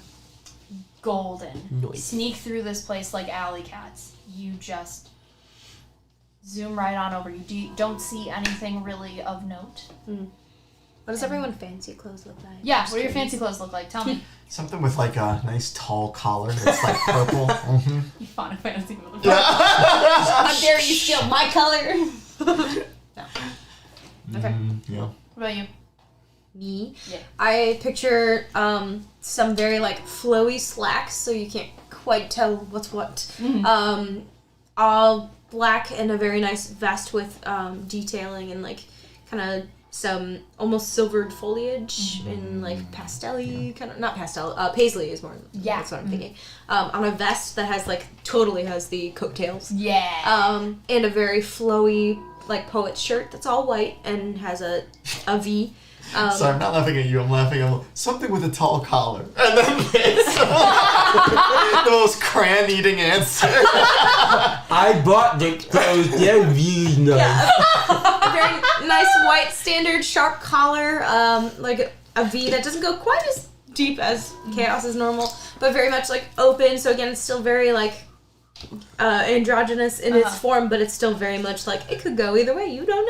golden. Nice. Sneak through this place like alley cats. You just zoom right on over. You don't see anything really of note. What does everyone fancy clothes look like? Yeah, what do your fancy clothes look like? Tell me. Something with like a nice tall collar that's like purple. Mm-hmm. You Final Fantasy motherfucker. How dare you steal my color? No. Okay. Yeah. What about you? Me? Yeah. I picture some very like flowy slacks, so you can't quite tell what's what. All black and a very nice vest with detailing and like kind of some almost silvered foliage in like pastel-y kind of, not pastel, paisley is more. Yeah. That's what I'm thinking. On a vest that has like totally has the coattails. Yeah. And a very flowy like poet's shirt that's all white and has a V. Sorry, I'm not laughing at you. I'm laughing at something with a tall collar. And then this. The most crayon-eating answer. I bought the clothes. They're really nice. A very nice white standard sharp collar, like a V that doesn't go quite as deep as Chaos is normal, but very much like open. So again, it's still very like androgynous in its form, but it's still very much like it could go either way. You don't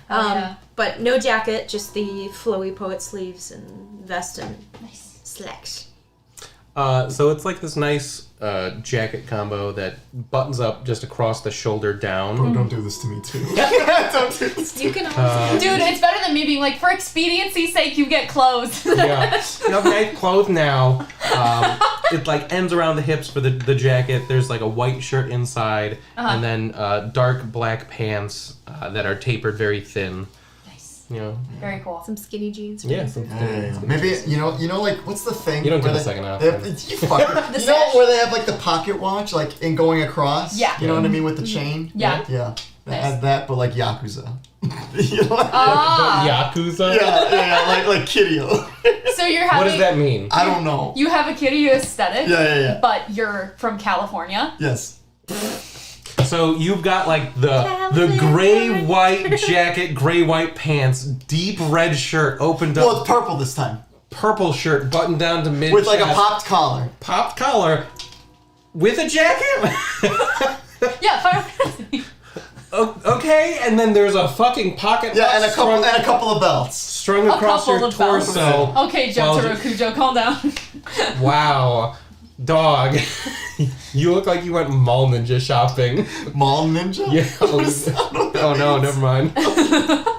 know. But no jacket, just the flowy poet sleeves and vest and slacks. So it's like this nice jacket combo that buttons up just across the shoulder down. Oh, don't do this to me too. Don't do this to me. You can always Dude, it's better than me being like, for expediency's sake, you get clothes. Yeah, you have nice clothes now. It like ends around the hips for the jacket. There's like a white shirt inside, and then dark black pants that are tapered very thin. Nice. You know. Very cool. some skinny jeans. Yeah. Maybe you know like what's the thing? You don't where get a they- second off. they have- You fucker. You know where they have like the pocket watch, like in going across. Yeah. You know what I mean with the chain. Yeah. Yeah. They Nice. had that, but like Yakuza. You know, like, Yakuza? yeah, like Kiryu. So you're having... What does that mean? I don't know. You have a Kiryu aesthetic, Yeah. but you're from California. Yes. So you've got like the gray white jacket, gray white pants, deep red shirt opened up, Well, it's purple this time purple shirt buttoned down to mid with like a popped collar. popped collar with a jacket. Yeah, Final Fantasy. Okay, and then there's a fucking pocket Yeah, watch and a couple of belts. strung across couple your of belts. torso. Okay, Well, Jotaro Kujo, calm down. Wow, dog, you look like you went mall ninja shopping. Mall ninja? Yeah. What is that? I don't know what Oh that no, means. never mind.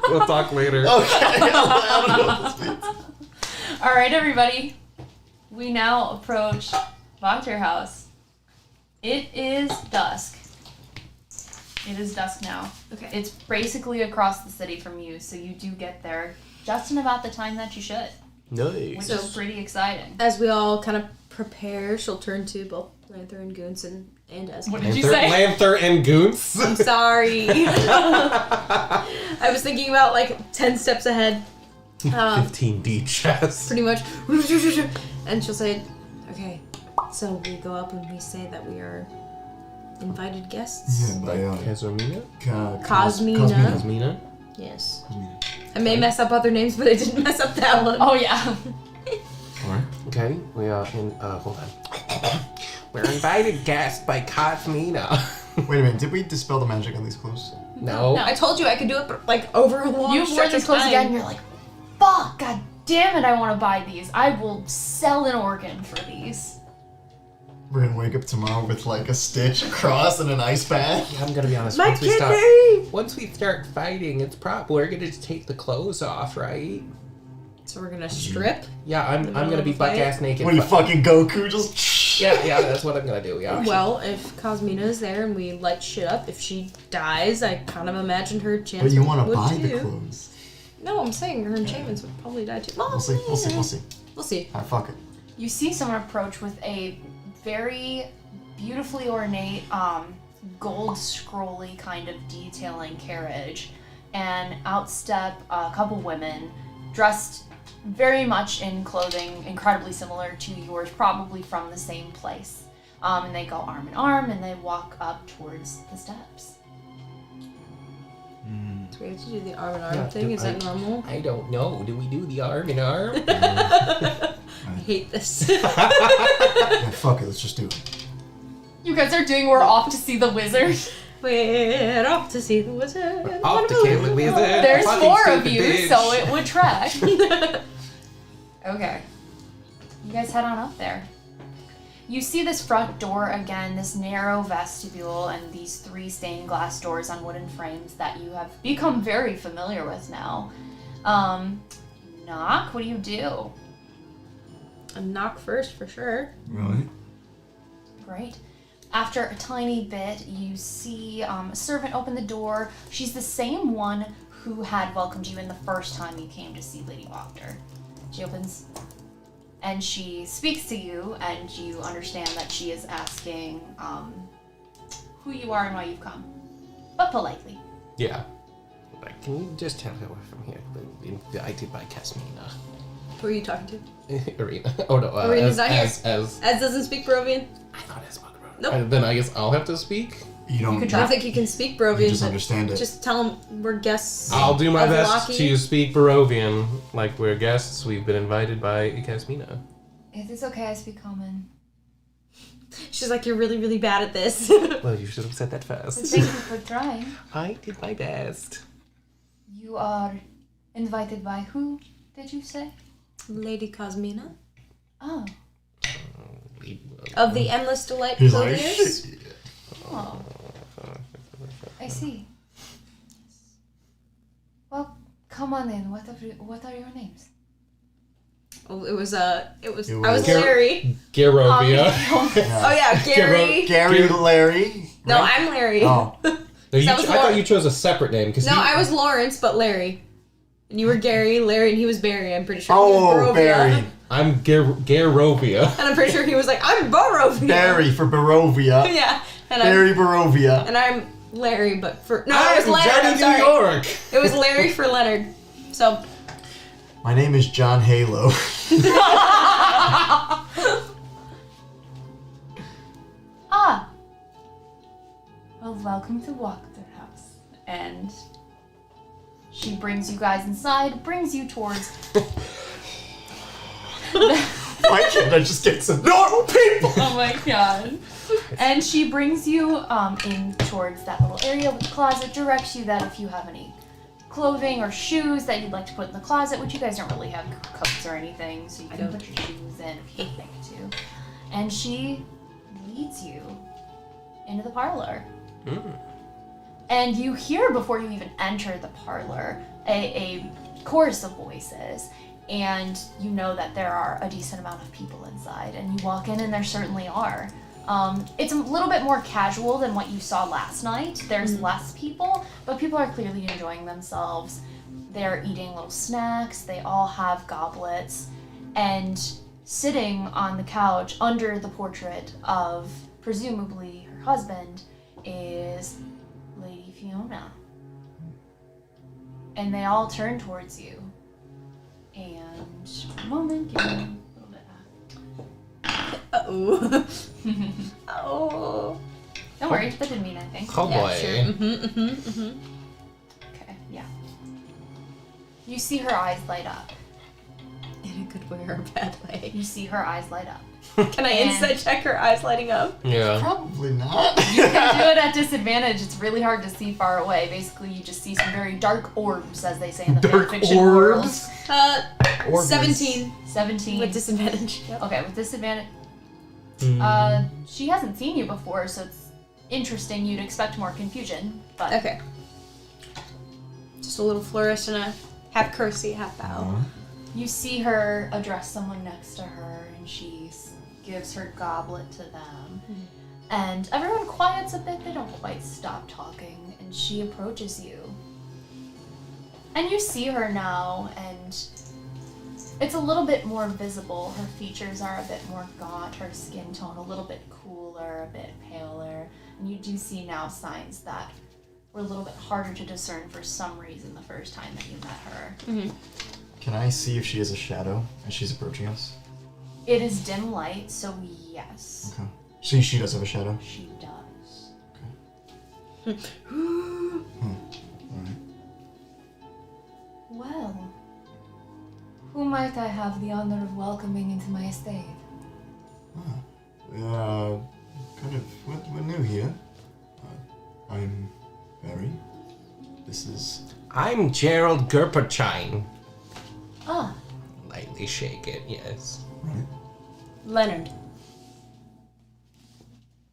We'll talk later. Okay, I don't know what this means. All right, everybody. We now approach Wachter House. It is dusk. It is dusk now. Okay. It's basically across the city from you, so you do get there just in about the time that you should, which Nice. is pretty exciting. As we all kind of prepare, she'll turn to both Lanther and Goons and Esme. What did you say? Lanther and Goons. I'm sorry. I was thinking about like 10 steps ahead. 15D chess. Pretty much. And she'll say, okay, so we go up and we say that we are invited guests. Yeah, by Kazumina? Cosmina. Kazmina? Yes. I may mess up other names, but I didn't mess up that one. Oh, yeah. Okay, we are in, hold on. We're invited guests by Cosmina. Wait a minute, did we dispel the magic on these clothes? No. I told you I could do it, but like over a long You wore stretch these of clothes time. again, and you're like, fuck, god damn it, I want to buy these. I will sell an organ for these. We're gonna wake up tomorrow with like a stitch across and an ice pack. I'm gonna be honest. My Once we start fighting, it's we're gonna just take the clothes off, right? So we're gonna strip. Yeah, I'm gonna be Fight? butt ass naked. What are you fucking Goku? Just Yeah, that's what I'm gonna do. Yeah. Well, if Cosmina is there and we light shit up, if she dies, I kind of imagined her chance. But you want to would buy too. the clothes. No, I'm saying her enchantments would probably die too. Well, We'll see. We'll see. We'll see. We'll see. Alright, fuck it. You see someone approach with a very beautifully ornate, gold scrolly kind of detailing carriage, and out step a couple women dressed very much in clothing incredibly similar to yours, probably from the same place. And they go arm in arm and they walk up towards the steps. Do we have to do the arm in arm Yeah, thing? Is that normal? I don't know. Do we do the arm in arm? I hate this. Yeah, fuck it. Let's just do it. You guys are doing We're Off to See the Wizard. We're off to see the wizard. Off to kill the wizard. There's Fucking 4 of stupid you, bitch. so it would track. Okay. You guys head on up there. You see this front door again, this narrow vestibule, and these 3 stained glass doors on wooden frames that you have become very familiar with now. Knock, what do you do? A knock first, for sure. Right. Great. After a tiny bit, you see a servant open the door. She's the same one who had welcomed you in the first time you came to see Lady Wachter. She opens and she speaks to you, and you understand that she is asking who you are and why you've come, but politely. Yeah. Like, can you just tell her we're from here? Been invited by Casmina. Who are you talking to? Arena. Oh no, Arena's not here. as Ez doesn't speak Barovian. I thought I spoke Barovian. Nope. Then I guess I'll have to speak. You don't. I don't think you can speak Barovian. You just but understand it. Just tell them we're guests. I'll do my of best Loki. to speak Barovian, like we're guests. We've been invited by Casmina. It is okay, I speak common. She's like, you're really, really bad at this. Well, you should have said that But first. thank you for trying. I did my best. You are invited by who, did you say? Lady Cosmina Oh. of the Endless Delight He's like, Clothiers. Oh. I see. Well, come on in. What are your names? Oh, it was I was Gar- Larry. Garovia. Oh yeah, Gary. Gary, Larry. No, right? I'm Larry. Oh. No, you That was I thought Lauren. you chose a separate name because No, I was Lawrence, but Larry. And you were Gary, Larry, and he was Barry. I'm pretty sure. he was Oh, Barovia. Barry. I'm Garovia. And I'm pretty sure he was like, I'm Barovia. Barry for Barovia. Yeah. And Barry Barovia. and I'm Larry, but for no, it I'm was Leonard. Johnny I'm New sorry. York. It was Larry for Leonard. So My name is John Halo. Ah! Well, welcome to Wachter House. And she brings you guys inside, brings you towards... Why can't I just get some normal people? Oh my god. And she brings you in towards that little area with the closet, directs you that if you have any clothing or shoes that you'd like to put in the closet, which you guys don't really have coats or anything, so you can put your shoes in if you think to. And she leads you into the parlor. And you hear, before you even enter the parlor, a chorus of voices, and you know that there are a decent amount of people inside, and you walk in and there certainly are. It's a little bit more casual than what you saw last night. There's less people, but people are clearly enjoying themselves. They're eating little snacks, they all have goblets, and sitting on the couch under the portrait of presumably her husband is Lady Fiona. And they all turn towards you. And one moment, give me a little bit. oh. Oh. Don't worry, that didn't mean anything. Oh Yeah, boy. sure. Okay, yeah. You see her eyes light up. In a good way or a bad way. You see her eyes light up. Can I And- insight check her eyes lighting up? Yeah. Probably not. You can do it at disadvantage. It's really hard to see far away. Basically, you just see some very dark orbs, as they say in the Dark fanfiction orbs? world. 17 17. with disadvantage. Yep. Okay, with disadvantage. She hasn't seen you before, so it's interesting. You'd expect more confusion, but Okay. Just a little flourish and a half curtsy, half bow. you see her address someone next to her, and she gives her goblet to them. And everyone quiets a bit. They don't quite stop talking, and she approaches you. And you see her now, and it's a little bit more visible. Her features are a bit more gaunt, her skin tone a little bit cooler, a bit paler. And you do see now signs that were a little bit harder to discern for some reason the first time that you met her. Can I see if she is a shadow as she's approaching us? It is dim light, so yes, Okay. She does have a shadow. she does. Alright. Well, who might I have the honor of welcoming into my estate? Kind of, we're new here. I'm Barry. This is... I'm Gerald Gerperchine. Ah, Lightly shake it, yes. Right. Leonard.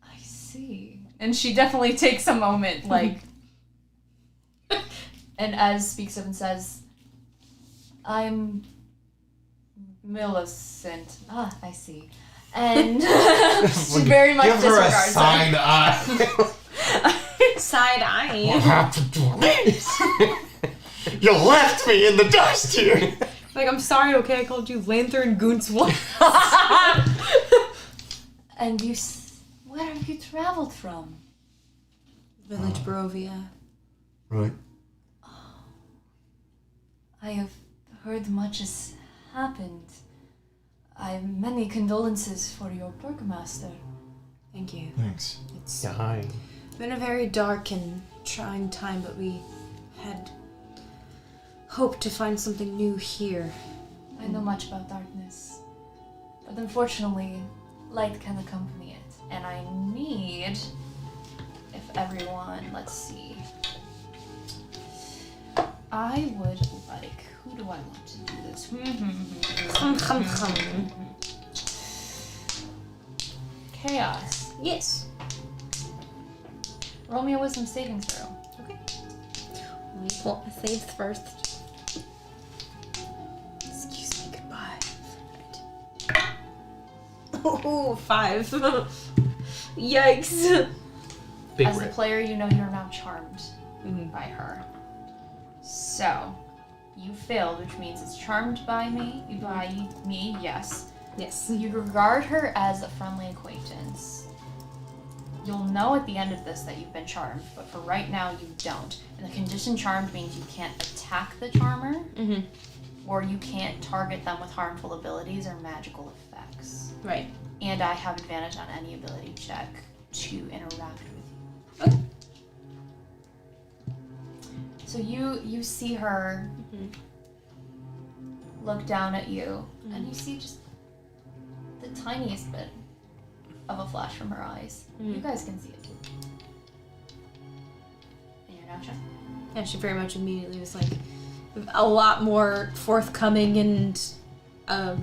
I see. And she definitely takes a moment, like... and Ez speaks up and says, I'm Millicent. Ah, I see. And she very much Give her a disregards side it. eye. Side eye. happened to me? You left me in the dust here! Like, I'm sorry, okay? I called you Lantern Goons once. And where have you traveled from? Village Barovia. Right. I have heard much has happened. I have many condolences for your burgomaster. Thank you. Thanks. It's Yeah, hi. been a very dark and trying time, but we had hoped to find something new here. I know much about darkness, but unfortunately, light can accompany it. And I need, if everyone, let's see. I would like, who do I want to do this? Chaos. Yes. Roll me a wisdom saving throw. Well, I saved first. Excuse me, goodbye. Oh, 5. Yikes. Big As a rip. player, you know you're now charmed Mhm. by her. So, you failed, which means it's charmed by me, yes. Yes. You regard her as a friendly acquaintance. You'll know at the end of this that you've been charmed, but for right now you don't. And the condition charmed means you can't attack the charmer, Mhm. or you can't target them with harmful abilities or magical effects. Right. And I have advantage on any ability check to interact with you. Okay. So you see her look down at you, and you see just the tiniest bit of a flash from her eyes. You guys can see it too. And you're now checked. Yeah, she very much immediately was like a lot more forthcoming and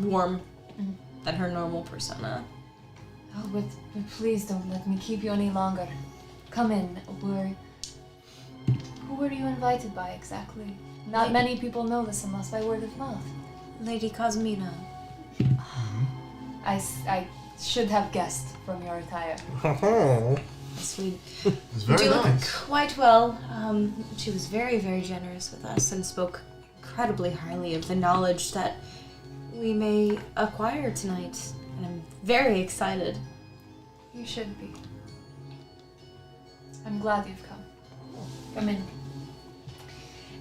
warm than her normal persona. Oh, but please don't let me keep you any longer. Come in. Who were you invited by exactly? Not many people know this unless by word of mouth. Lady Cosmina. I should have guessed from your attire. Sweet. It's very You look nice. quite well. She was very, very generous with us and spoke incredibly highly of the knowledge that we may acquire tonight. And I'm very excited. You should be. I'm glad you've come. Come in.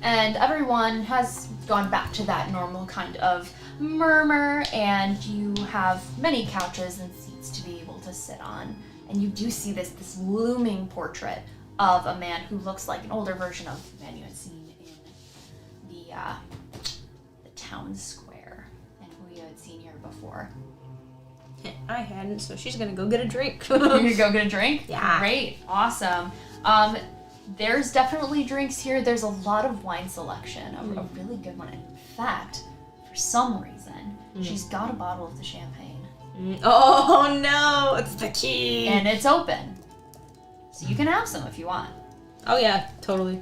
And everyone has gone back to that normal kind of murmur, and you have many couches and seats to be able to sit on. And you do see this looming portrait of a man who looks like an older version of the man you had seen in the town square, and who you had seen here before. I hadn't, so she's gonna go get a drink. You gonna go get a drink? Yeah. Great. Awesome. There's definitely drinks here. There's a lot of wine selection, a really good one. In fact, for some reason, she's got a bottle of the champagne. Oh no, it's the key. And it's open. So you can have some if you want. Oh yeah, totally.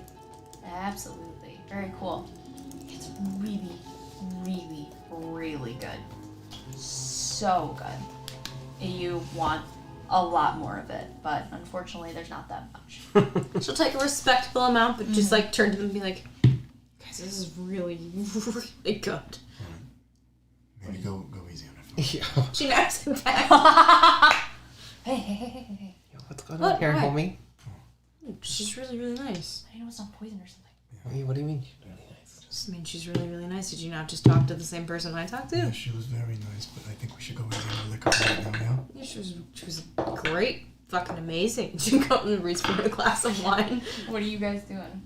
Absolutely. Very cool. It's really, really, really good. So good. You want a lot more of it, but unfortunately there's not that much. She'll take a respectable amount, but just like turn to them and be like, guys, this is really, really good. Maybe go easy on it. Yeah. She naps him back. Hey. What's going What? on here, Why? homie? She's really, really nice. I know it's not poison or something. What do you mean? She's really nice. I mean, she's really, really nice. Did you not just talk to the same person I talked to? Yeah, she was very nice, but I think we should go easy on the liquor right now, yeah? Yeah, she was great, fucking amazing. She comes and reads for a glass of wine. What are you guys doing?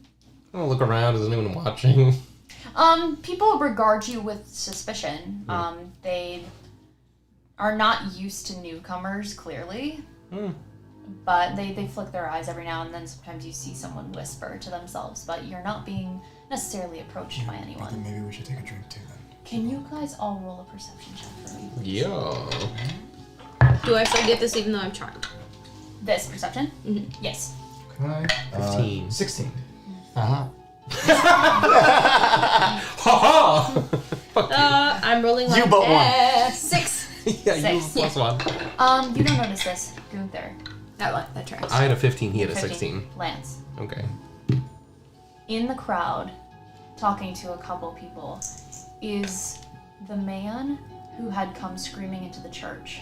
Oh, look around. Is anyone watching? People regard you with suspicion. They are not used to newcomers, clearly. but they flick their eyes every now and then. Sometimes you see someone whisper to themselves, but you're not being necessarily approached by I think anyone. maybe we should take a drink too then. Can you guys all roll a perception check for me? Yeah. Do I still get this even though I'm charmed? This perception? Mhm. Yes. Okay. 15. 16. Uh-huh. Ha Fuck I'm rolling like You but one. 6. you. Yeah, you Six. plus one. You don't notice this, Gunther. That tracks. I had a 15, he had a 15. 16. Lance. Okay. In the crowd, talking to a couple people, is the man who had come screaming into the church.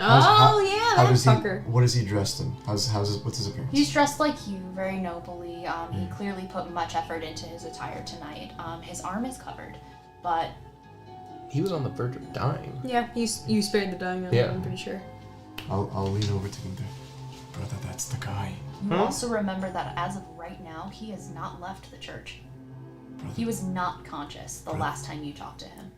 Oh yeah, How that does he? fucker. What is he dressed in? What's his appearance? He's dressed like you, very nobly. He clearly put much effort into his attire tonight. His arm is covered, but He was on the verge of dying. Yeah, you spared the dying on Yeah. I'm pretty sure. I'll lean over to him there. Brother, that's the guy. you also remember that as of right now, he has not left the church. He was not conscious the last time you talked to him.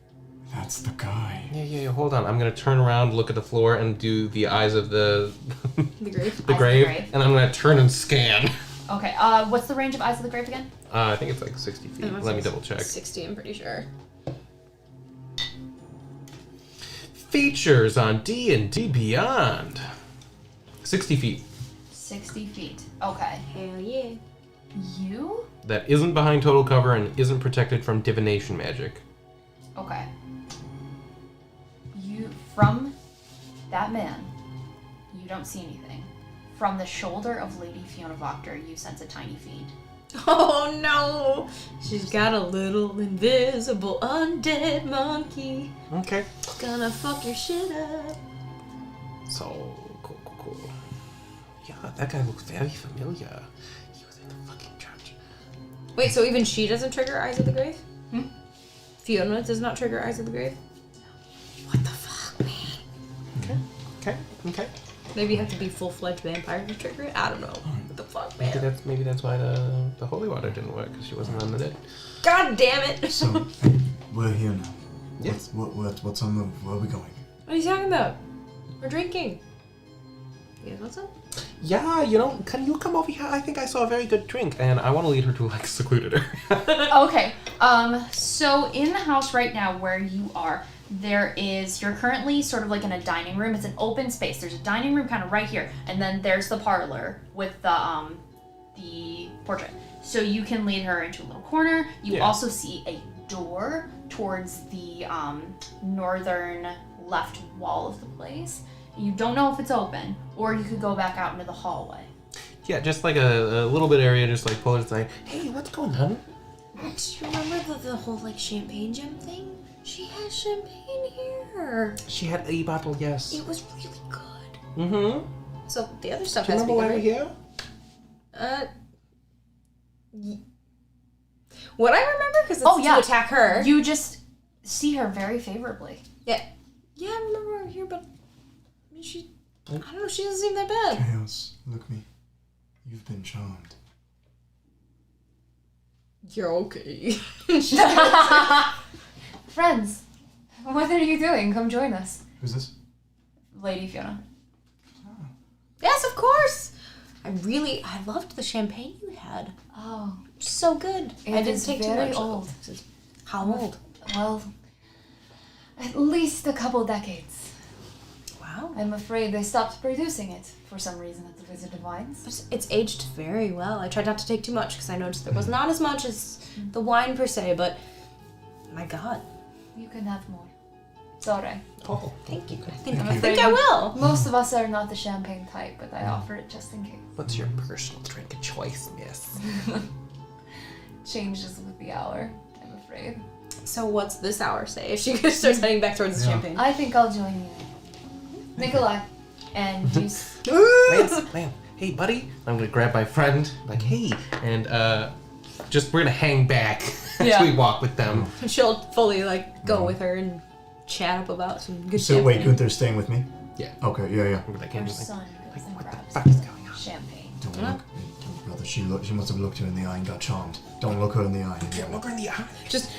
That's the guy. Yeah, hold on. I'm gonna turn around, look at the floor, and do the eyes of the The grave. the Eyes of the grave, grave. and I'm gonna turn and scan. Okay, what's the range of Eyes of the Grave again? I think it's like 60 feet. Let me double check. 60, I'm pretty sure. Features on D&D Beyond. 60 feet. 60 feet. Okay. Hell yeah. You? That isn't behind total cover and isn't protected from divination magic. Okay. You, from that man, you don't see anything. From the shoulder of Lady Fiona Voctor, you sense a tiny fiend. Oh no! She's got a little invisible undead monkey. Okay. Gonna fuck your shit up. So, cool. Yeah, that guy looks very familiar. He was in the fucking church. Wait, so even she doesn't trigger Eyes of the Grave? Hmm? Fiona does not trigger Eyes of the Grave? What the fuck, man? Okay. Maybe you have to be full-fledged vampire to trigger it? I don't know. What the fuck, Maybe man? that's why the holy water didn't work, because she wasn't on the dead. God damn it! So, we're here now. Yes. What's our move? Where are we going? What are you talking about? We're drinking. You guys want some? Yeah, can you come over here? I think I saw a very good drink, and I want to lead her to, like, secluded her. Okay. So in the house right now where you are, you're currently sort of like in a dining room. It's an open space. There's a dining room kind of right here, and then there's the parlor with the portrait. So you can lead her into a little corner. You Yeah. also see a door towards the northern left wall of the place. You don't know if it's open, or you could go back out into the hallway. Yeah, just like a little bit area, just like pull it aside. Hey, what's going on? Do you remember the whole, like, champagne gem thing? She has champagne here. She had a bottle, yes. It was really good. Mm-hmm. So the other stuff Do you has to remember be why good, we're right? here? Would I remember? Because it's Oh, yeah. to attack her. You just see her very favorably. Yeah, I remember her here, but I don't know, she doesn't seem that bad. Chaos, look me. You've been charmed. You're okay. Friends, what are you doing? Come join us. Who's this? Lady Fiona. Yes, of course. I loved the champagne you had. Oh, So good. It I didn't is take too very much. old. How old? well, at least a couple decades. Wow. I'm afraid they stopped producing it for some reason at the Wizard of Wines. But it's aged very well. I tried not to take too much because I noticed there was not as much as the wine per se, but my God. You can have more. It's alright. Oh, Thank you. Thank you. I think I will. Most of us are not the champagne type, but I offer it just in case. what's your personal drink of choice, miss? Changes with the hour, I'm afraid. So what's this hour say if she starts heading back towards the Yeah. champagne? I think I'll join you. Nikolai. And you. Lance, hey, buddy. I'm gonna grab my friend, like, hey, and we're gonna hang back as Yeah. we walk with them. She'll fully go with her and chat up about some good So champagne. wait, Gunther's staying with me? Yeah. Okay, yeah. We're like, Your just like, son goes and what the grabs fuck is going on? champagne. Don't look. Brother, she must have looked her in the eye and got charmed. Don't look her in the eye. Yeah, look her in the eye. Just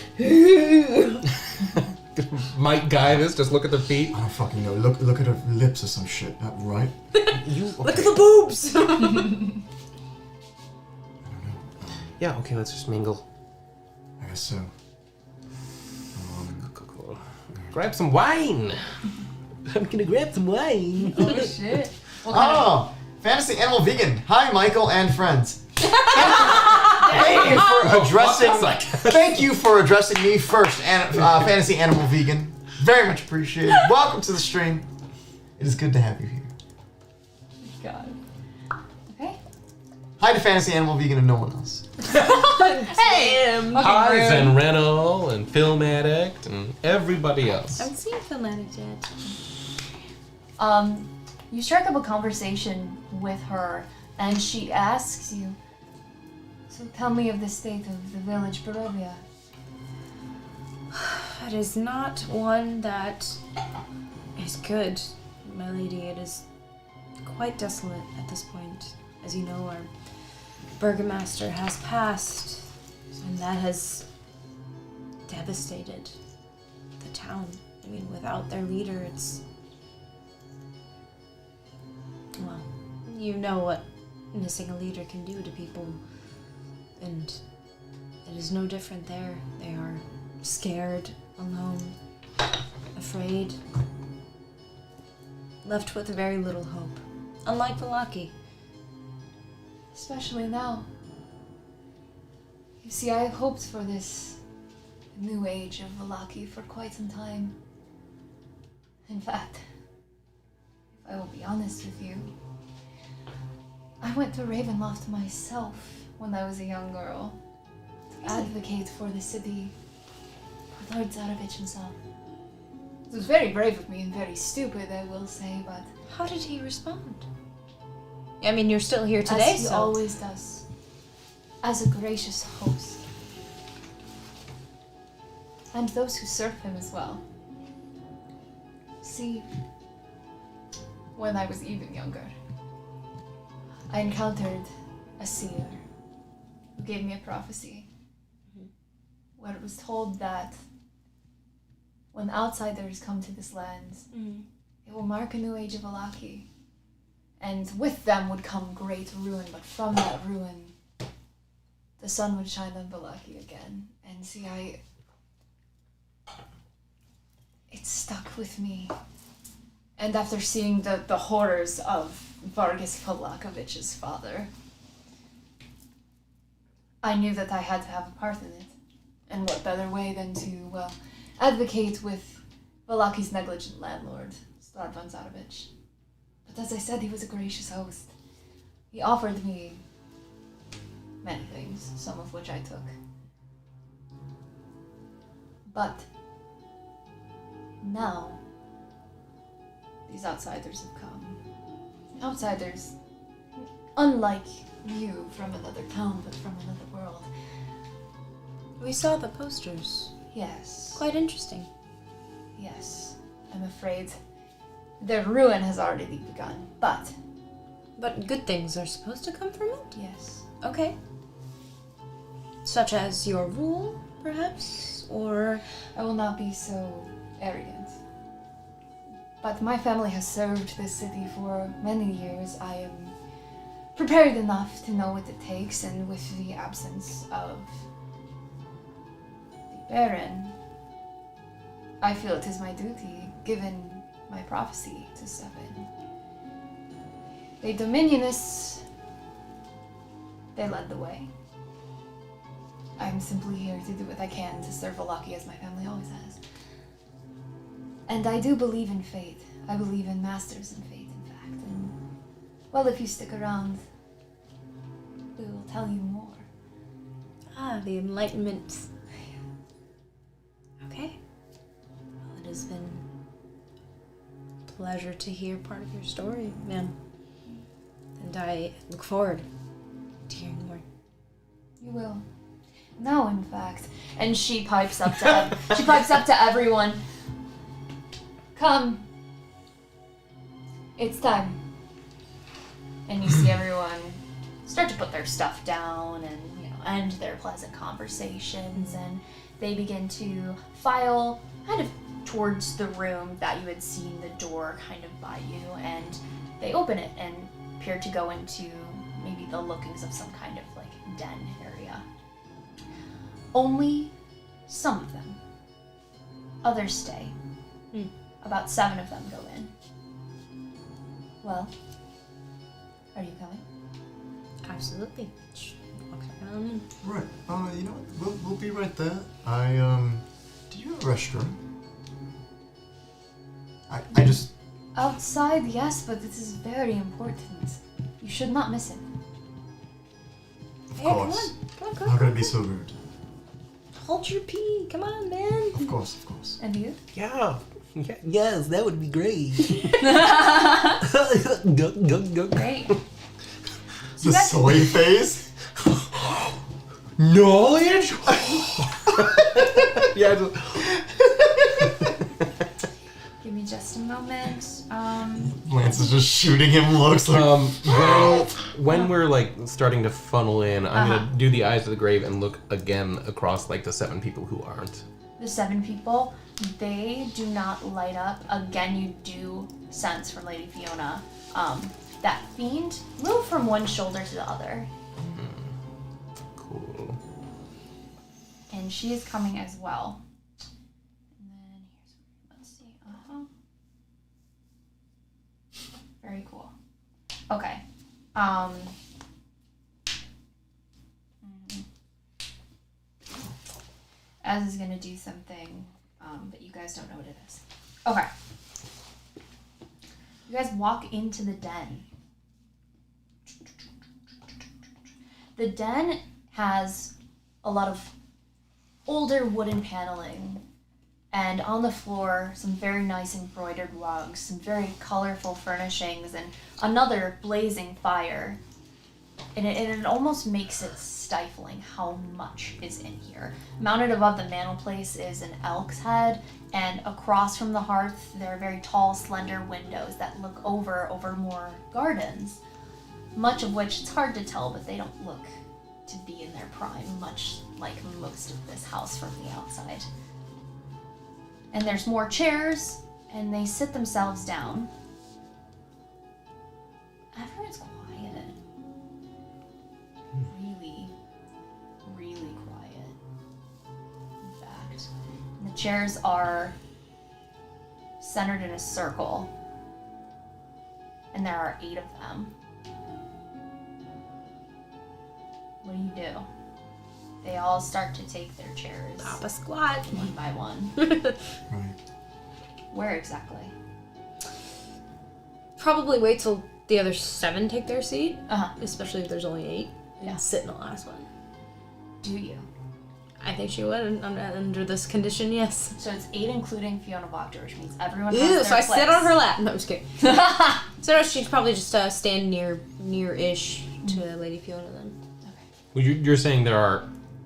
Might guide us. Just look at the feet. I don't fucking know. Look at her lips or some shit, right? You Look at the boobs! Yeah, okay, let's just mingle. I guess so. Cool. Grab some wine! I'm gonna grab some wine. Oh shit. What kind of- Oh, Fantasy Animal Vegan. Hi, Michael and friends. Thank you for addressing. Thank you for addressing me first, Fantasy Animal Vegan. Very much appreciated. Welcome to the stream. It is good to have you here. God. Okay. Hi to Fantasy Animal Vegan and no one else. Hey! Hi, Zen Reno and Film Addict and everybody else. I haven't seen Film Addict yet. You strike up a conversation with her, and she asks you, "So tell me of the state of the village Barovia." It is not one that is good, my lady. It is quite desolate at this point. As you know, our burgomaster has passed, and that has devastated the town. I mean, without their leader, it's... Well, you know what missing a leader can do to people, and it is no different there. They are scared, alone, afraid, left with very little hope. Unlike Valaki. Especially now. You see, I have hoped for this new age of Valaki for quite some time. In fact, if I will be honest with you, I went to Ravenloft myself when I was a young girl to advocate for the city, for Lord Zarovich himself. It was very brave of me and very stupid, I will say, but... How did he respond? I mean, you're still here today, as he so... always does. As a gracious host. And those who serve him as well. See, when I was even younger, I encountered a seer who gave me a prophecy where it was told that when outsiders come to this land, it will mark a new age of Valaki. And with them would come great ruin, but from that ruin, the sun would shine on Valaki again. And see, it stuck with me. And after seeing the horrors of Vargas Pavlakovich's father, I knew that I had to have a part in it. And what better way than to, well, advocate with Valaki's negligent landlord, Strahd von Zarovich. But as I said, he was a gracious host. He offered me many things, some of which I took. But now, these outsiders have come. Outsiders, unlike you from another town, but from another world. We saw the posters. Yes. Quite interesting. Yes. I'm afraid their ruin has already begun, but... But good things are supposed to come from it? Yes. Okay. Such as your rule, perhaps? Or... I will not be so arrogant. But my family has served this city for many years. I am prepared enough to know what it takes, and with the absence of the Baron, I feel it is my duty, given my prophecy, to step in. The Dominionists, they led the way. I'm simply here to do what I can to serve Valaki as my family always has. And I do believe in fate. I believe in masters in fate, in fact. And, well, if you stick around, we will tell you more. Ah, the Enlightenment. Okay. Well, it has been a pleasure to hear part of your story, ma'am. And I look forward to hearing more. You will. No, in fact. And she pipes up to everyone. Come. It's time. And you see everyone start to put their stuff down and, end their pleasant conversations, and they begin to file kind of towards the room that you had seen the door kind of by you, and They open it and appear to go into maybe the lookings of some kind of like den area. Only some of them. Others stay. About 7 of them go in. Well, are you coming? Absolutely. Okay. Right. You know what? We'll be right there. Do you have a restroom? I just... Outside, yes, but this is very important. You should not miss it. Of Hey, course. Come on, How could I be so rude? Hold your pee. Come on, man. Of course, of course. And you? Yeah. Yes, that would be great. Go. Great. The soy face? Knowledge? Yeah. Give me just a moment. Lance is just shooting him looks like... When we're like starting to funnel in, I'm gonna do the eyes of the grave and look again across like the 7 people who aren't. The 7 people, they do not light up. Again, you do sense from Lady Fiona that fiend move from one shoulder to the other. Cool. And she is coming as well. And then let's see. Very cool. Okay. Az is gonna do something, but you guys don't know what it is. Okay. You guys walk into the den. The den has a lot of older wooden paneling, and on the floor, some very nice embroidered rugs, some very colorful furnishings, and another blazing fire. And it almost makes it stifling how much is in here. Mounted above the mantelpiece is an elk's head, and across from the hearth, there are very tall, slender windows that look over more gardens, much of which it's hard to tell, but they don't look to be in their prime, much like most of this house from the outside. And there's more chairs, and they sit themselves down. Everyone's quiet. Really, really quiet. In fact, and the chairs are centered in a circle, and there are 8 of them. What do? They all start to take their chairs. Pop a squat. One by one. Right. Where exactly? Probably wait till the other 7 take their seat, Uh-huh. especially if there's only 8. Yeah. And sit in the last one. Do you? I think she would under this condition, yes. So it's 8 including Fiona Blocker, which means everyone has Ew, their so I place. sit on her lap. No, I'm just kidding. So no, she'd probably just stand near-ish to Lady Fiona then. Well, you're saying there are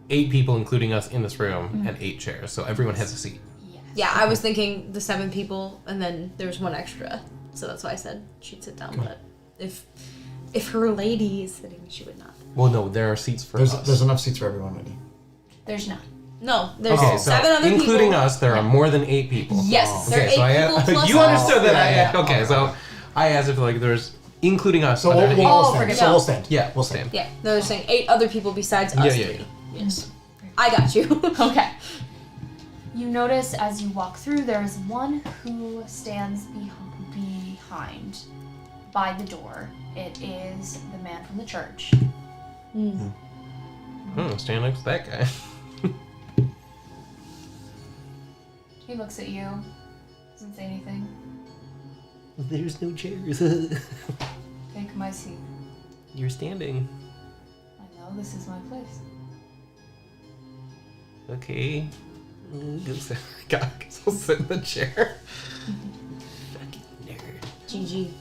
8 people, including us, in this room, and 8 chairs, so everyone has a seat. Yes. Yeah, I was thinking the 7 people, and then there's 1 extra. So that's why I said she'd sit down. But if her lady is sitting, she would not. Well, no, there are seats for us. There's enough seats for everyone, lady. There's none. No, there's Okay, 7 other people. including us, there are more than 8 people. Yes, there are 8 so people plus you us. understood that. Yeah. Okay, so I asked if like there's including us. So other than we'll eight. all stand. forget So that. we'll stand. Yeah, We'll stand. Yeah, no, they're saying 8 other people besides us Yeah. 3. Yes. I got you. Okay. You notice as you walk through, there's one who stands behind by the door. It is the man from the church. Stand next to that guy. He looks at you, doesn't say anything. There's no chairs. Take my seat. You're standing. I know this is my place. Okay. Guess I'll sit in the chair. Fucking nerd. GG.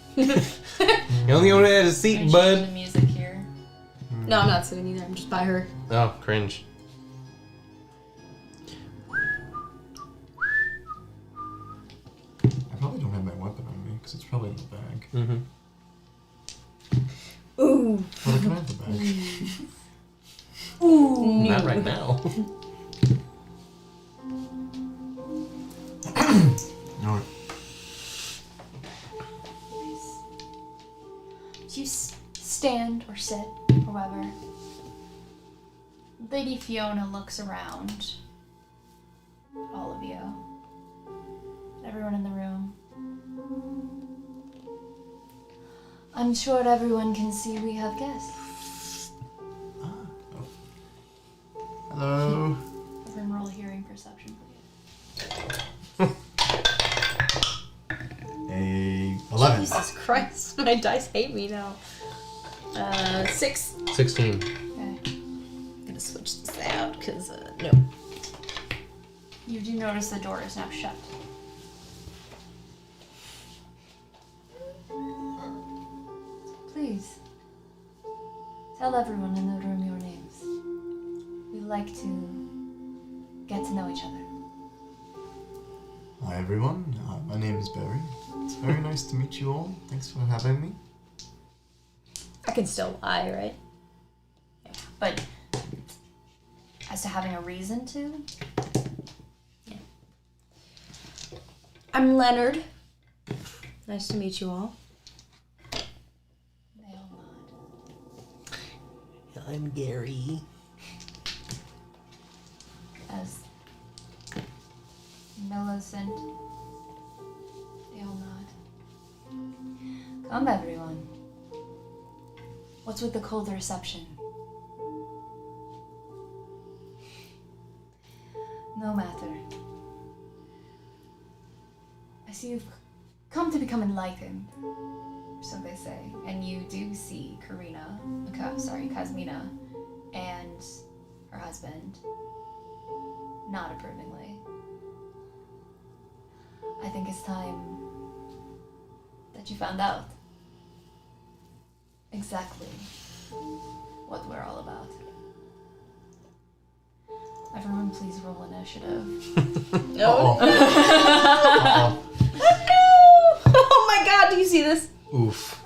You only owner had a I'm seat, changing bud. the music here. No, I'm not sitting either. I'm just by her. Oh, cringe. I probably don't have my weapon on me because it's probably in the bag. Mm-hmm. Ooh. Well, can I have the bag? Ooh. Not right now. No. or sit, or whatever. Lady Fiona looks around. All of you. Everyone in the room. I'm sure everyone can see we have guests. Hello. Everyone roll hearing perception, please. A 11. Jesus Christ, my dice hate me now. 6. 16. Okay. I'm gonna switch this out because no. You do notice the door is now shut. Please, tell everyone in the room your names. We'd like to get to know each other. Hi everyone, my name is Barry. It's very nice to meet you all. Thanks for having me. I can still lie, right? But as to having a reason to, I'm Leonard. Nice to meet you all. they all nod. I'm Gary. As Millicent, they all nod. Come everyone. What's with the cold reception? No matter. I see you've come to become enlightened, so they say. And you do see Kazmina, and her husband nod approvingly. I think it's time that you found out exactly what we're all about. Everyone please roll initiative. No. Uh-oh. Oh my god, do you see this? Oof.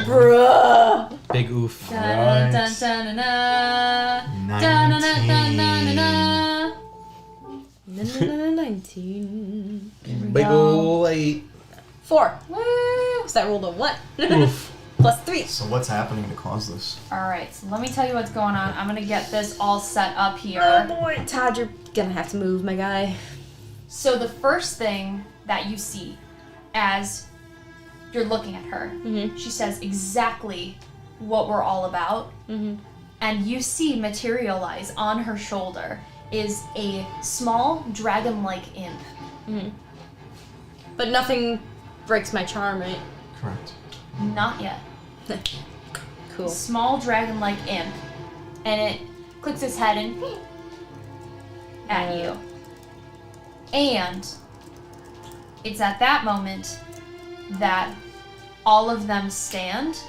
Bruh. Big oof. Right. Da-na-na-na-na-na. 19. Big ol' 8. 4. Woo! So that rolled a 1. Oof. Plus 3. So what's happening to cause this? Alright, so let me tell you what's going on. I'm gonna get this all set up Oh here. boy, Todd, you're gonna have to move, my guy. So the first thing that you see as you're looking at her, she says exactly what we're all about. And you see materialize on her shoulder is a small dragon-like imp. But nothing breaks my charm, right? Correct. Not yet. Cool. Small dragon-like imp, and it clicks its head and at you. And it's at that moment that all of them stand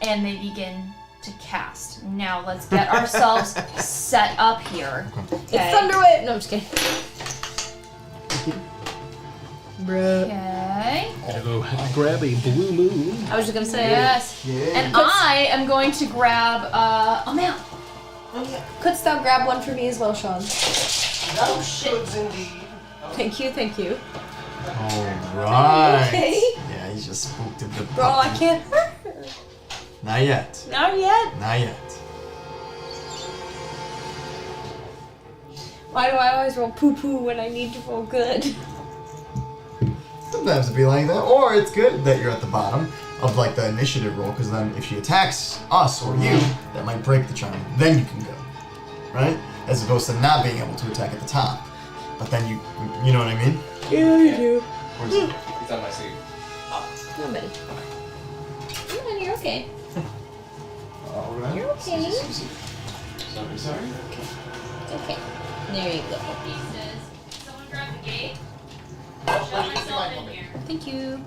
and they begin to cast. Now let's get ourselves set up here. It's Thunderwave! No, I'm just kidding. Bruh. Okay. Go grab a blue moon. I was just gonna say. Yes. Yeah. And I am going to grab a map. Couldst thou grab one for me as well, Sean? Oh shit, indeed. Thank you, thank you. Alright. Okay. Yeah, he's just spooked of the Bro, I can't hurt her. Not yet. Not yet. Not yet. Why do I always roll poo-poo when I need to roll good? Sometimes it'd be like that. Or it's good that you're at the bottom of like the initiative roll, because then if she attacks us or you, that might break the charm. Then you can go. Right? As opposed to not being able to attack at the top. But then you know what I mean? Yeah, you do. Where's it? He's on my seat. No, buddy. Come on, you're okay. Alright. You're okay. Sorry. Okay. There you go. Pieces. Someone grab the gate. Shove myself in here. Thank you.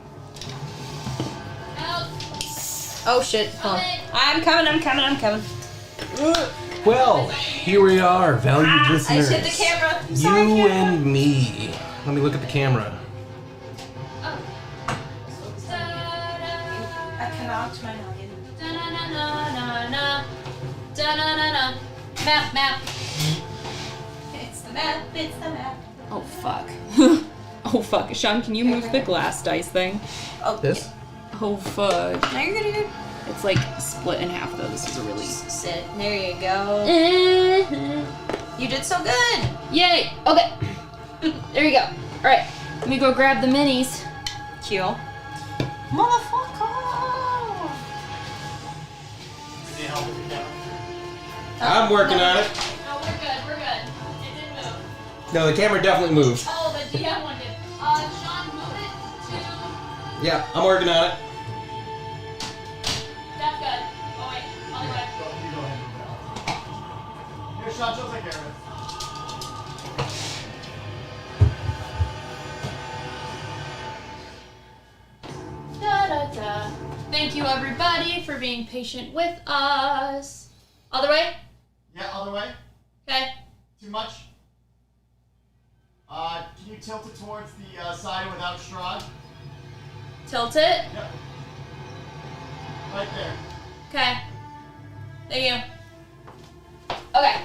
Help! Oh shit. Hold on. I'm coming. Well, here we are, valued I listeners. just hit the camera. I'm You sorry, camera. and me. Let me look at the camera. I cannot my noggin. Da-na-na-na-na-na. Da-na-na-na. Map. It's the map. Oh fuck. Oh fuck. Sean, can you move the glass dice thing? Oh, This? Oh fuck. No, you're good. It's like split in half though. This is a really... Sit. There you go. You did so good. Yay! Okay. There you go. Alright. Let me go grab the minis. Cute. Motherfucker! Need help with your camera? I'm working on it. No, we're good. We're good. It didn't move. No, the camera definitely moved. Oh, the GM one did. Sean, move it to... Yeah, I'm working on it. That's good. Oh, wait. I'll do it. You go ahead and move it out. Here, Sean, she'll take care of it. Da-da-da. Thank you, everybody, for being patient with us. Other way? Yeah, other way. Okay. Too much? Can you tilt it towards the side without Strahd? Tilt it. Yep. Right there. Okay. Thank you. Okay.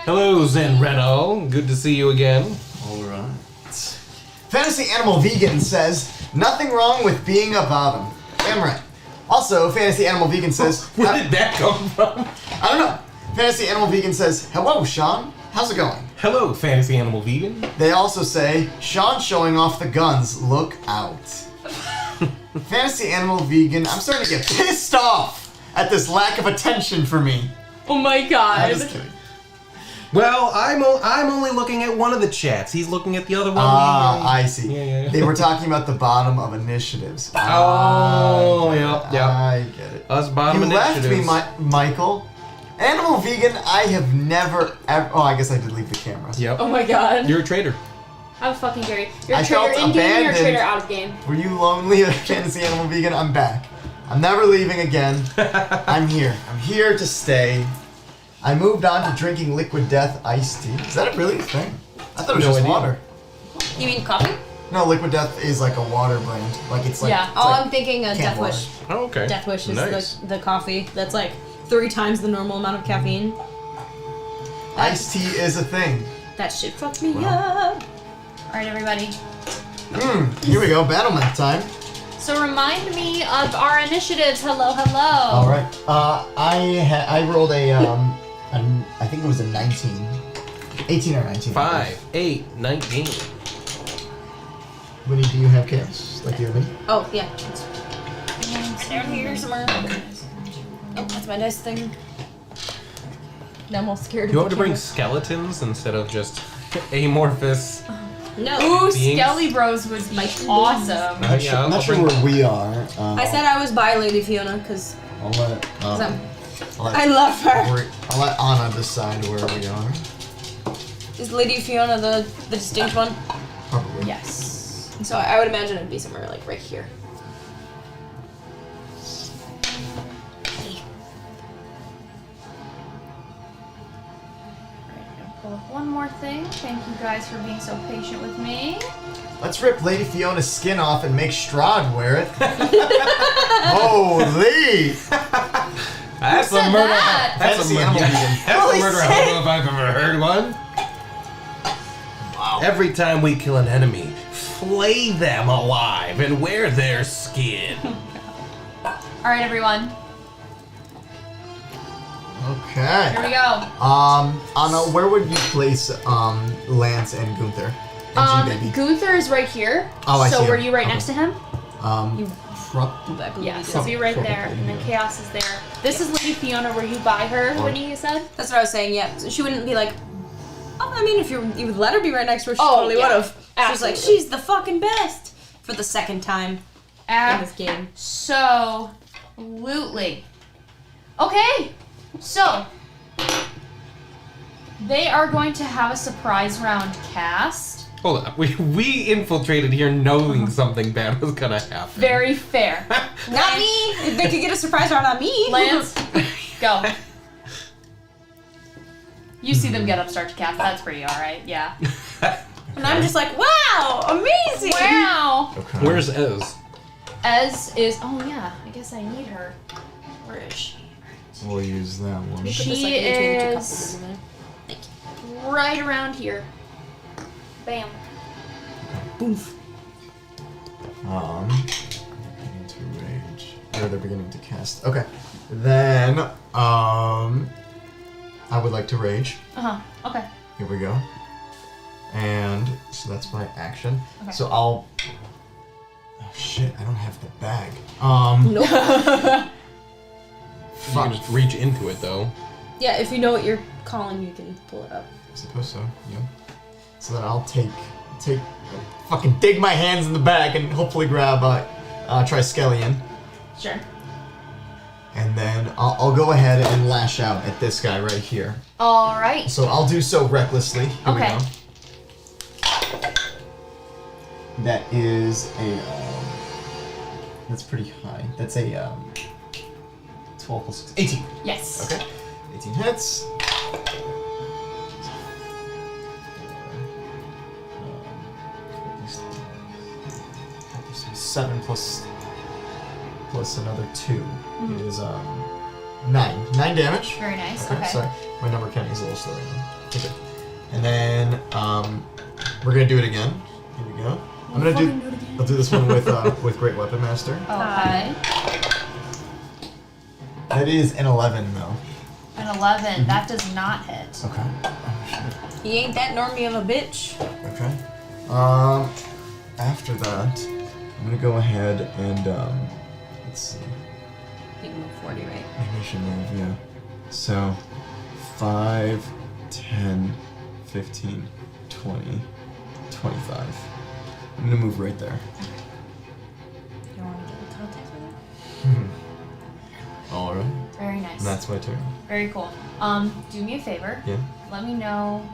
Hello, Zen Reno. Good to see you again. Alright. Fantasy Animal Vegan says, nothing wrong with being a bottom. Damn right. Also, Fantasy Animal Vegan says, Where did that come from? I don't know. Fantasy Animal Vegan says, hello, Sean. How's it going? Hello, Fantasy Animal Vegan. They also say, Sean showing off the guns, look out. Fantasy Animal Vegan, I'm starting to get pissed off at this lack of attention for me. Oh my god. I'm just kidding. Well, I'm only looking at one of the chats. He's looking at the other one. I see. Yeah. They were talking about the bottom of initiatives. Oh, yeah. I get it. Us bottom You left initiatives. me, Michael. Animal Vegan, I have never, ever... Oh, I guess I did leave the camera. Yep. Oh my god. You're a traitor. How fucking dare you? You're I a traitor felt in game, you're a abandoned. traitor out of game. Were you lonely at Fantasy Animal Vegan? I'm back. I'm never leaving again. I'm here. I'm here to stay. I moved on to drinking Liquid Death iced tea. Is that really a thing? I thought it was No just idea. water. You mean coffee? No, Liquid Death is like a water brand. Like it's like. Yeah. It's Oh, like I'm thinking canned Death water. Wish. Oh, okay. Death Wish is Nice. the coffee that's like 3 times the normal amount of caffeine. Iced tea is a thing. That shit fucked me up. Alright, everybody. Here we go. Battlement time. So remind me of our initiatives. Hello, hello. All right. I rolled I think it was a 19. 18 or 19. 5, 8, 19. Winnie, do you have chaos? Like you have me? Oh, yeah. It's down here somewhere. Oh, that's my dice thing. Now I'm all scared Do you of want the me to bring camera. skeletons instead of just amorphous? No. Ooh, Beings. Skelly Bros would be awesome. Yeah, I'm not I'll sure bring- where we are. I said I was by Lady Fiona because I'll let, I love her. I'll let Anna decide where we are. Is Lady Fiona the distinct one? Probably. Yes. So I would imagine it'd be somewhere like right here. Pull up one more thing. Thank you guys for being so patient with me. Let's rip Lady Fiona's skin off and make Strahd wear it. Holy! That's said a murder. that? That's a Fantasy murder. animal vegan. That's a Holy murder shit. hobo if I've ever heard one. Wow. Every time we kill an enemy, flay them alive and wear their skin. Alright, everyone. Okay. Here we go. Anna, where would you place Lance and Gunther? And G-Baby? Gunther is right here. Oh, I so see were him. you right Okay. next to him? Probably. I believe Yeah, you so did. be right there. And then Chaos is there. This is Lady Fiona. Were you by her, Winnie, you said? That's what I was saying. Yeah, so she wouldn't be like. Oh, I mean, if you would let her be right next to her, she Oh, totally yeah. would have. She's like, Absolutely. she's the fucking best for the second time in this game. Absolutely. Okay, so they are going to have a surprise round cast. Hold on. We infiltrated here knowing something bad was gonna happen. Very fair. Not me. If they could get a surprise round on me. Lance, go. You see them get up, start to cast. That's pretty alright, yeah. And I'm just like, wow, amazing. Wow. Okay. Where's Ez? Ez is. Oh, yeah, I guess I need her. Where is she? We'll use that one. Put this, She like, in between the two is- cups, isn't it? Right around here. Bam. Boof. Beginning to rage. Or they're beginning to cast. Okay. Then, I would like to rage. Okay. Here we go. And so that's my action. Okay. So I'll. Oh shit! I don't have the bag. Nope. You can just reach into it though. Yeah, if you know what you're calling, you can pull it up. I suppose so. Yeah. So then I'll fucking dig my hands in the bag and hopefully grab Triskelion. Sure. And then I'll go ahead and lash out at this guy right here. All right. So I'll do so recklessly. Here we Okay. go. That is a. That's pretty high. That's a 12 plus 6. 18. Yes. Okay. 18 hits. 7 plus another 2 is 9. 9 damage. Very nice. Okay. Sorry, my number counting is a little slow right now. Okay. And then we're gonna do it again. Here we go. I'll do this one with Great Weapon Master. Okay. That is an 11 though. An 11. That does not hit. Okay. Oh shit. He ain't that normie of a bitch. Okay. After that, I'm gonna go ahead and let's see. You can move 40, right? Maybe I should move, yeah. So 5, 10, 15, 20, 25. I'm gonna move right there. You don't want to get in contact with him? Alright. Very nice. And that's my turn. Very cool. Do me a favor. Yeah, Let me know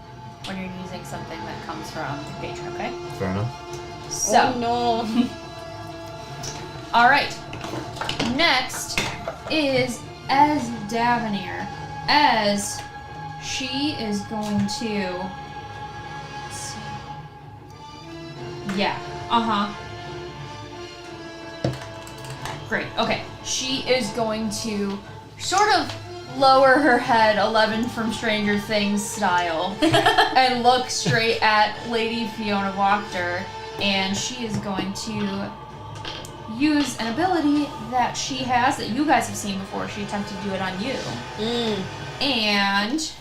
when you're using something that comes from the patron, okay? fair enough. So, Oh no. all right. Next is Ez Davenir. Ez, she is going to. Let's see. Yeah. Great. Okay. She is going to sort of lower her head, 11 from Stranger Things style, and look straight at Lady Fiona Wachter, and she is going to use an ability that she has that you guys have seen before. She attempted to do it on you. And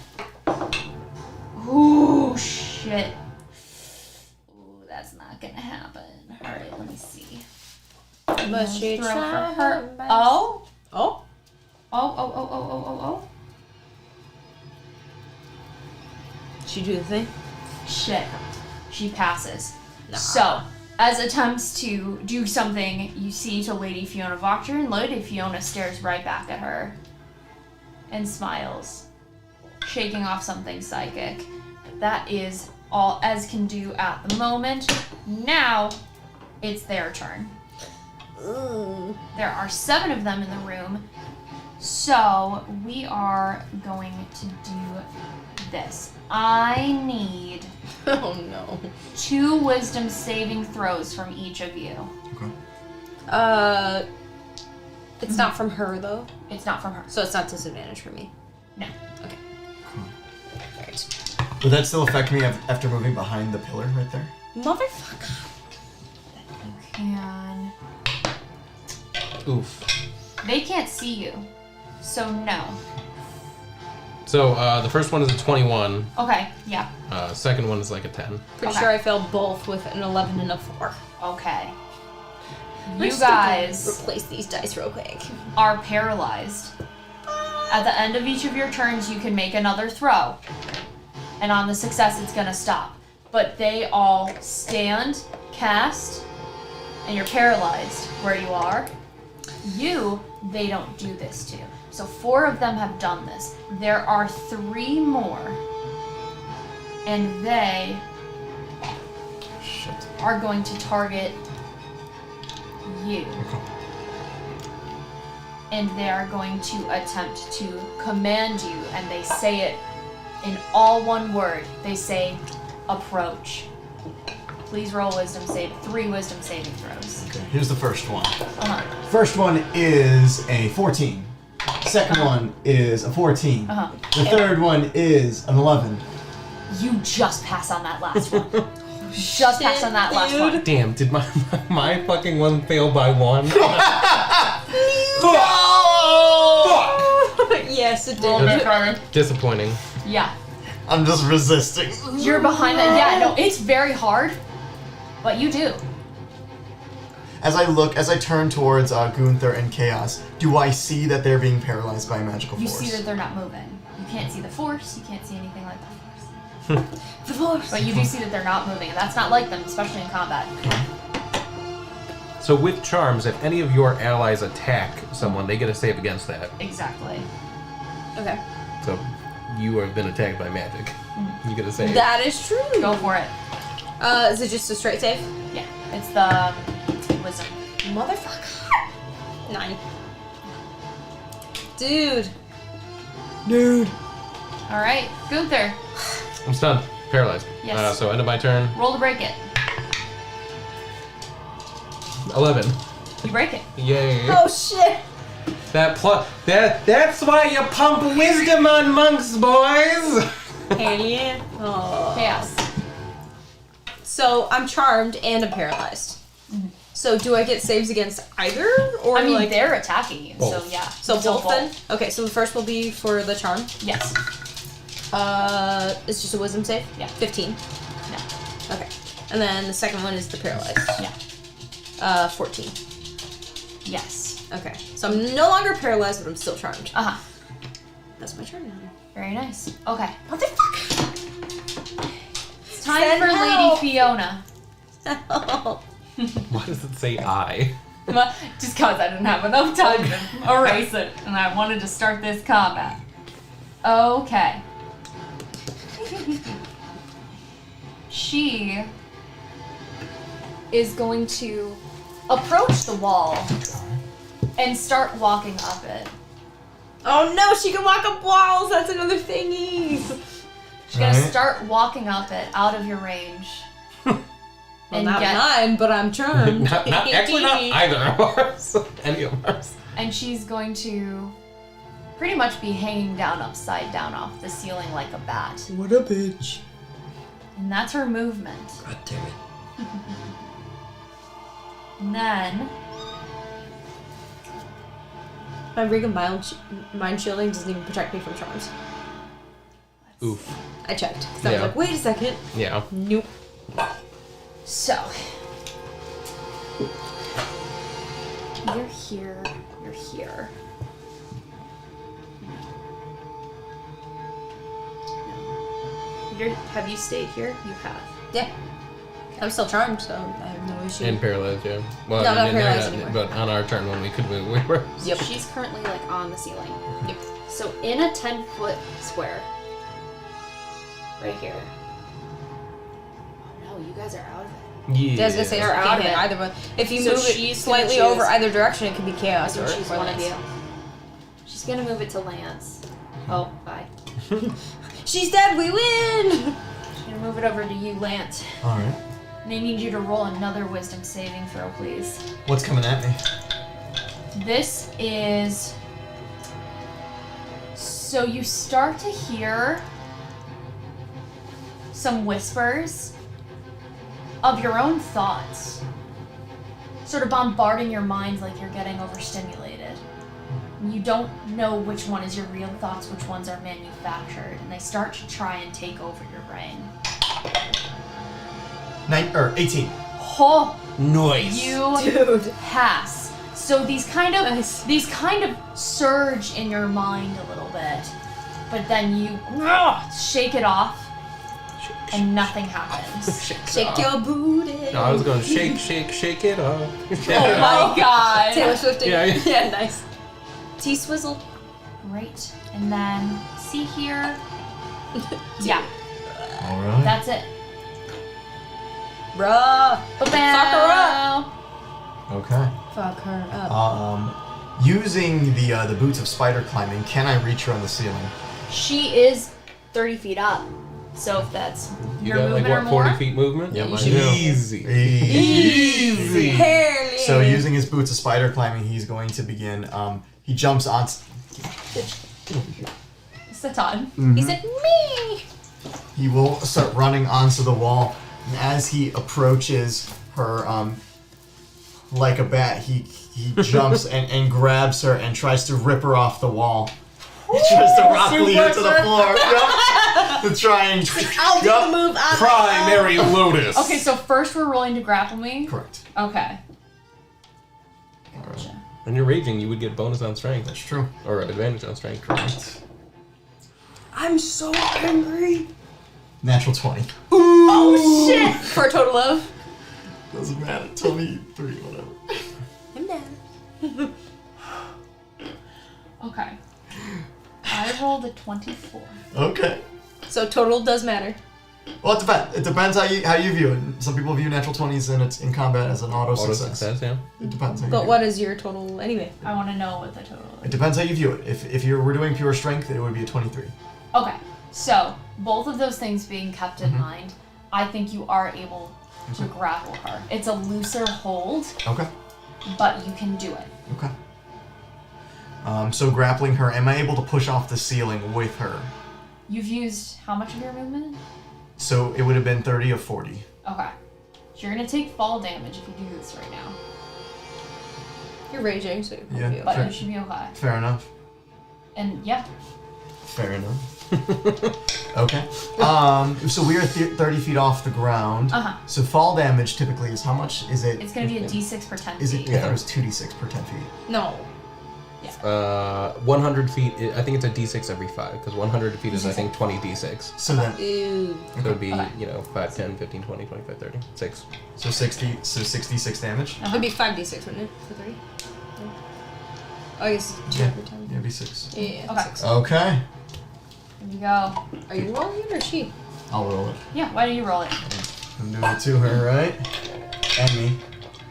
ooh, shit. Ooh, that's not gonna happen. All right, let me see. But she Throw for tried her. her best. Oh. Oh? Oh. She do the thing? Shit. She passes. Nah. So, as attempts to do something, you see to Lady Fiona Wachter, and Lady Fiona stares right back at her and smiles, shaking off something psychic. That is all Ez can do at the moment. Now, it's their turn. There are 7 of them in the room, so we are going to do this. I need Oh no. 2 wisdom saving throws from each of you. Okay. It's not from her though, It's not from her. so it's not disadvantage for me. No. Okay. Alright. Would that still affect me after moving behind the pillar right there? Motherfucker. You can. Oof. They can't see you, so no. So the first one is a 21. Okay, yeah. Second one is like a 10. Pretty Okay. sure I failed both with an 11 and a 4. Okay. We're You just gonna guys replace these dice real quick. are paralyzed. At the end of each of your turns, you can make another throw. And on the success, it's gonna stop. But they all stand, cast, and you're paralyzed where you are. They don't do this to. So 4 of them have done this. There are 3 more. And they Shit. are going to target you. Okay. And they are going to attempt to command you, and they say it in all one word. They say, approach. Please roll wisdom save. 3 wisdom saving throws. Okay, here's the first one. Uh-huh. First one is a 14. Second one is a 14. Uh-huh. The third one is an 11. You just pass on that last one. Just passed on that last one. Damn, did my fucking one fail by 1? Yes, it Roll did. back, Carmen. Disappointing. Yeah. I'm just resisting. You're behind that. Yeah, no, it's very hard, but you do. As I turn towards Gunther and Chaos, do I see that they're being paralyzed by a magical You force? see that they're not moving. You can't see the force. You can't see anything like the force. The force. But you do see that they're not moving, and that's not like them, especially in combat. So with charms, if any of your allies attack someone, they get a save against that. Exactly. Okay. So you have been attacked by magic. You get a save. That is true. Go for it. Is it just a straight save? Yeah, it's the wisdom. Motherfucker. 9. Dude. All right, Gunther, I'm stunned. Paralyzed. Yes. So end of my turn. roll to break it. 11. You break it. Yay. Oh shit. That's why you pump wisdom on monks, boys! Hell yeah. Oh. Chaos. So I'm charmed and I'm paralyzed. So do I get saves against either, or I mean, like they're attacking you, so Both. yeah. so both then? Okay, so the first will be for the charm. Yes. It's just a wisdom save. Yeah. 15. No. Okay, and then the second one is the paralyzed. Yeah. 14. Yes. Okay, so I'm no longer paralyzed, but I'm still charmed. Uh huh. That's my turn now. Very nice. Okay. Motherfucker. It's time Send for help. Lady Fiona. Why does it say I? Just cause I didn't have enough time to erase it, and I wanted to start this combat. Okay. She is going to approach the wall and start walking up it. Oh no, she can walk up walls. That's another thingy. She's gonna Right. start walking up it out of your range. Well, and not get, mine, but I'm charmed. Actually, not either of ours. Any of ours. and she's going to pretty much be hanging down upside down off the ceiling like a bat. What a bitch. And that's her movement. God damn it. And then My Regan mind shielding doesn't even protect me from charms. Oof. I checked. Because I Yeah. was like, wait a second. Yeah. Nope. so you're here, you're here. Have you stayed here? You have. Yeah. I'm still charmed, so I have no issue. And paralyzed, yeah. Well, No, not and they're paralyzed anymore. But on our turn when we could move, we were. Yep. She's currently like on the ceiling. Yep. So in a 10-foot square, right here. Oh no, you guys are out of it. Yeah. I was gonna say, They're I out can't of hit it. either one. If you So move it she's gonna slightly choose- over either direction, it could be I chaos think or she's one of Lance. you. She's gonna move it to Lance. Oh, bye. She's dead. We win. She's gonna move it over to you, Lance. Alright. And I need you to roll another wisdom saving throw, please. What's coming at me? This is. So you start to hear some whispers of your own thoughts, sort of bombarding your mind like you're getting overstimulated. And you don't know which one is your real thoughts, which ones are manufactured, and they start to try and take over your brain. 18. Oh, Noise. you Dude. pass. So these kind of Nice. surge in your mind a little bit, but then you shake it off, and nothing happens. Shake your booty. No, I was going shake, shake, shake it up. Oh my god! Taylor Swift. Yeah, yeah. Yeah, nice. T-swizzle. Great. And then see here. Yeah, Alright. that's it. Bruh. Fuck her Okay. Fuck her up. Using the boots of spider climbing, can I reach her on the ceiling? She is 30 feet up. So if that's You your got like movement what, or more, 40 feet movement? Yep, I Easy. do. Easy. Easy. Hell yeah. So using his boots of spider climbing, he's going to begin. He jumps on. Satan. He said, me. He will start running onto the wall, And as he approaches her, like a bat, he jumps and grabs her and tries to rip her off the wall. He tries to rock Lee her to the floor. Yep. To try and I'll do the move. Primary Lotus. Okay, so first we're rolling to grapple me. correct. Okay. Alright. When you're raging, you would get bonus on strength. That's true. Or advantage on strength. Correct. I'm so angry. Natural 20. Oh shit! For a total of. Doesn't matter. 23, whatever. I'm down. Okay. I rolled a 24. Okay. So total does matter. Well, it depends. It depends how you view it. Some people view natural 20s and it's in combat as an auto success. Yeah. It depends. How you But view what it. is your total anyway? I want to know what the total It is. depends how you view it. If you were doing pure strength, it would be a 23. Okay, so both of those things being kept in Mhm. mind, I think you are able to grapple her. It's a looser hold, Okay. but you can do it. Okay. So grappling her, am I able to push off the ceiling with her? You've used how much of your movement? So it would have been 30 or 40. Okay. So you're gonna take fall damage if you do this right now, You're raging, so you're Yeah. probably but okay. you should be okay. Fair enough. And yeah, Fair enough. Okay. So we are 30 feet off the ground. Uh-huh. So fall damage typically is how much? Is it? it's gonna be a d6 per 10 Is it? feet. Yeah, it was 2d6 per 10 feet. No. 100 feet, I think it's a d6 every 5, because 100 feet is, I think, 20 d6. So then, Ew. So it would be, Okay. 5, 10, 15, 20, 25, 30. 6. so 60. So 66 damage. Uh-huh. It'd be 5d6, wouldn't it? For 3? Oh, I guess it's 2 Yeah. every time. Yeah, it'd be 6. Yeah. Okay. 6. Okay. Here we go. Are you rolling it or she? I'll roll it. Yeah, why don't you roll it? I'm doing it to her, right? And me.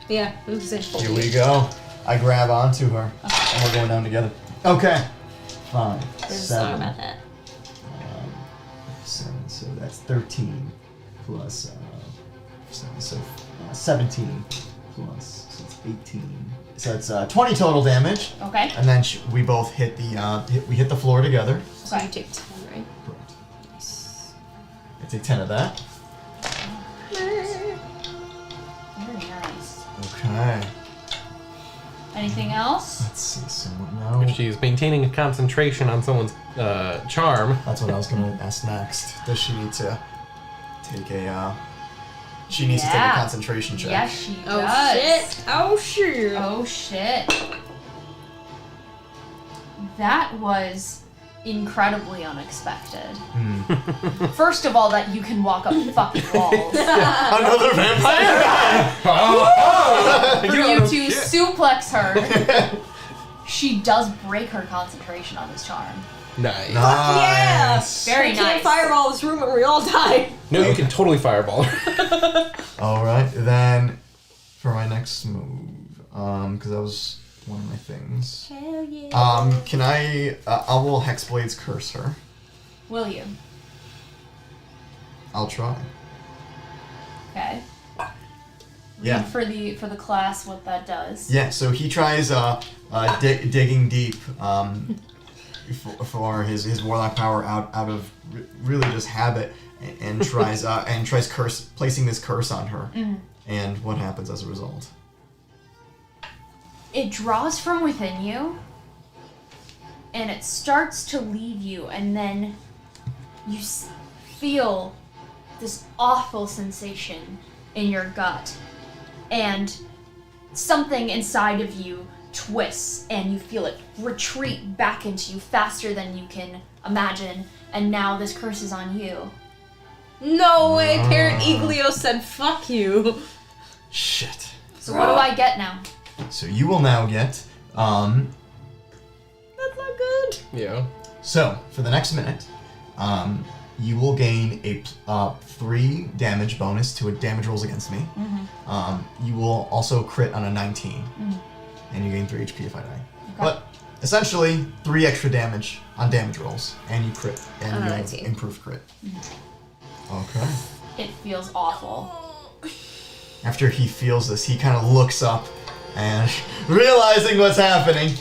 Yeah, it was the same. Here we go. I grab onto her, and we're going down together. Okay. 5, There's a song 7, about that. 7. So that's 13 plus 7. So 17 plus. So it's 18. So it's 20 total damage, Okay. and then we both hit the we hit the floor together. So Okay. you take 10, right? Correct. Nice. I take 10 of that. Very nice. Okay. Anything else? Let's see. So now. If she's maintaining a concentration on someone's charm, That's what I was gonna ask next. Does she need to take a? She needs to take a Yeah. concentration check. Yes, she Oh does. shit! Oh shit! Oh shit. That was incredibly unexpected. First of all, that you can walk up fucking walls. Another vampire. For you to suplex her, she does break her concentration on this charm. nice. Nice. Very I can't nice. fireball this room and we all die. No, you can totally fireball her. All right, then for my next move, because that was one of my things. Hell yeah. Can I will Hexblades curse her. Will you? I'll try. Okay. Yeah. For the class, what that does. Yeah. So he tries digging deep for his warlock power out of really just habit, and tries placing this curse on her. Mm-hmm. And what happens as a result? It draws from within you, and it starts to leave you, and then you feel this awful sensation in your gut, and something inside of you twists, and you feel it retreat back into you faster than you can imagine, and now this curse is on you. No way, Parent Iglio said fuck you. Shit. So what do I get now? So you will now get That's not good. Yeah. So, for the next minute, you will gain a 3 damage bonus to damage rolls against me. You will also crit on a 19, and you gain 3 HP if I die. But essentially, 3 extra damage on damage rolls, and you crit, and On a you 19. improve crit. Okay. It feels awful. After he feels this, he kind of looks up, and realizing what's happening,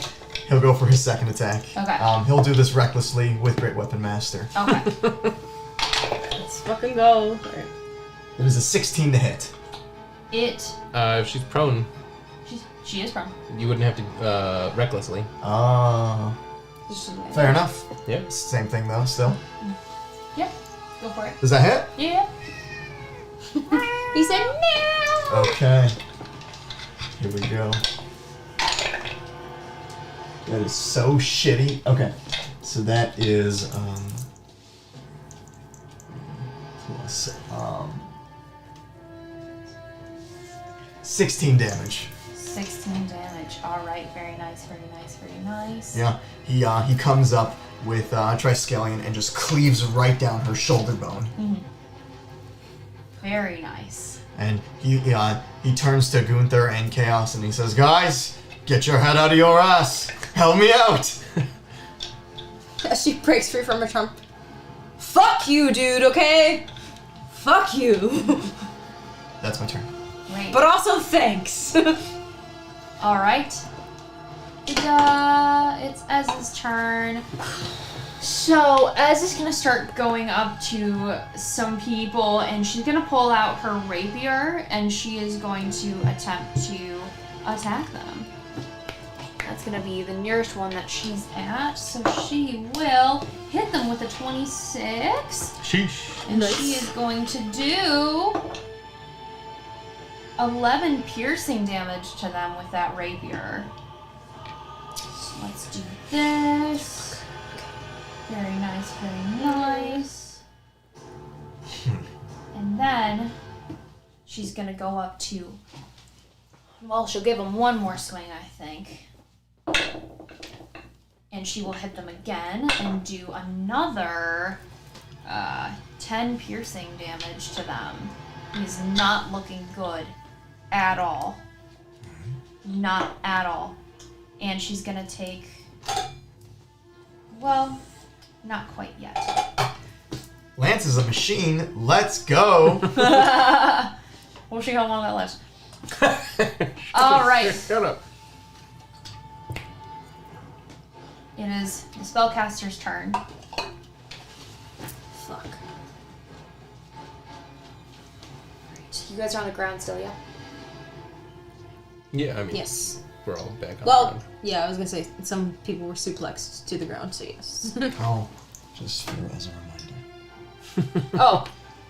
he'll go for his second attack. Okay. He'll do this recklessly with Great Weapon Master. Okay. Let's fucking go. Alright. It is a 16 to hit. If she's prone, She is prone. you wouldn't have to recklessly. Oh. Fair enough. Yeah. Same thing though, still. Yep. Go for it. Does that hit? Yeah. He said no. Okay. Here we go. That is so shitty. Okay. So that is plus 16 damage. 16 damage. All right. Very nice. Very nice. Very nice. Yeah. He comes up with Triskelion and just cleaves right down her shoulder bone. Mm-hmm. Very nice. And he turns to Gunther and Chaos and he says, "Guys, get your head out of your ass. Help me out." As she breaks free from her trump. Fuck you, dude, okay? Fuck you. That's my turn. Great. But also thanks. All right. It's Ez's turn. So Ez is gonna start going up to some people, and she's gonna pull out her rapier, and she is going to attempt to attack them. That's gonna be the nearest one that she's at, so she will hit them with a 26. Sheesh. And Nice. she is going to do 11 piercing damage to them with that rapier. So let's do this. Very nice, very nice. And then she's gonna go up to, well, she'll give them one more swing, I think. And she will hit them again and do another 10 piercing damage to them. He's not looking good at all. Not at all. And she's gonna take, well, not quite yet. Lance is a machine. Let's go. We'll see how long that lasts. All right. Shut up. It is the spellcaster's turn. Fuck. Right. You guys are on the ground still, yeah? Yeah, I mean, Yes. we're all back on the Well, ground. yeah, I was gonna say some people were suplexed to the ground, so yes. Oh, just as a reminder. Oh,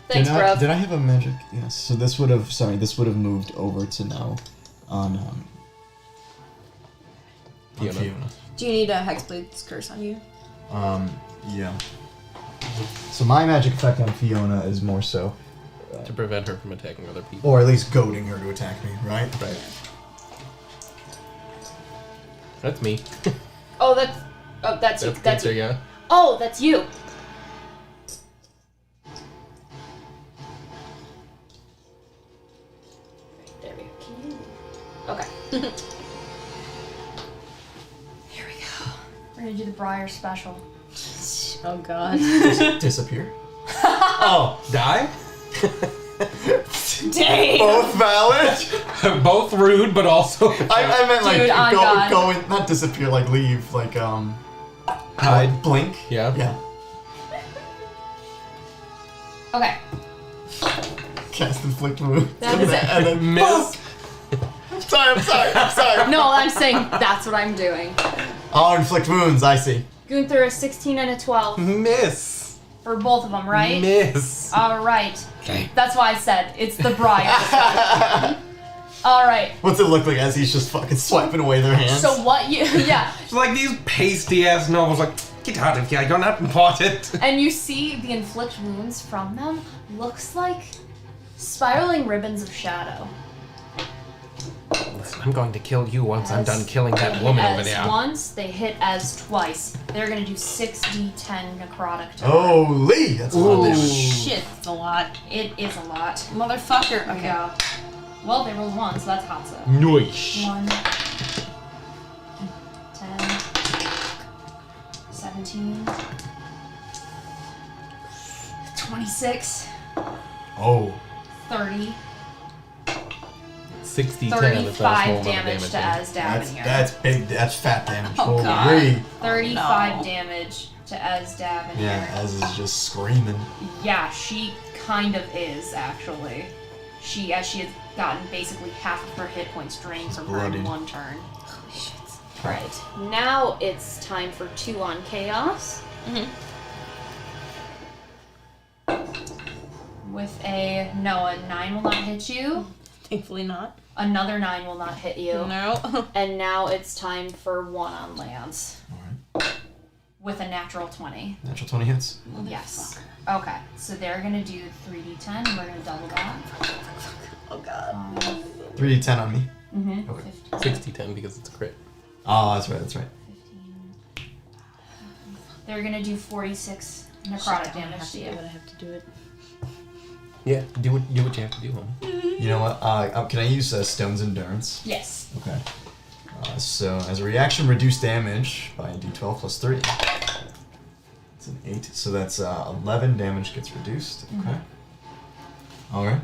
thanks, bro. Did I have a magic? Yes. So this would have moved over to now on Fiona. Do you need a Hexblade's curse on you? Yeah. So my magic effect on Fiona is more so, To prevent her from attacking other people. or at least goading her to attack me, right? Right. That's me. Oh, that's you. That's Gunther, you. yeah. Oh, that's you. There we go. Can you? Okay. Here we go. We're gonna do the Briar special. Oh god. Disappear. Oh, die? Damn. Both valid. Both rude, but also I meant like Dude, on God. go in, not disappear, like leave, like hide. blink. Yeah. Yeah. Okay. Cast inflict move. That is it. And then Miss. I'm sorry. No, I'm saying that's what I'm doing. Oh, inflict wounds. I see. Gunther, a 16 and a 12 Miss. for both of them, right? Miss. All right. Okay. That's why I said it's the Briar. All right. What's it look like as he's just fucking swiping away their hands? So what you? Yeah. It's like these pasty ass nobles, like, get out of here, you're not important. And you see the inflict wounds from them looks like spiraling ribbons of shadow. Listen, I'm going to kill you once I'm As done killing they that hit woman as over there. Once, they hit as twice. They're gonna do 6d10 necrotic to her. Holy, that's a lot of damage. Shit, that's a lot. It is a lot. Motherfucker. There we Okay. go. Well, they rolled 1, so that's hot stuff. Nice. 1, 10, 17, 26, Oh. 30, 60, 10. It's not a small 35 amount of damage to damage. Asdab in here. That's big. That's fat damage. Oh, Holy. God. 35 no. damage to Asdab in Yeah, here. Az is just screaming. Yeah, she kind of is, actually. She has gotten basically half of her hit points drained from her in bloodied. one turn. Holy shit. Right. Now it's time for 2 on Chaos. With a 9 will not hit you. Thankfully not. Another 9 will not hit you. No. And now it's time for 1 on Lance. Alright. With a natural 20. Natural 20 hits. Yes. Okay, so they're gonna do 3d10 and we're gonna double that. Oh god. 3d10 on me. Mm-hmm. Okay. 60, 10 because it's a crit. Oh, that's right. 15. They're gonna do 46 necrotic damage to you. But I have to do it. Yeah, do what you have to do, homie. You know what? Can I use Stone's Endurance? Yes. Okay. So, as a reaction, reduce damage by d12 plus 3. It's an 8. So that's 11 damage gets reduced. Okay. Alright.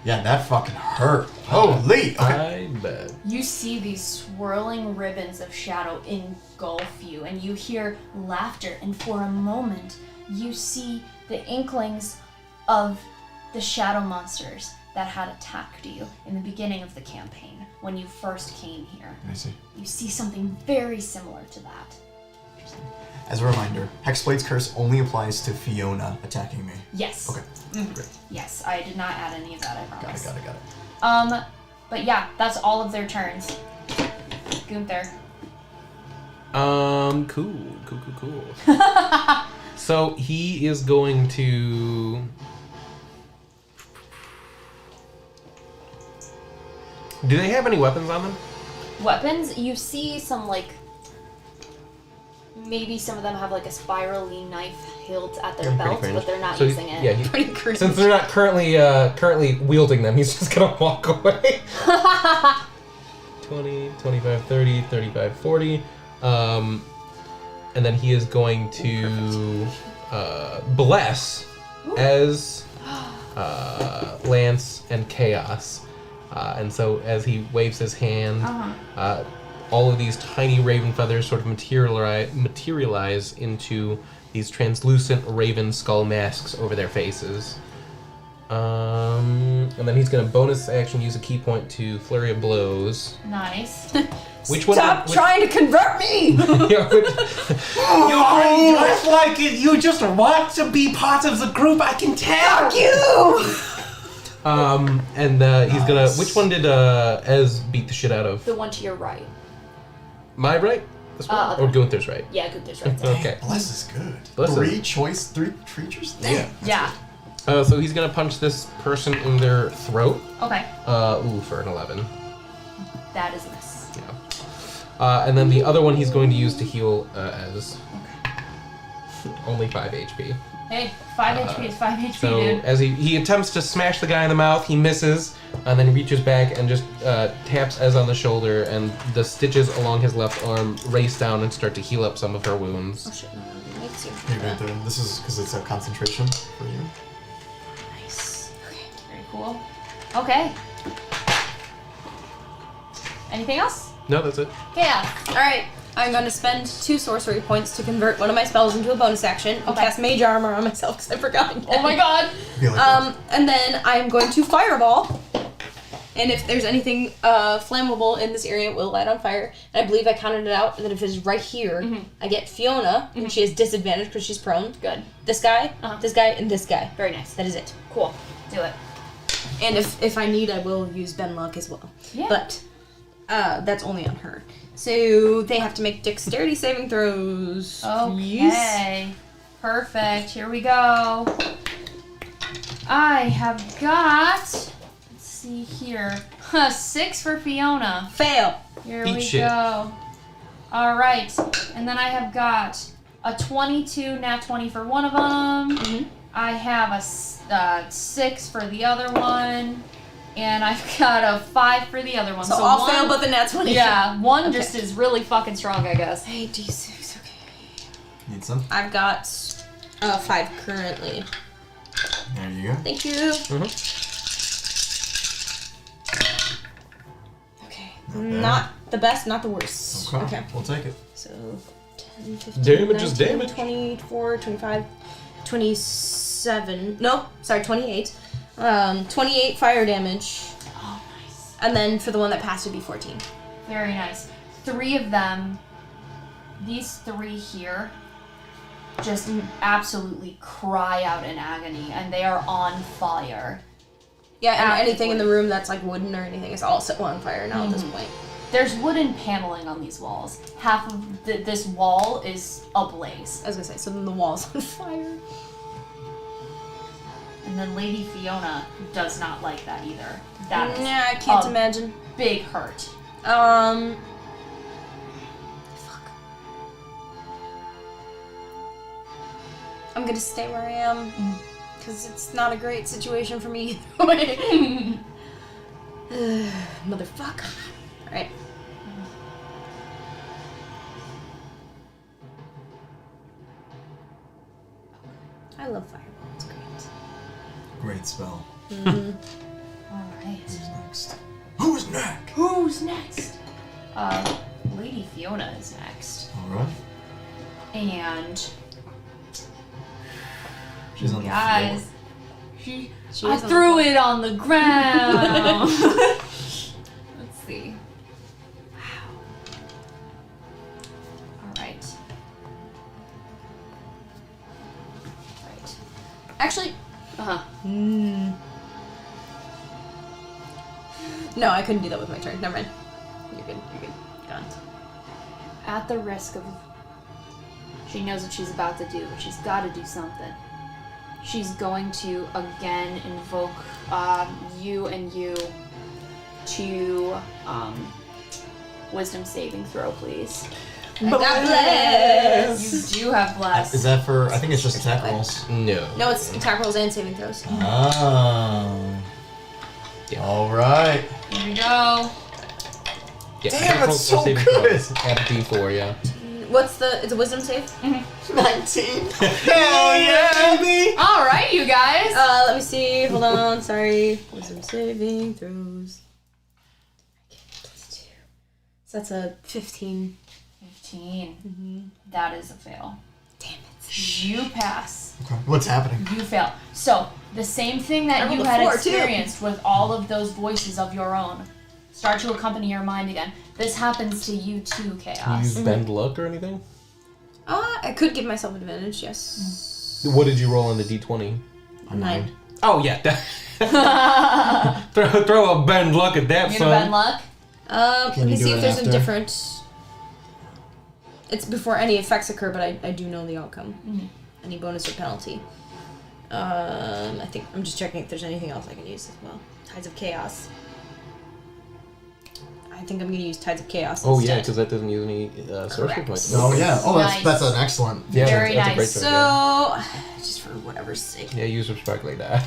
Yeah, that fucking hurt. Holy! Okay. I bet. You see these swirling ribbons of shadow engulf you, and you hear laughter, and for a moment, you see the inklings of the shadow monsters that had attacked you in the beginning of the campaign when you first came here. I see. You see something very similar to that. As a reminder, Hexblade's Curse only applies to Fiona attacking me. Yes. Okay. Great. Yes, I did not add any of that, I promise. Got it. But yeah, that's all of their turns. Gunther. Cool. So he is going to... Do they have any weapons on them? Weapons, you see some maybe some of them have a spirally knife hilt at their belt, but they're not using it. Yeah, Pretty cringe. since they're not currently wielding them, he's just gonna walk away. 20, 25, 30, 35, 40. And then he is going to bless as Lance and Chaos. And so as he waves his hand, all of these tiny raven feathers sort of materialize into these translucent raven skull masks over their faces. And then he's going to bonus action use a key point to Flurry of Blows. Nice. Stop trying to convert me! You just like it. You just want to be part of the group. I can tell. Fuck you! And he's gonna. Which one did Ez beat the shit out of? The one to your right. My right? This one? Other Or one. Gunther's right? Yeah, Gunther's right. Okay. Bless is good. Bless Three is- creatures? Yeah. Yeah. So he's gonna punch this person in their throat. Okay. For an 11. That is a miss. Yeah. And then the other one he's going to use to heal Ez. Only 5 HP. Hey, 5 HP is 5 HP, So dude. as he attempts to smash the guy in the mouth, he misses, and then he reaches back and just taps Ez on the shoulder, and the stitches along his left arm race down and start to heal up some of her wounds. Oh shit, no, it makes you. You're good there. This is because it's a concentration for you. Nice. Okay. Very cool. Okay. Anything else? No, that's it. Yeah. Alright, I'm going to spend 2 sorcery points to convert one of my spells into a bonus action and Okay. cast Mage Armor on myself because I forgot again. Oh my god. Feel like And then I'm going to Fireball. And if there's anything flammable in this area, it will light on fire. And I believe I counted it out, and then if it's right here, I get Fiona, and she has disadvantage because she's prone. Good. This guy, this guy, and this guy. Very nice. That is it. Cool. Do it. And if I need, I will use Ben Luck as well. Yeah. But that's only on her. So they have to make dexterity saving throws. please. Okay. Perfect. Here we go. I have got... Let's see here. 6 for Fiona. Fail. Here Eat we shit. go. Alright. And then I have got a 22 nat 20 for one of them. I have a 6 for the other one. And I've got a 5 for the other one. So I'll one, fail, but the nat 20. Yeah, one Okay. just is really fucking strong, I guess. 8d6, okay. need some. I've got 5 currently. There you go. Thank you. Not the best, not the worst. Okay. We'll take it. So 10, 15, Damage is 19, damage. 24, 25, 27. No, sorry, 28. 28 fire damage. Oh, nice. And then for the one that passed would be 14. Very nice. 3 of them, these 3 here, just absolutely cry out in agony, and they are on fire. Yeah, and anything in the room that's like wooden or anything is also on fire now at this point. There's wooden paneling on these walls. Half of this wall is ablaze. I was gonna say, so then the wall's on fire. And then Lady Fiona does not like that either. That is Yeah, I can't a imagine. big hurt. Fuck. I'm gonna stay where I am, because it's not a great situation for me either way. Motherfucker. Alright. I love Fireball, it's great. Great spell. Alright. Who's next? Who's next? Who's next? Lady Fiona is next. Alright. And She's on the guys, floor. I threw it on the ground. Let's see. Wow. Alright. Right. Actually, Uh-huh. no, I couldn't do that with my turn. Never mind. You're good, Gone. At the risk of... She knows what she's about to do, but she's got to do something. She's going to again invoke you to wisdom saving throw, please. I got bless! You do have bless. Is that for? I think it's just attack rolls. No. No, it's attack rolls and saving throws. Oh. Yeah. All right. Here we go. Yeah, Damn, attack it's rolls so or saving good. throws. Add D4, yeah. What's the... It's a wisdom save? 19. Hell yeah, baby. All right, you guys. Let me see. Hold on. Sorry. Wisdom saving throws. +2. So that's a 15. 15. That is a fail. Damn it. You pass. Okay. What's happening? You fail. So, the same thing that I rolled you a had 4 too. experienced with all of those voices of your own start to accompany your mind again. This happens to you too, Can you Chaos. use bend luck or anything? I could give myself advantage, yes. What did you roll on the D20? A 9. Oh, yeah. throw a bend luck at that, You son. gonna bend luck? Let Can me you do see it if there's after? a different... It's before any effects occur, but I do know the outcome. Any bonus or penalty. I think I'm just checking if there's anything else I can use as well. Tides of Chaos. I think I'm gonna use Tides of Chaos Oh, instead. yeah, because that doesn't use any sorcery Correct. points. Oh yeah. Oh, Nice. that's an excellent. Yeah, Very that's a great nice. choice, So, yeah. just for whatever's sake. Yeah, use respect like that.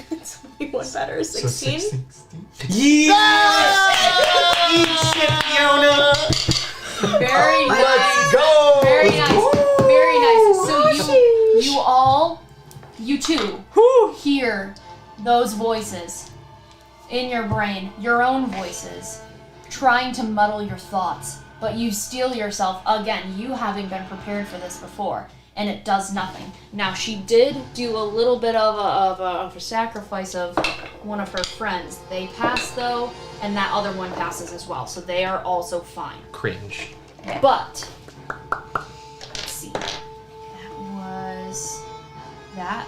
It's only one better. So 16? 16. Yeah! Eat shit, Fiona. Very nice. Let's go. Very Let's nice. go. Very nice. So you two, hear those voices in your brain, your own voices, trying to muddle your thoughts, but you steel yourself, again, you having been prepared for this before, and it does nothing. Now, she did do a little bit of a sacrifice of one of her friends. They pass, though, and that other one passes as well, so they are also fine. Cringe. But, let's see, that was that.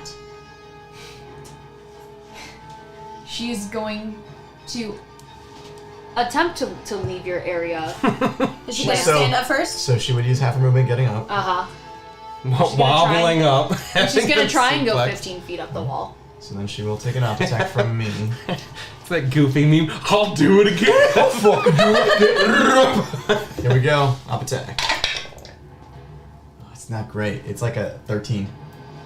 She's going to attempt to leave your area. Is she gonna So- stand up first? So she would use half her movement getting up. Uh-huh. Wobbling up. And she's gonna Having try and go suplex. 15 feet up the wall. So then she will take an up attack from me. It's that goofy meme. I'll do it again. I'll fucking do it again. Here we go. Up attack. Oh, it's not great. It's like a 13.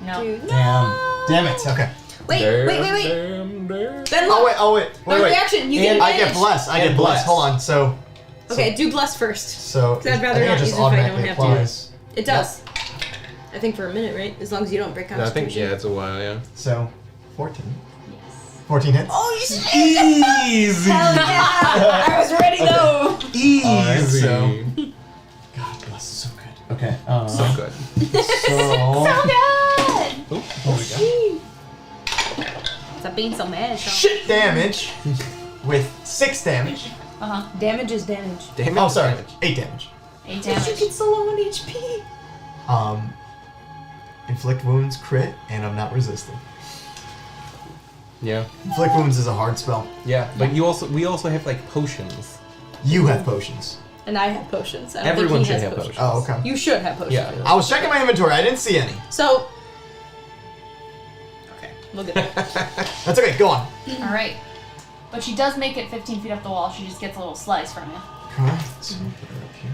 No. Dude, Damn it. Okay. Wait. Damn. Then Oh look. wait. No reaction. You And get I get advantage. bless. I And get bless. bless. Hold on. So Okay, do bless first. So 'Cause I'd rather I think not it just use it if I don't automatically have to. applies. It does. I think for a minute, right? As long as you don't break I think, concentration. yeah, it's a while, yeah. So 14. Yes. 14 hits. Oh, you should. Easy. Hell yeah! I was ready though. Easy. Alright, so- God bless, so good. Okay. So good. So Good! Oh, there we go. Stop being so mad, Sean. shit damage with 6 damage. Damage is damage. Damage. Oh, sorry, damage. 8 damage. 8 damage. so low on HP. Inflict wounds, crit, and I'm not resisting. Yeah. Inflict wounds is a hard spell. Yeah, but we also have like potions. You have potions. And I have potions. I don't Everyone think he should has have potions. Oh, okay. You should have potions. Yeah. I was checking my inventory. I didn't see any. So. Okay, we'll get there. That's okay. Go on. Alright. But she does make it 15 feet up the wall. She just gets a little slice from you. Okay. So put her up here.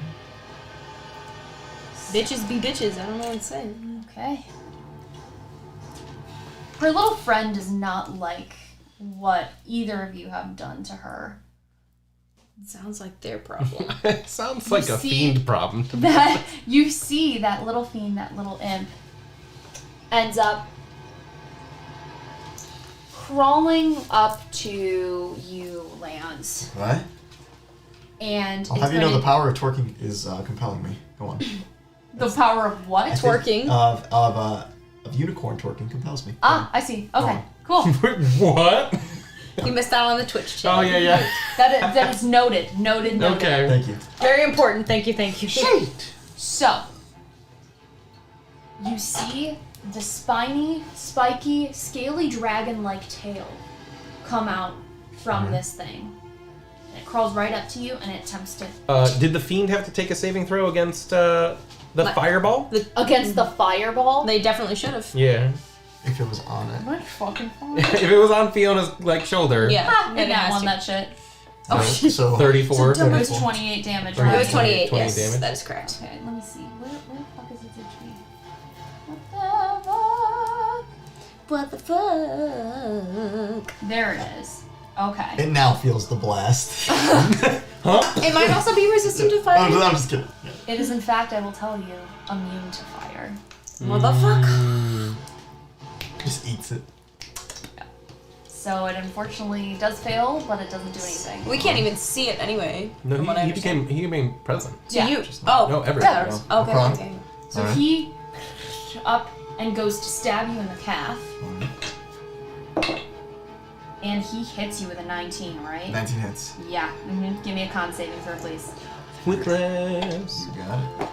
Bitches be bitches. I don't know what to say. Okay. Her little friend does not like what either of you have done to her. It sounds like their problem. It sounds like a see- fiend problem. To me. That you see that little fiend, that little imp, ends up crawling up to you, Lance, What? and I'll it's have you know gonna- the power of twerking is compelling me. Go on. the power of what? I think Twerking. Of unicorn twerking compels me. Ah, I see. Okay, on. cool. What? You missed out on the Twitch channel. Oh yeah. That is noted. Noted. Okay. Thank you. Very important. Thank you. Thank you. So, you see the spiny, spiky, scaly dragon-like tail come out from this thing. And it crawls right up to you and it attempts to... Did the fiend have to take a saving throw against the fireball? Against the fireball? They definitely should have. Yeah. If it was on it. What fucking fun? If it was on Fiona's like shoulder. Yeah. Ah, it maybe I has won to. that shit. So 34. It was 28 damage, It right? was 28. 20 yes, damage. that is correct. Okay, let me see. Where the fuck is its HP? What the fuck? What the fuck? There it is. Okay. It now feels the blast. It might also be resistant to fire. I'm just kidding. It is, in fact, I will tell you, immune to fire. Motherfucker. Just eats it. So it unfortunately does fail, but it doesn't do anything. We can't even see it anyway. No, from what I he understand. became present. To Yeah. you. not- Oh. No, everything. Yeah. No. Okay. Okay. Okay. So Alright. he up and goes to stab you in the calf, and he hits you with a 19, right? 19 hits. Yeah. Give me a con saving throw, please. With less. You got it.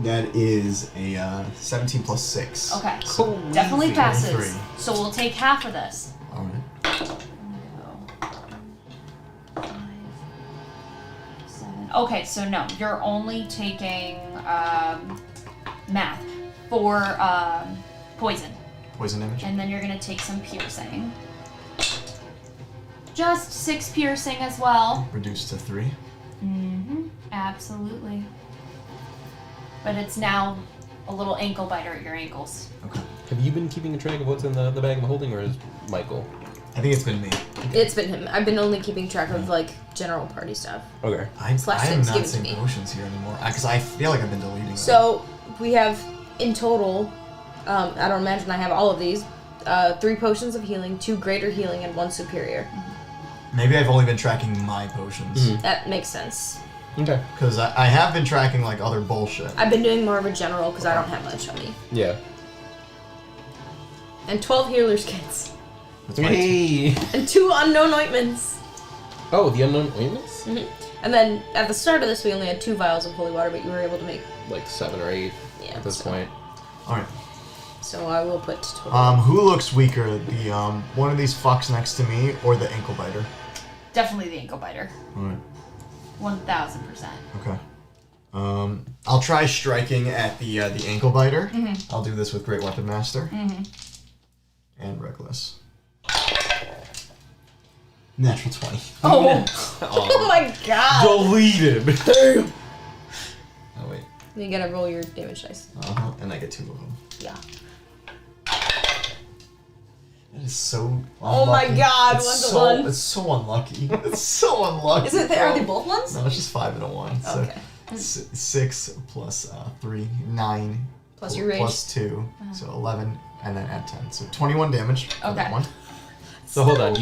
That is a 17 plus 6. Okay. Cool. Definitely Easy. passes. 23. So we'll take half of this. Alright. 5, 7. Okay, so no, you're only taking math for poison. Poison damage. And then you're gonna take some piercing. Just 6 piercing as well. Reduced to 3. Absolutely. But it's now a little ankle biter at your ankles. Okay. Have you been keeping a track of what's in the bag of holding, or is Michael? I think it's been me. It's been him. I've been only keeping track of like general party stuff. Okay. Slash I am things not given to seeing me. potions here anymore. Because I feel like I've been deleting them. So we have in total. I don't imagine I have all of these. 3 potions of healing, 2 greater healing, and 1 superior. Maybe I've only been tracking my potions. That makes sense. Okay. Because I have been tracking like other bullshit. I've been doing more of a general because I don't have much on me. Yeah. And 12 healer's kits. That's my Hey. And 2 unknown ointments. Oh, the unknown ointments? And then at the start of this, we only had 2 vials of holy water, but you were able to make. Like 7 or 8 Yeah, at this so- point. Alright. So I will put total. Who looks weaker? The one of these fucks next to me or the ankle biter? Definitely the ankle biter. Alright. 1000%. Okay. I'll try striking at the ankle biter. I'll do this with Great Weapon Master. And Reckless. Natural 20. Oh my god! Deleted. Oh wait. You gotta roll your damage dice. And I get 2 of them. Yeah. That is so. Oh my unlucky. God, It's 1 to so, 1. It's so unlucky. It's so unlucky. Is it? bro. Are they both ones? No, it's just 5 and a 1. So Okay. 6 plus 3, 9. Plus your rage. Plus 2, so 11, and then add 10. So 21 damage for that Okay. one. So hold on,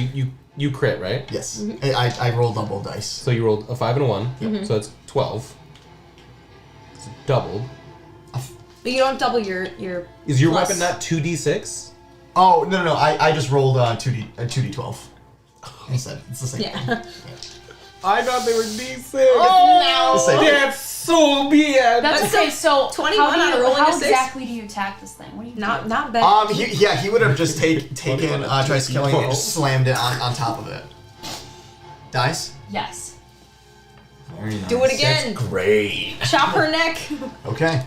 you crit, right? Yes. I roll double dice. So you rolled a 5 and a 1, so it's 12. It's doubled. But you don't double your Is your plus. weapon not 2d6? Oh, no. I just rolled 2d12 instead. It's the same thing. Yeah. I thought they were d6. Oh, The same. That's so bad. That's That's okay. So 21 how, do on a you, rolling how a 6? exactly do you attack this thing? What do you do? Not bad. He would have just taken Triskelion and just slammed it on top of it. Dice? Yes. Very nice. Do it again. Great. Chop her neck. Okay.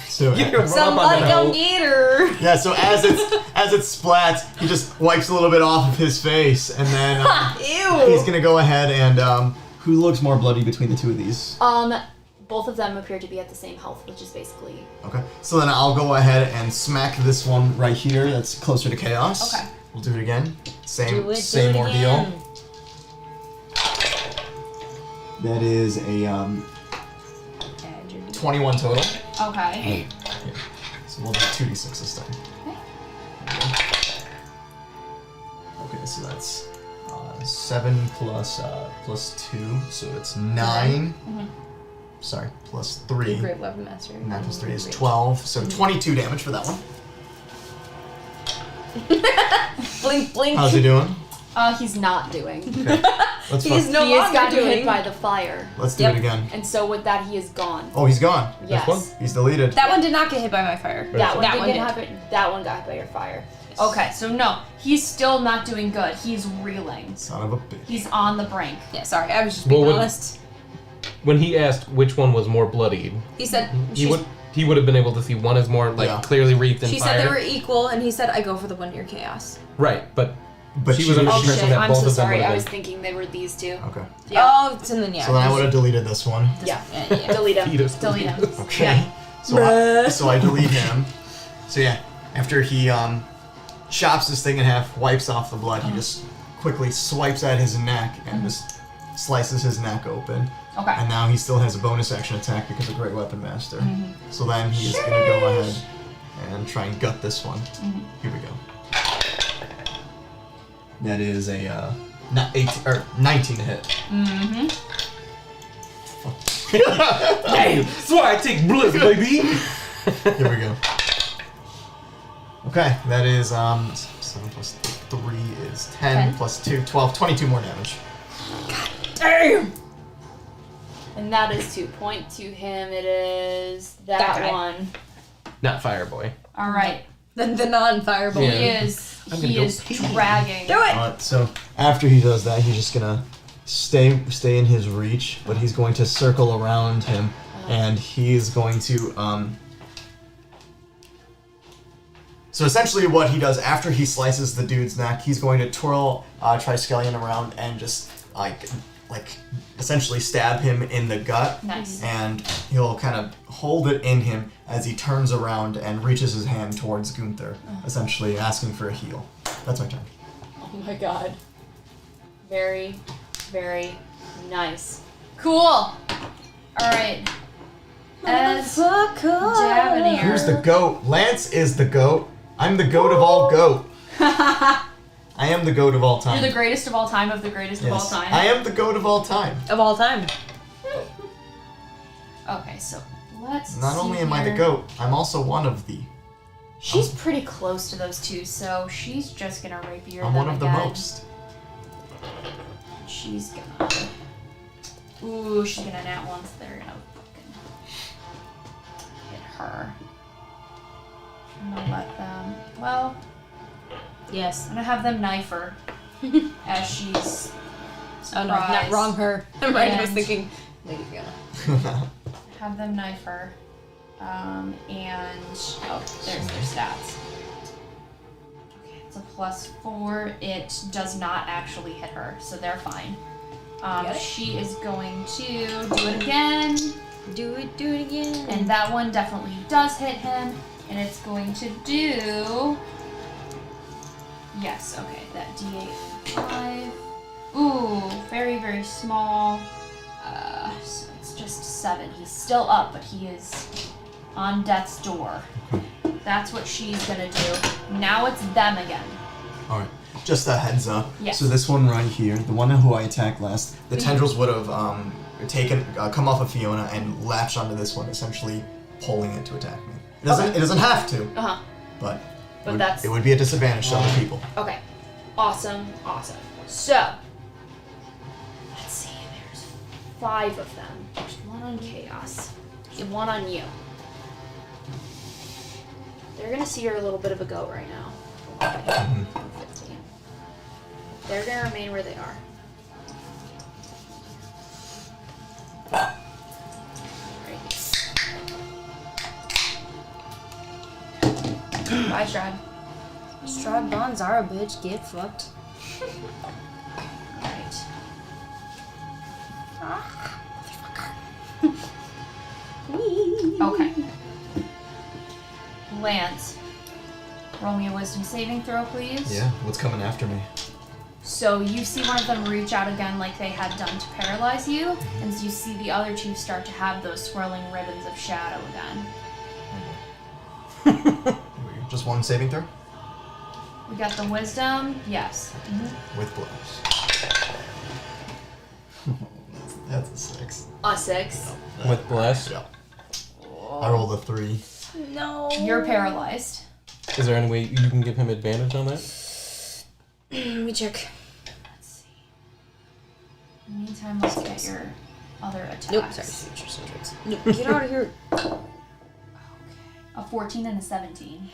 So You can run up on Somebody the go hill. get her. yeah, so as it splats, he just wipes a little bit off of his face, and then Ew. he's gonna go ahead and who looks more bloody between the two of these? Both of them appear to be at the same health, which is basically Okay. So then I'll go ahead and smack this one right here. That's closer to chaos. Okay. We'll do it again. Same Do it ordeal. again. That is a Add your D- 21 total. okay. So we'll do 2d6 this time. Okay, so that's 7 plus 2, so it's 9. Sorry, plus 3. Great weapon master. 9 plus 3 is 12, so 22 damage for that one. Blink, blink. How's he doing? He's not doing. Okay. Let's He's fuck- no he has longer gotten hit doing. by the fire, Let's do Yep. it again. and so with that, he is gone. Oh, he's gone. Yes. one? He's deleted. That one did not get hit by my fire. That one That did one get did. happen. That one got hit by your fire. Okay, so no, he's still not doing good. He's reeling. Son of a bitch. He's on the brink. Yeah, sorry, I was just being Well, when- honest. When he asked which one was more bloodied, He said he would have been able to see one is more like Yeah. clearly wreathed in she fire. said they were equal, and he said I go for the one near chaos. Right, but But she was under the Oh impression shit! that I'm both so of them sorry. would I have was been. thinking they were these two. Okay. Yeah. Oh, it's in the yeah. So then I would have deleted this one. Yeah. Yeah. Delete him. Fetus. Delete him. Okay. So I delete him. So yeah, after he chops this thing in half, wipes off the blood, he just quickly swipes at his neck and just slices his neck open. Okay. And now he still has a bonus action attack because of Great Weapon Master. So then he is gonna go ahead and try and gut this one. Here we go. That is a 19 to hit. Hey, that's why I take bliss, baby. Here we go. Okay, that is 7 plus 3 is 10 plus 2, 12, 22 more damage. Damn. And that is 2 point to him. It is that That guy. one. Not Fireboy. All right. The non-fireball. Yeah. He is. I'm gonna He go is pee. dragging. Do it. Alright, so after he does that, he's just gonna stay in his reach, but he's going to circle around him, and he is going to So essentially, what he does after he slices the dude's neck, he's going to twirl Triskelion around and just like essentially stab him in the gut. Nice. And he'll kind of hold it in him as he turns around and reaches his hand towards Gunther, essentially asking for a heal. That's my turn. Oh my god. Very, very nice. Cool. All right. As Davenier. Who's the goat? Lance is the goat. I'm the goat of all goat. I am the goat of all time. You're the greatest of all time of the greatest of all Yes. time. I am the goat of all time. Of all time. Okay, so let's. Not see only am I the here. goat, I'm also one of the. She's pretty close to those two, so she's just gonna rapier I'm them one of the again. most. She's gonna. Ooh, she's gonna nat ones that are gonna fucking hit her. I'm gonna let them. Well, Yes. I'm gonna have them knife her as she's. Oh no, not surprised. wrong her. I'm right. I was And- thinking, Lady Fiona. Have them knife her. And oh, there's their stats. Okay, it's a +4. It does not actually hit her, so they're fine. Get it? She is going to do it again, Do it again. and that one definitely does hit him, and it's going to do. Yes, okay, that D8 5. Ooh, very, very small. So it's It's just 7. He's still up, but he is on death's door. That's what she's gonna do. Now it's them again. Alright. Just a heads up. Yes. So this one right here, the one who I attacked last, the tendrils would have come off of Fiona and latched onto this one, essentially pulling it to attack me. It doesn't have to. But it would be a disadvantage to other people. Okay. Awesome. So, let's see. There's 5 of them. There's 1 on Chaos and 1 on you. They're gonna see you're a little bit of a goat right now. Okay. 15. They're gonna remain where they are. Bye, Strahd. Strahd Bonzara, bitch. Get fucked. Alright. Okay. Lance, roll me a wisdom saving throw, please. Yeah, what's coming after me? So you see one of them reach out again like they had done to paralyze you, and you see the other 2 start to have those swirling ribbons of shadow again. Just 1 saving throw? We got the wisdom, yes. With blows. That's a 6. A 6. With bless. Yeah. I rolled a 3. No. You're paralyzed. Is there any way you can give him advantage on that? Let me check. Let's see. In the meantime, let's get your other attacks. Nope, sorry. Nope, get out of here. A 14 and a 17.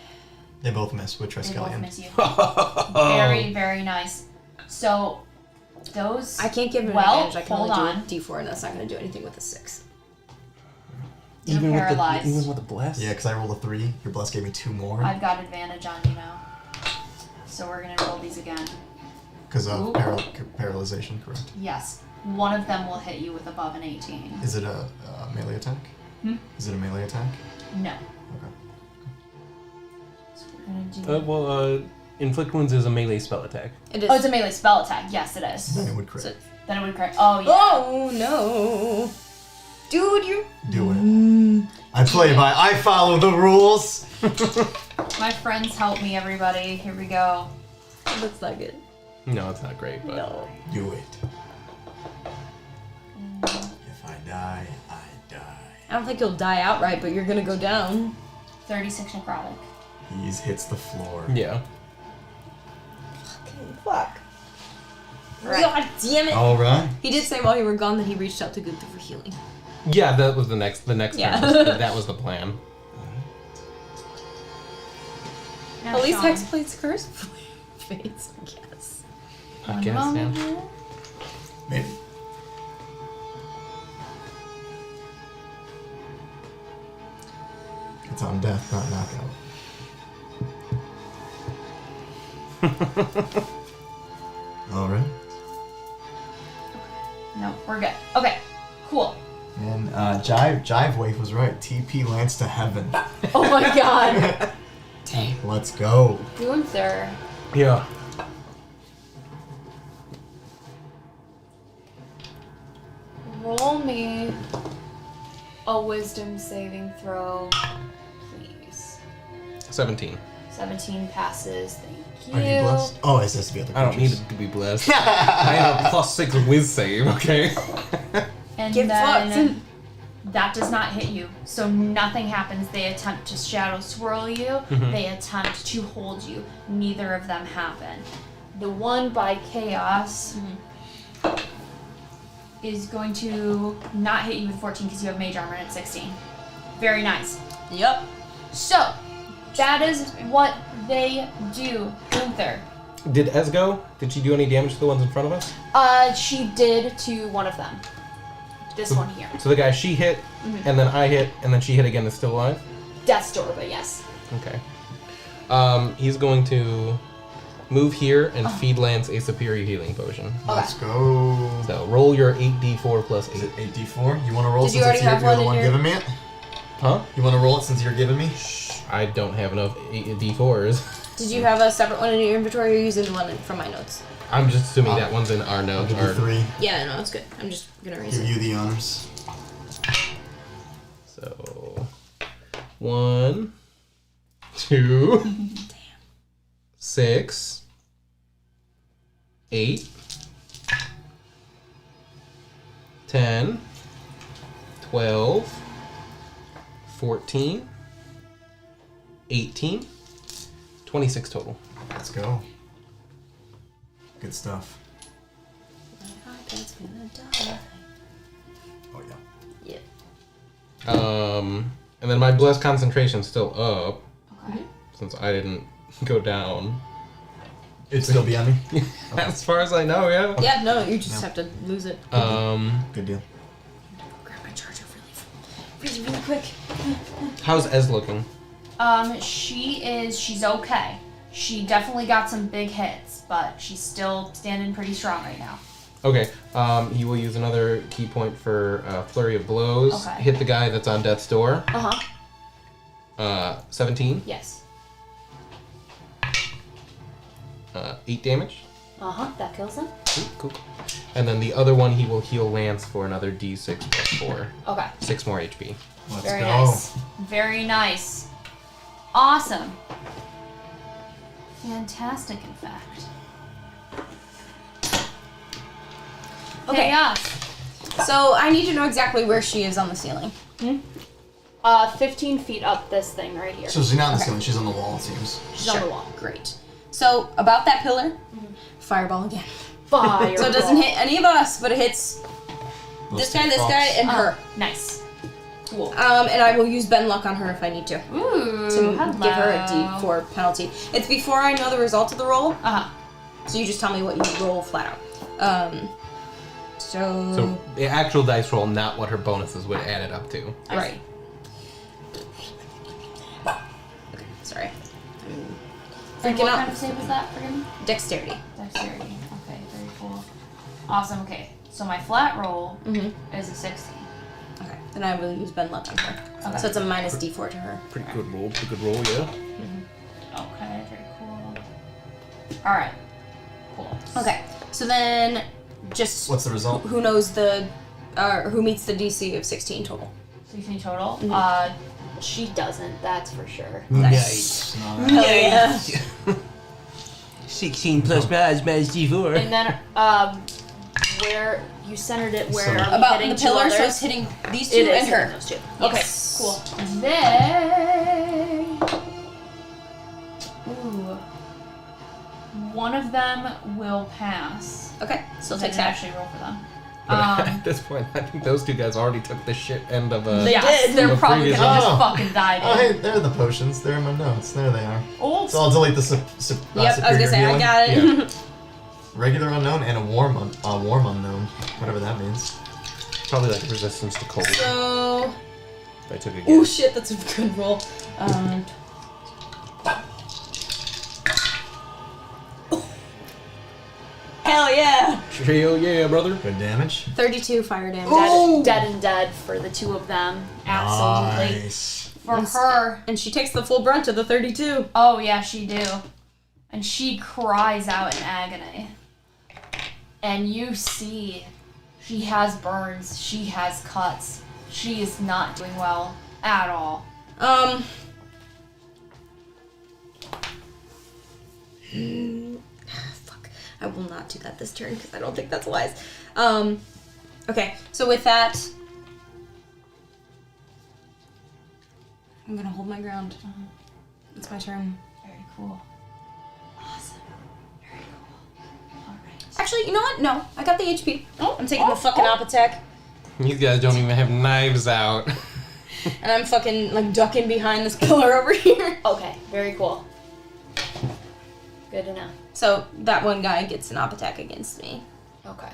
They both miss with They both Triskelion. miss you. Very, very nice. So, those... I can't give him Well, advantage. I can hold only on. do a D4, and that's not going to do anything with a 6. You're paralyzed. Even with the bless? Yeah, because I rolled a 3. Your bless gave me 2 more. I've got advantage on you now. So we're going to roll these again. Because of Ooh. paralyzation, correct? Yes. One of them will hit you with above an 18. Is it a melee attack? Is it a melee attack? No. Okay. So we're going to do... Inflict wounds is a melee spell attack. It is. Oh, it's a melee spell attack. Yes, it is. Then it would crit. So- Then it would crit. Oh, yeah. Oh, no. Dude, you... Do it. I follow the rules. My friends help me, everybody. Here we go. That's not good. No, it's not great, but... No. Do it. If I die, I die. I don't think you'll die outright, but you're going to go down. 36 necrotic. He hits the floor. Yeah. Fuck. Right. God damn it. All right. He did say while you were gone that he reached out to Gunther for healing. Yeah, that was the next Yeah. turn. That was the plan. Now, At least Sean. Hexblade's curse fades, I guess. I One guess, moment yeah. here. Maybe. It's on death, not knockout. All right. No, we're good. Okay, cool. And Jive Wave was right. TP Lance to heaven. Oh my god. Let's go. Gunther. Yeah. Roll me a wisdom saving throw, please. 17. 17 passes. Thank you. Are you blessed? Oh, it has to be other I don't need creatures. it to be blessed. I have a +6 whiz save, okay? And Get then fucked. that does not hit you. So nothing happens. They attempt to shadow swirl you. They attempt to hold you. Neither of them happen. The one by Chaos is going to not hit you with 14 because you have mage armor at 16. Very nice. Yep. So, that is what they do. Gunther. Did Esgo, did she do any damage to the ones in front of us? She did to one of them. This one here. So the guy she hit, and then I hit, and then she hit again is still alive? Death's Door, but yes. Okay. He's going to move here and feed Lance a superior healing potion. Let's go. So roll your 8d4 plus Is 8. it 8d4? You want to roll Did you since already you're have the one in one your- giving me it? Huh? You want to roll it since you're giving me? I don't have enough d4s. Did you have a separate one in your inventory or are you using one from my notes? I'm just assuming that one's in our I'll notes. give you 3. Yeah, no, it's good. I'm just gonna raise Give it. you the honors. So 1, 2, 6, 8, 10, 12, 14, 18, 26 total. Let's go. Good stuff. My iPad's gonna die. Oh yeah. Yep. And then my blessed concentration's still up Okay. since I didn't go down. It'd still be on me. As far as I know, yeah. Yeah, no, you just have to lose it. Good deal. Grab my charger really quick. How's Ez looking? She's okay. She definitely got some big hits, but she's still standing pretty strong right now. Okay, he will use another key point for Flurry of Blows. Okay. Hit the guy that's on death's door. Uh-huh. 17. Yes. 8 damage. Uh-huh, that kills him. Cool. And then the other one, he will heal Lance for another D6 plus 4. Okay. 6 more HP. Let's Very go. nice. Very nice. Awesome. Fantastic, in fact. Okay. Chaos. So I need to know exactly where she is on the ceiling. 15 feet up this thing right here. So she's not on the ceiling, she's on the wall, it seems. She's on the wall. Great. So about that pillar, fireball again. Fire. So it doesn't hit any of us, but it hits this guy, and her. Nice. Cool. And I will use Ben Luck on her if I need to. Ooh, To hello. give her a D4 penalty. It's before I know the result of the roll, Uh-huh. so you just tell me what you roll flat out. So the actual dice roll, not what her bonuses would add it up to. Right. Okay, sorry. And Freaking what out. kind of save was that for him? Dexterity. Dexterity. Okay, very cool. Awesome, okay. So my flat roll is a 16. Okay, then I will use Ben Luck on her. Okay. So it's a minus D4 to her. Pretty good roll, yeah. Okay, very cool. Alright. Cool. Okay, so then just What's the result? who knows who meets the DC of 16 total? 16 total. She doesn't, that's for sure. Nice. Yeah. 16 plus minus D4. And then, where you centered it, where are we About hitting the two pillar, others? so it's hitting these two It is and hitting her. those two. Okay, Yes. cool. They... Ooh. One of them will pass. Okay, still I takes didn't half. actually roll for them. At this point, I think those two guys already took the shit end of They Yes, did. they're The probably previous gonna one. just Oh. fucking die, Oh, dude. hey, there are the potions. They're in my notes. There they are. Old So I'll delete the Yep, I was superior gonna say, I healing. got it. Regular unknown and a warm unknown. Whatever that means. Probably like resistance to cold. So, I took a oh guess. shit, that's a good roll. Hell yeah! Hell yeah, brother. Good damage. 32 fire damage. Dead and dead for the two of them. Absolutely. Nice. for her. And she takes the full brunt of the 32. Oh yeah, she do. And she cries out in agony. And you see, she has burns, she has cuts. She is not doing well at all. Fuck. I will not do that this turn because I don't think that's wise. Okay, so with that, I'm gonna hold my ground. It's my turn. Very cool. Awesome. Very cool. Alright. Actually, you know what? No, I got the HP. I'm taking the fucking op attack, These guys don't even have knives out. and I'm fucking like ducking behind this pillar over here. Okay, very cool. Good to know. So that one guy gets an op attack against me. Okay.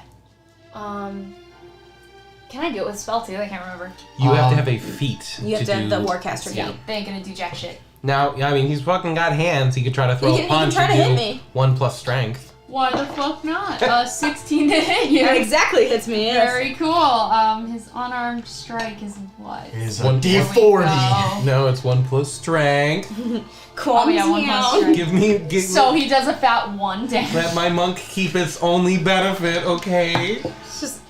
Can I do it with spell too? I can't remember. You have to have a feat. You have to have do... the Warcaster Yeah. feat. They ain't gonna do jack shit. Now, I mean, he's fucking got hands. He could try to throw He a can punch try to and hit do me. 1 plus strength. Why the fuck not? 16 to hit you. That exactly hits me. Yes. Very cool. His unarmed strike is what? Is One- a There we D40. go. No, it's 1 plus strength. Calm Oh, yeah, 1 plus down. strength. Give me. So he does a fat 1 damage. Let my monk keep its only benefit, okay? It's just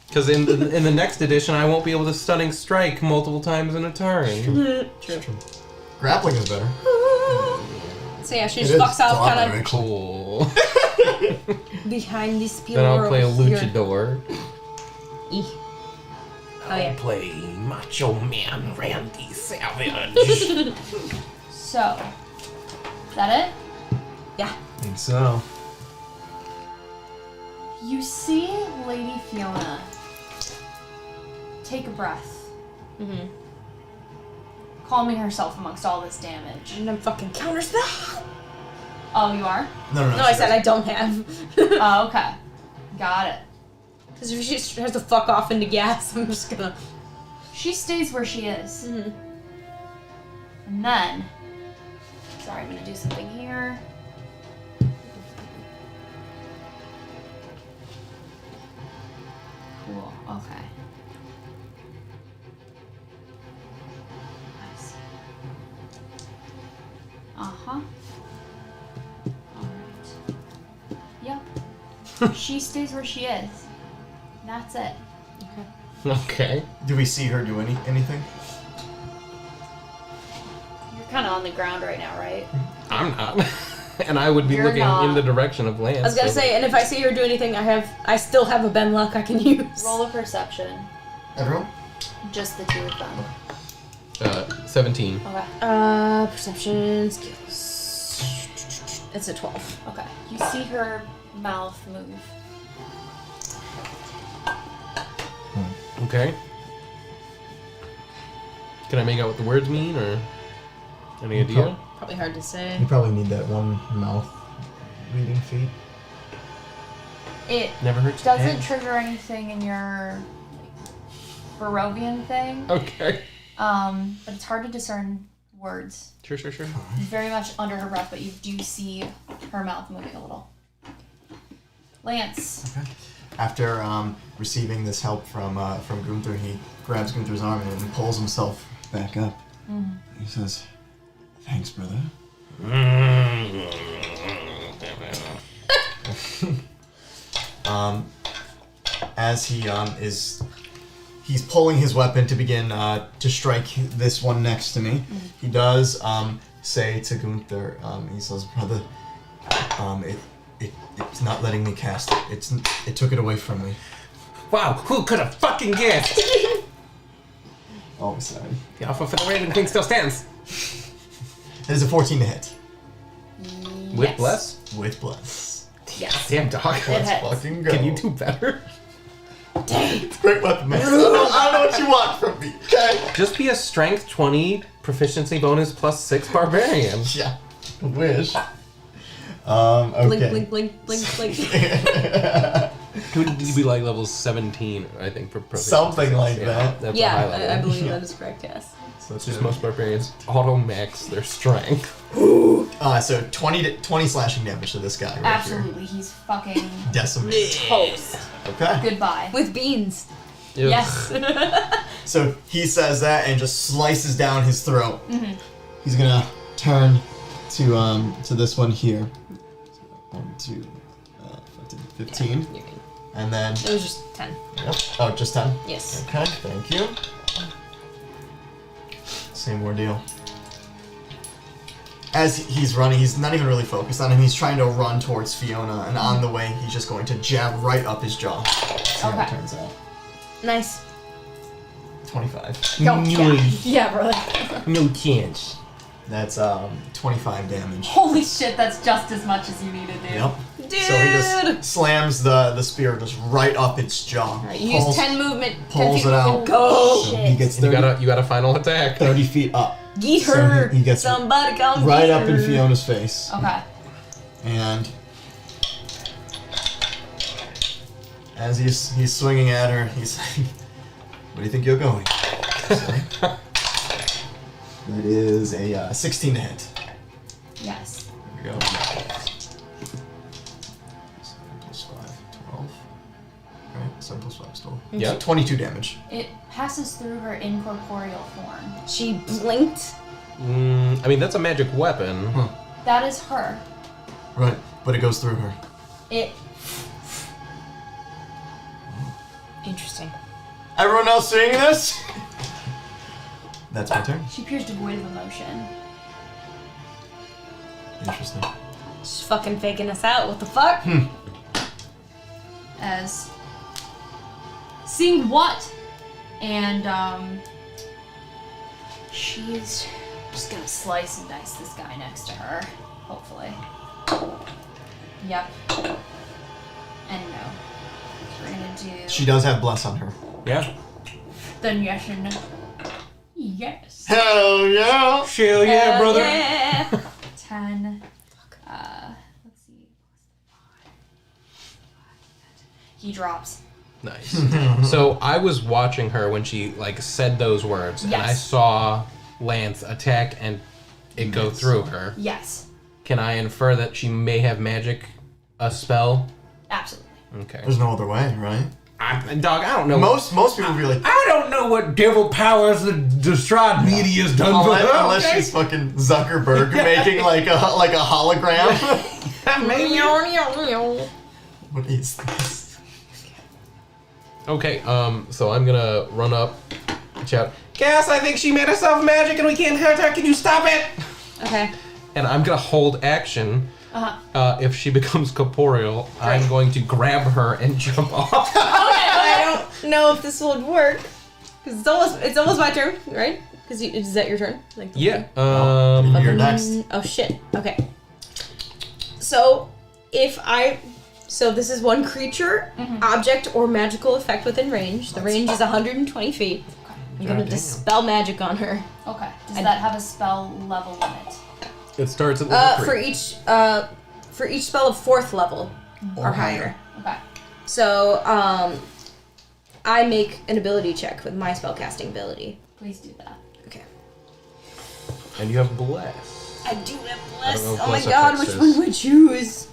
Because in the next edition, I won't be able to stunning strike multiple times in a turn. True. Grappling is better. So yeah, she It just is. fucks It's a off lot kind better, of Cool. behind this Then I'll pillar play a over here. luchador. Eek. Oh, yeah. I'll play Macho Man Randy Savage. So, is that it? Yeah. I think so. You see Lady Fiona take a breath, Mm-hmm. calming herself amongst all this damage. And then fucking counterspell. Oh, you are? No, No, I said I don't have. Oh, okay. Got it. Because if she just has to fuck off into gas, I'm just gonna. She stays where she is. Mm-hmm. And then, Sorry, I'm gonna do something here. cool, okay. Nice. Uh-huh. Alright. Yep. She stays where she is. That's it. Okay. Do we see her do anything? You're kind of on the ground right now, right? I'm not. And I would be You're looking not. in the direction of Lance. I was gonna so- say, and if I see her do anything, I still have a Ben Luck I can use. Roll a perception. Everyone? Just the two of them. 17. Okay. Perception skills. It's a 12. Okay. You see her mouth move. Okay. Can I make out what the words mean, or any idea? Probably hard to say. You probably need that one mouth reading feat. It Never hurts to doesn't ask. trigger anything in your Barovian thing. Okay. But it's hard to discern words. Sure. It's very much under her breath, but you do see her mouth moving a little. Lance. Okay. After receiving this help from Gunther, he grabs Gunther's arm and pulls himself back up. Mm-hmm. He says, "Thanks, brother." As he's pulling his weapon to begin to strike this one next to me. He does say to Gunther, he says, "Brother, it's not letting me cast it. It took it away from me." Wow, who could have fucking guessed? Oh, sorry. The Alpha Federation thing still stands. It is a 14 to hit. With bless? With bless. Yes. Damn dog. It hits. Fucking go. Can you do better? It's a great weapon, man. I don't know what you want from me, okay? Just be a strength 20 proficiency bonus plus 6 barbarian. Yeah. I wish. Okay. Blink, blink, blink, blink, blink. It would be like level 17, I think, for proficiency. Something like Yeah, that. That's a high level. I believe that is correct, yes. So It's just most barbarians auto-max their strength. So 20 slashing damage to this guy right Absolutely, he's fucking here. Decimated. Toast. Okay. goodbye. With beans. Ew. Yes. So he says that and just slices down his throat. Mm-hmm. He's gonna turn to this one here. 1, 2, 15. Yeah, And then, it was just 10. yep. Oh, just 10? Yes. Okay, thank you. Same ordeal. As he's running, he's not even really focused on him. He's trying to run towards Fiona, and on the way, he's just going to jab right up his jaw. See how it Okay. turns out. Nice. 25. Go. Nice. Yeah, brother. No chance. That's 25 damage. Holy shit, that's just as much as you needed, dude. Yep. Dude! So he just slams the spear just right up its jaw. Alright, use Pulls- 10 movement. 10 pulls feet it out. movement. Go! So he gets And 30, you got a final attack. 30 feet up. Get So her! he gets Somebody come right get up in her. Fiona's face. Okay. And as he's swinging at her, he's like, "Where do you think you're going?" So, that is a 16 to hit. Yes. There we go. 7 plus 5, 12. Right, 7 plus 5 still. Yeah. 22 damage. It passes through her incorporeal form. She blinked. I mean, that's a magic weapon. That is her. Right, but it goes through her. It Interesting. Everyone else seeing this? That's my turn. She appears devoid of emotion. Interesting. She's fucking faking us out. What the fuck? As seeing what? And she's just gonna slice and dice this guy next to her. Hopefully. Yep. And no. We're gonna do. She does have bless on her. Yeah. Then yes and no. Yes. Hell yeah! Hell yeah, brother. Yeah. 10. Let's see. He drops. Nice. So I was watching her when she said those words, and I Yes. saw Lance attack and it go through her. Yes. Can I infer that she may have a spell? Absolutely. Okay. There's no other way, right? Dog, I don't know. Most people would be like, I don't know what devil powers the Strahd media's done for her. unless she's fucking Zuckerberg making like a hologram. What is this? Okay, so I'm gonna run up, shout, Cass, I think she made herself magic and we can't hurt her. Can you stop it? Okay. And I'm gonna hold action. If she becomes corporeal, I'm going to grab her and jump off. I don't know if this would work. Because it's almost my turn, right? Because is that your turn? Yeah. You're next. Oh shit. Okay. So so this is one creature, object, or magical effect within range. The range is 120 feet. I'm gonna dispel magic on her. Okay. Does that have a spell level limit? It starts at level 3. For each spell of 4th level or higher. Okay. So I make an ability check with my spellcasting ability. Please do that. Okay. And you have bless. I do have I bless. don't know if Oh my bless god, affects which this. one would I choose?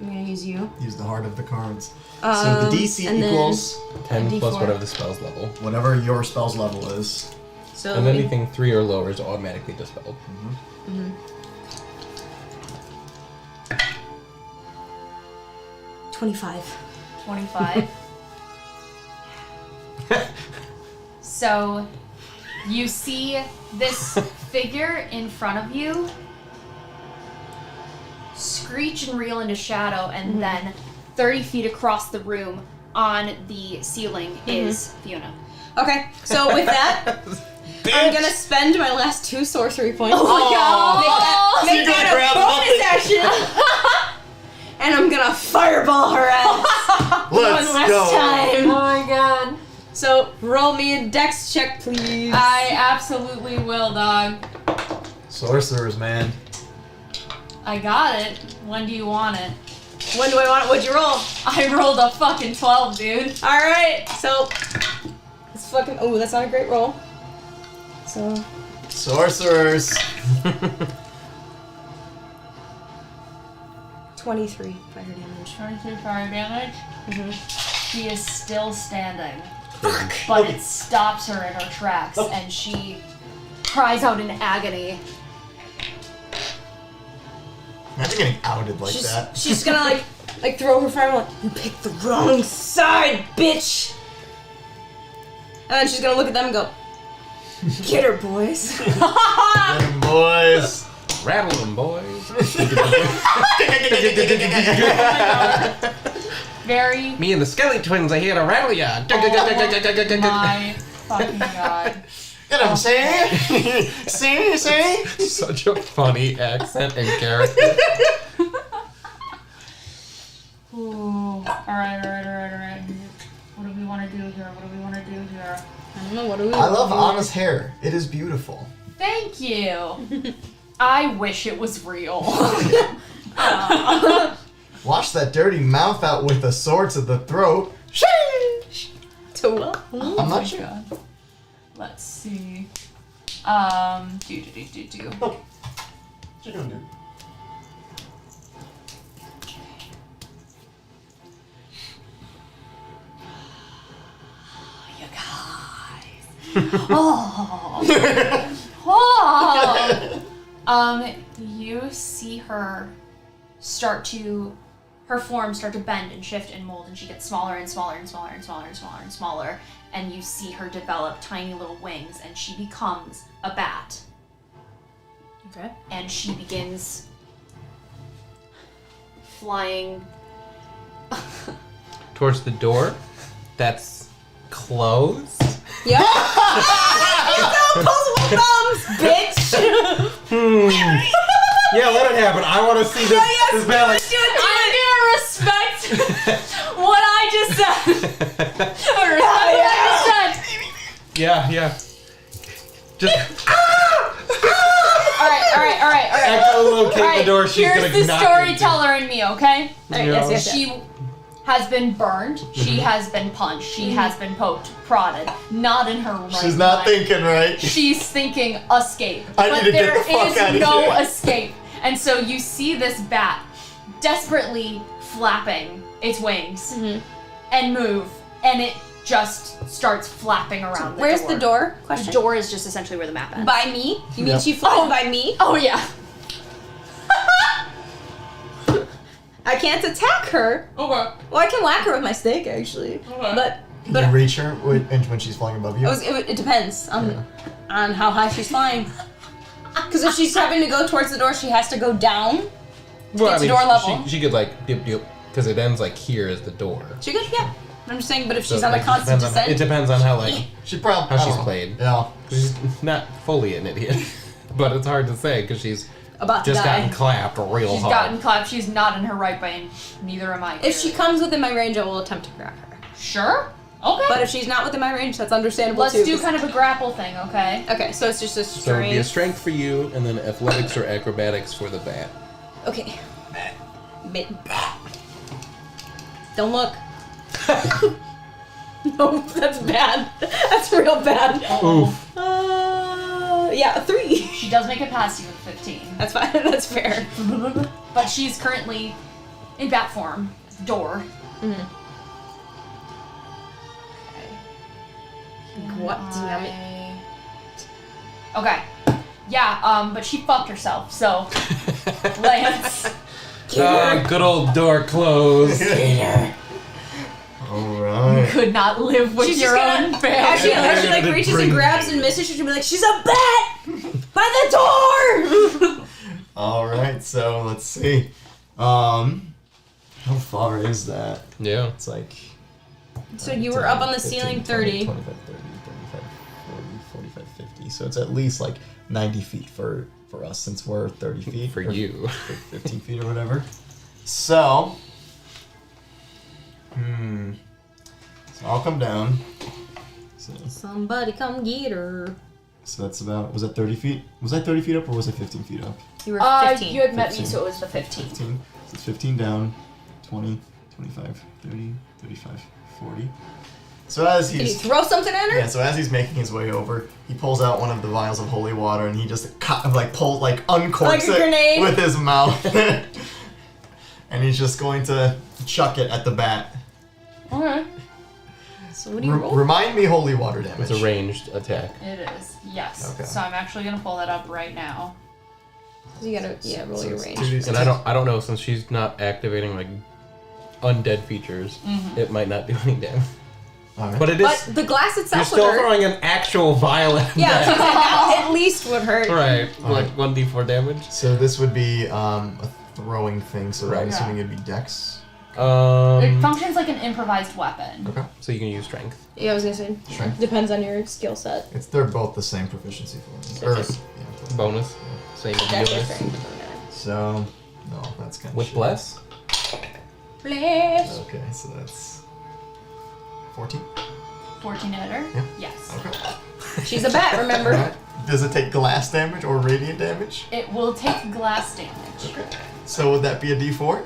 I'm gonna use you. Use the heart of the cards. So the DC and then- equals 10 a plus D4. whatever the spell's level. whatever your spell's level is. So And anything 3 or lower is automatically dispelled. 25. 25. So, you see this figure in front of you screech and reel into shadow, and then 30 feet across the room on the ceiling is Fiona. Okay, so with that, I'm gonna spend my last 2 sorcery points. Oh my god! Make that a bonus action! And I'm gonna fireball her ass Let's one last go. time. Oh my god. So roll me a dex check, please. I absolutely will, dog. Sorcerers, man. I got it. When do you want it? When do I want it? What'd you roll? I rolled a fucking 12, dude. Alright, so it's fucking that's not a great roll. So Sorcerers. 23 fire damage. 22 fire damage. She is still standing. But it stops her in her tracks, and she cries out in agony. Imagine getting outed like that. She's gonna like throw her fireball. You picked the wrong side, bitch. And then she's gonna look at them and go, "Get her, boys." Get 'em, boys. Rattle them, boys. Very. Me and the Skelly twins are here to rattle ya. My fucking god. Get 'em, see? See? Such a funny accent and character. Ooh. Alright. What do we want to do here? I don't know, what do we I love do? Anna's hair. It is beautiful. Thank you. I wish it was real. Wash that dirty mouth out with the sword to the throat. Sheesh. To what? I'm not sure. God. Let's see. Do. What you gonna do? You guys. Oh. You see her start to her forms start to bend and shift and mold, and she gets smaller and smaller and smaller and smaller and smaller and smaller, and you see her develop tiny little wings, and she becomes a bat. Okay. And she begins flying Towards the door that's closed. Yeah. Opposable thumbs, bitch. Yeah, let it happen. I want to see this, this balance. I'm gonna respect what I just said. Or respect what I just said. Yeah. Just All right. Echo locate the door. She's Here's gonna the knock storyteller in me, okay? Alright, yes. She has been burned. She has been punched. She has been poked, prodded. Not in her right She's not mind. thinking right. She's thinking escape. I But need to get there the fuck is outta no here. escape. And so you see this bat desperately flapping its wings and move, and it just starts flapping around Where's the the door? The Question. door is just essentially where the map ends. By me? You mean Yep. she flies by me? Oh, yeah. I can't attack her. Okay. Well, I can whack her with my stick, actually. But Can you reach her when she's flying above you? it depends on how high she's flying. Because if she's having to go towards the door, she has to go down. Well, Get to door level. She could like dip, because it ends like here is the door. She goes, yeah. I'm just saying, but if So, she's on a like, constant it descent, depends on how like She probably how she's played. Yeah. She's not fully an idiot, but it's hard to say because she's about to just die. gotten clapped real She's hard. gotten clapped. She's not in her right brain. Neither am I. If she comes within my range, I will attempt to grab her. Sure. Okay. But if she's not within my range, that's understandable Let's too. do kind of a grapple thing, okay? Okay, so it's just a So it'd be a strength. strength for you, and then athletics or acrobatics for the bat. Okay. Don't look. No, that's bad. That's real bad. Oof. Yeah, a 3. She does make it past you with 15. That's fine. That's fair. But she's currently in bat form. Door. What? Damn it. Okay. Yeah, but she fucked herself, so Lance. Good old door closed. Alright. Could not live with She's your just own gonna, family. as she like reaches and grabs and misses, she'll be like, "She's a bat by the door." Alright, so let's see. How far is that? Yeah. It's like So you were up on the ceiling 30. 25, 30, 35, 40, 45, 50. So it's at least like 90 feet for us since we're 30 feet. For or you. 15 feet or whatever. So, so I'll come down. Somebody come get her. So that's about, was that 30 feet? Was I 30 feet up or was I 15 feet up? You were 15. You had met me, 15. so it was the 15. 15. So it's 15 down, 20, 25, 30, 35, 40. So as Can you he's throw something at her? yeah, so as he's making his way over, he pulls out one of the vials of holy water and he just uncorks Like a it grenade? with his mouth. And he's just going to chuck it at the bat. Okay. So what do you roll? Remind me holy water damage. It's a ranged attack. It is, yes. Okay. So I'm actually gonna pull that up right now. You gotta roll So your it's range. 2d6. And I don't know, since she's not activating like undead features, it might not do any damage. Alright. But it is. But the glass You're itself would still hurt. throwing an actual violent. Yeah, so that at least would hurt. Right. Alright. Like 1d4 damage. So this would be a throwing thing, so Right. I'm assuming it'd be dex. It functions like an improvised weapon. Okay. So you can use strength. Yeah, I was gonna say. Strength. Depends on your skill set. They're both the same proficiency for me. Okay. Yeah. Bonus. Same as Dex or yours. strength. So, no, that's kind of With shit. bless. Bless. Okay, so that's 14. 14 to hit her? Yeah. Yes. Okay. She's a bat, remember? Alright. Does it take glass damage or radiant damage? It will take glass damage. So would that be a d4?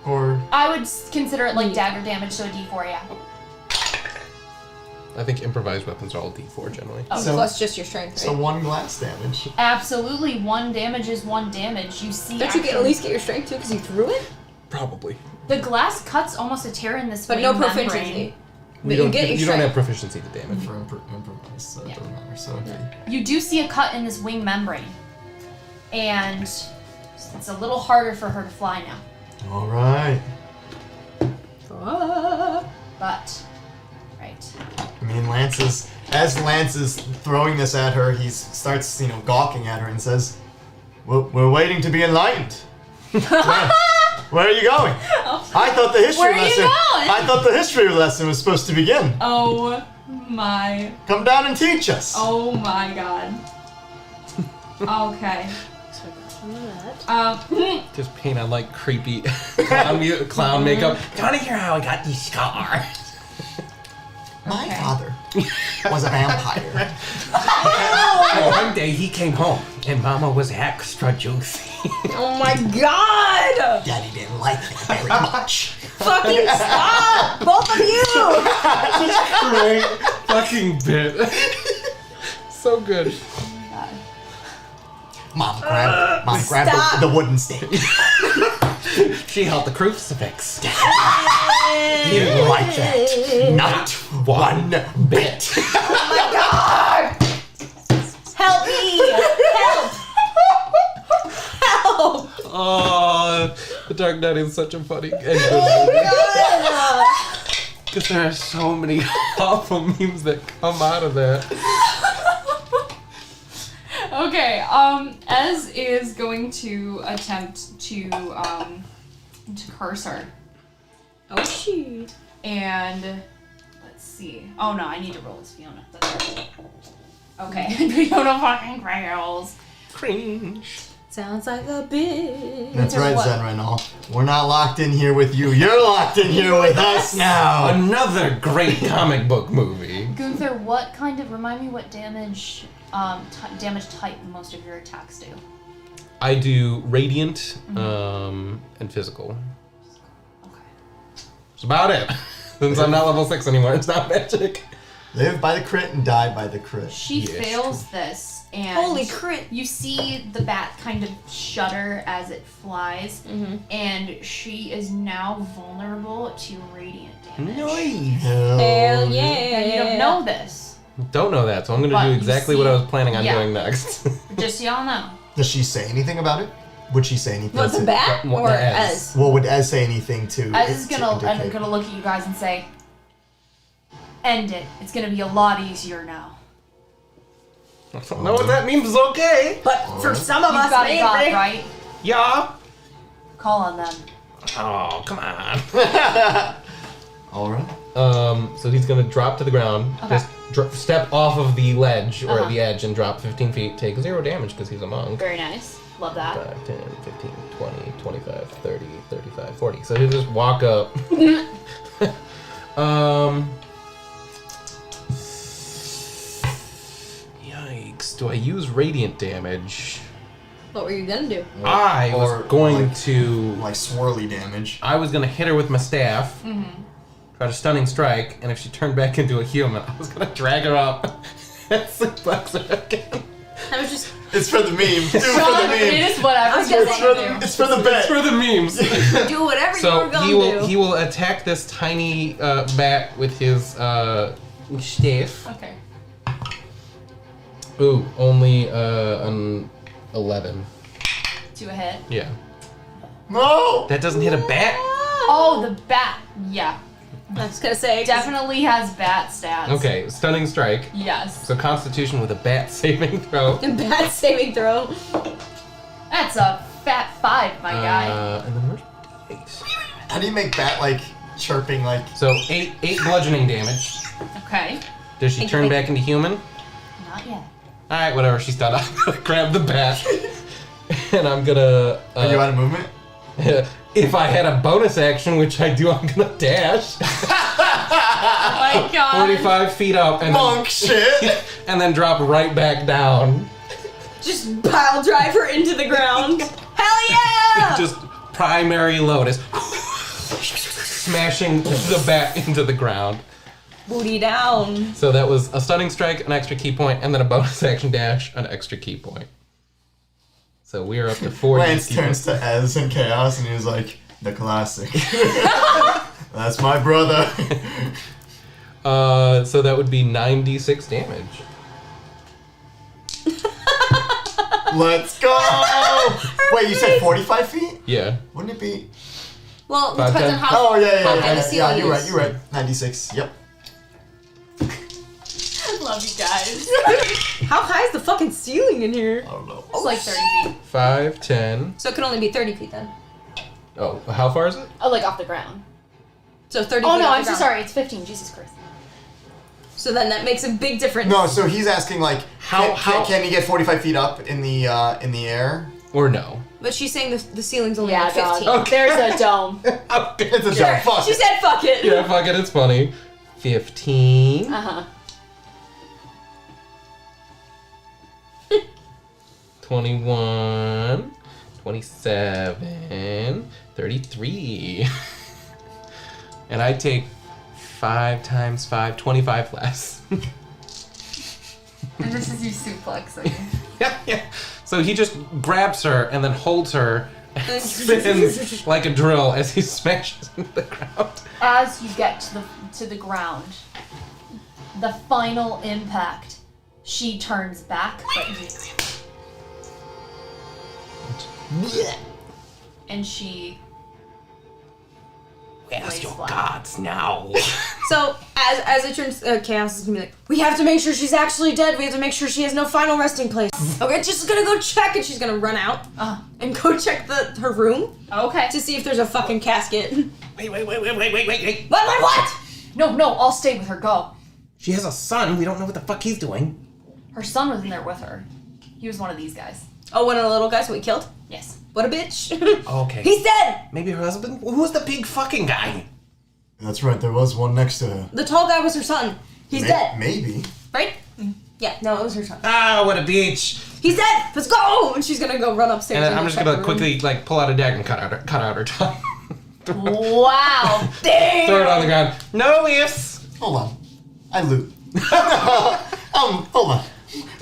Or I would consider it like dagger damage, so a d4, yeah. I think improvised weapons are all d4 generally. Oh, So- Plus just your strength, so right? 1 glass damage? Absolutely, 1 damage is 1 damage. You see, Don't you get, at actually- least get your strength too, because you threw it? Probably. the glass cuts almost a tear in this But wing no membrane. proficiency. But You you don't, get your you don't have strength. proficiency to damage. For improvised, so it Yeah. doesn't matter. So okay. You do see a cut in this wing membrane, and it's a little harder for her to fly now. Alright. But, right. I mean, Lance is throwing this at her, he starts, gawking at her and says, we're waiting to be enlightened. Where are you going? I thought the history lesson was supposed to begin. Oh my. Come down and teach us. Oh my god. Okay. Just paint on like creepy clown makeup. Wanna hear how I got these scars? My father was a vampire. One day he came home and Mama was extra juicy. Oh my god! Daddy didn't like it very much. Fucking stop! Both of you! Great fucking bit. So good. Mom grabbed the wooden stake. She held the crucifix. He didn't like that. Not one bit. Oh my god! Help me! Help! Oh, The Dark Knight is such a funny and good Oh movie. god! Because there are so many awful memes that come out of that. Okay, Ez is going to attempt to curse her. Oh shoot. And let's see. Oh no, I need to roll as Fiona. That's right. Okay, Fiona fucking fails. Cringe. Sounds like a bitch. That's right, What? Zen Renal. We're not locked in here with you. You're locked in here with us now. Another great comic book movie. Gunther, remind me what damage type most of your attacks do. I do radiant and physical. Okay. That's about it. Since I'm not level 6 anymore, it's not magic. Live by the crit and die by the crit. She Yes. fails this, and Holy crit. you see the bat kind of shudder as it flies, and she is now vulnerable to radiant damage. Nice. Hell And you yeah. don't know this, Don't know that, so I'm But gonna do you exactly see- what I was planning on yeah. doing next. just so y'all know. Does she say anything about it? Would she say anything? What, the bat? What, Or the Ez? Ez? Well, would Ez say anything to? I was to I'm indicate? gonna look at you guys and say, end it. It's gonna be a lot easier now. I don't know what that means, okay. But for some of You've us, got a maybe. god, right? Yeah. Call on them. Oh, come on. All right. So he's gonna drop to the ground, Okay. just step off of the ledge or Uh-huh. the edge and drop 15 feet, take 0 damage because he's a monk. Very nice. Love that. 5, 10, 15, 20, 25, 30, 35, 40. So he'll just walk up. Yikes. Do I use radiant damage? What were you gonna do? I Or, was going like- to... Like swirly damage. I was gonna hit her with my staff, try to stunning strike, and if she turned back into a human, I was gonna drag her up and suplex her again. I was just. It's for the meme. Do it for the It meme. is whatever I was you gonna want say- to do. It's for the bet. For the memes. Do whatever you So were gonna do. he will attack this tiny bat with his staff. Okay. Ooh, only an 11. To a hit. Yeah. No. That doesn't hit a bat? Oh, the bat. Yeah. I was gonna say. Definitely has bat stats. Okay, stunning strike. Yes. So Constitution with a bat saving throw. Bad saving throw. That's a fat 5, my guy. And then where's 8? How do you make bat like chirping like? So 8 bludgeoning damage. Okay. Does she turn back into human? Not yet. Alright, whatever, she's done. I'm gonna grab the bat. And I'm gonna... Are you out of movement? if I had a bonus action, which I do, I'm gonna dash. Oh my god. 45 feet up and Monk shit. and then drop right back down. Just pile drive her into the ground. Hell yeah! Just primary lotus. Smashing the bat into the ground. Booty down. So that was a stunning strike, an extra key point, and then a bonus action dash, an extra key point. So we are up to 40. Lance turns to Ez in chaos and he was like, the classic. That's my brother. So that would be 9d6 damage. Let's go. Wait, you said 45 feet? Yeah. Wouldn't it be? Well, it 5, depends 10. on how Oh, yeah, how high the ceiling you're is. right. 96, yep. Love you guys. How high is the fucking ceiling in here? I don't know. It's like 30 feet. 5, 10. So it could only be 30 feet then. Oh, how far is it? Oh, like off the ground. So 30 Oh feet no, off I'm the so ground. sorry. It's 15. Jesus Christ. So then that makes a big difference. No, so he's asking like, How- can he get 45 feet up in the air? Or no? But she's saying the ceiling's only Yeah, like dog. 15. Okay. There's a dome. Okay. It's a jump. Fuck She it. said fuck it. Yeah, fuck it, it's funny. 15. Uh-huh. 21. 27. 33. And I take 5 times 5, 25 less. And this is you suplexing. Yeah. So he just grabs her and then holds her and spins like a drill as he smashes into the ground. As you get to the ground, the final impact, she turns back, and she Where's lays your flat. gods now? So as it turns, Chaos is gonna be like, we have to make sure she's actually dead. We have to make sure she has no final resting place. Okay, just gonna go check, and she's gonna run out and go check her room Okay. to see if there's a fucking casket. Wait. What? No, I'll stay with her. Go. She has a son. We don't know what the fuck he's doing. Her son was in there with her. He was one of these guys. Oh, one of the little guys we killed. Yes. What a bitch. Okay. He's dead. Maybe her husband? Who's the big fucking guy? That's right, there was one next to her. The tall guy was her son. He's dead, Maybe. right? Yeah, no, it was her son. Ah, what a bitch. He's dead. Let's go. And she's gonna go run upstairs. And I'm go just check gonna the room. quickly like pull out a dagger and cut out her tongue. Wow. Damn. Throw it on the ground. No ifs. Hold on. I loot. Hold on.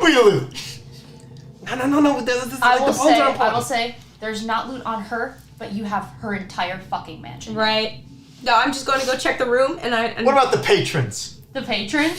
We loot. No. This is I like will the bones are important. I will say, there's not loot on her, but you have her entire fucking mansion. Right. No, I'm just going to go check the room, and What about the patrons? The patron.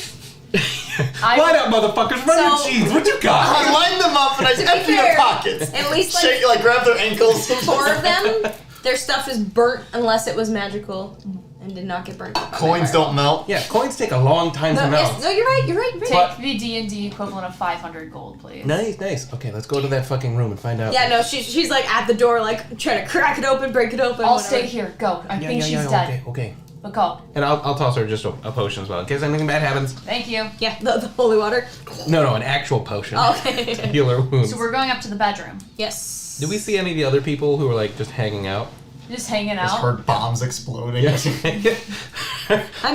Line up, motherfuckers. Run your So- cheese. What you got? I line them up and I be empty fair, their pockets. at least Shake, like grab their ankles. 4 of them, their stuff is burnt unless it was magical and did not get burnt. Coins don't melt. Yeah, coins take a long time No, to melt. yes, no, you're right. Take the D&D equivalent of 500 gold, please. Nice. Okay, let's go to that fucking room and find out. Yeah, no, she's like at the door, like trying to crack it open, break it open. I'll whatever. stay here. Go. I think she's dead. Okay. But go. And I'll toss her just a potion as well in case anything bad happens. Thank you. Yeah, the holy water. No, an actual potion. Okay. Heal her wounds. So we're going up to the bedroom. Yes. Did we see any of the other people who were like just hanging out? Just hanging Just out. heard bombs exploding. I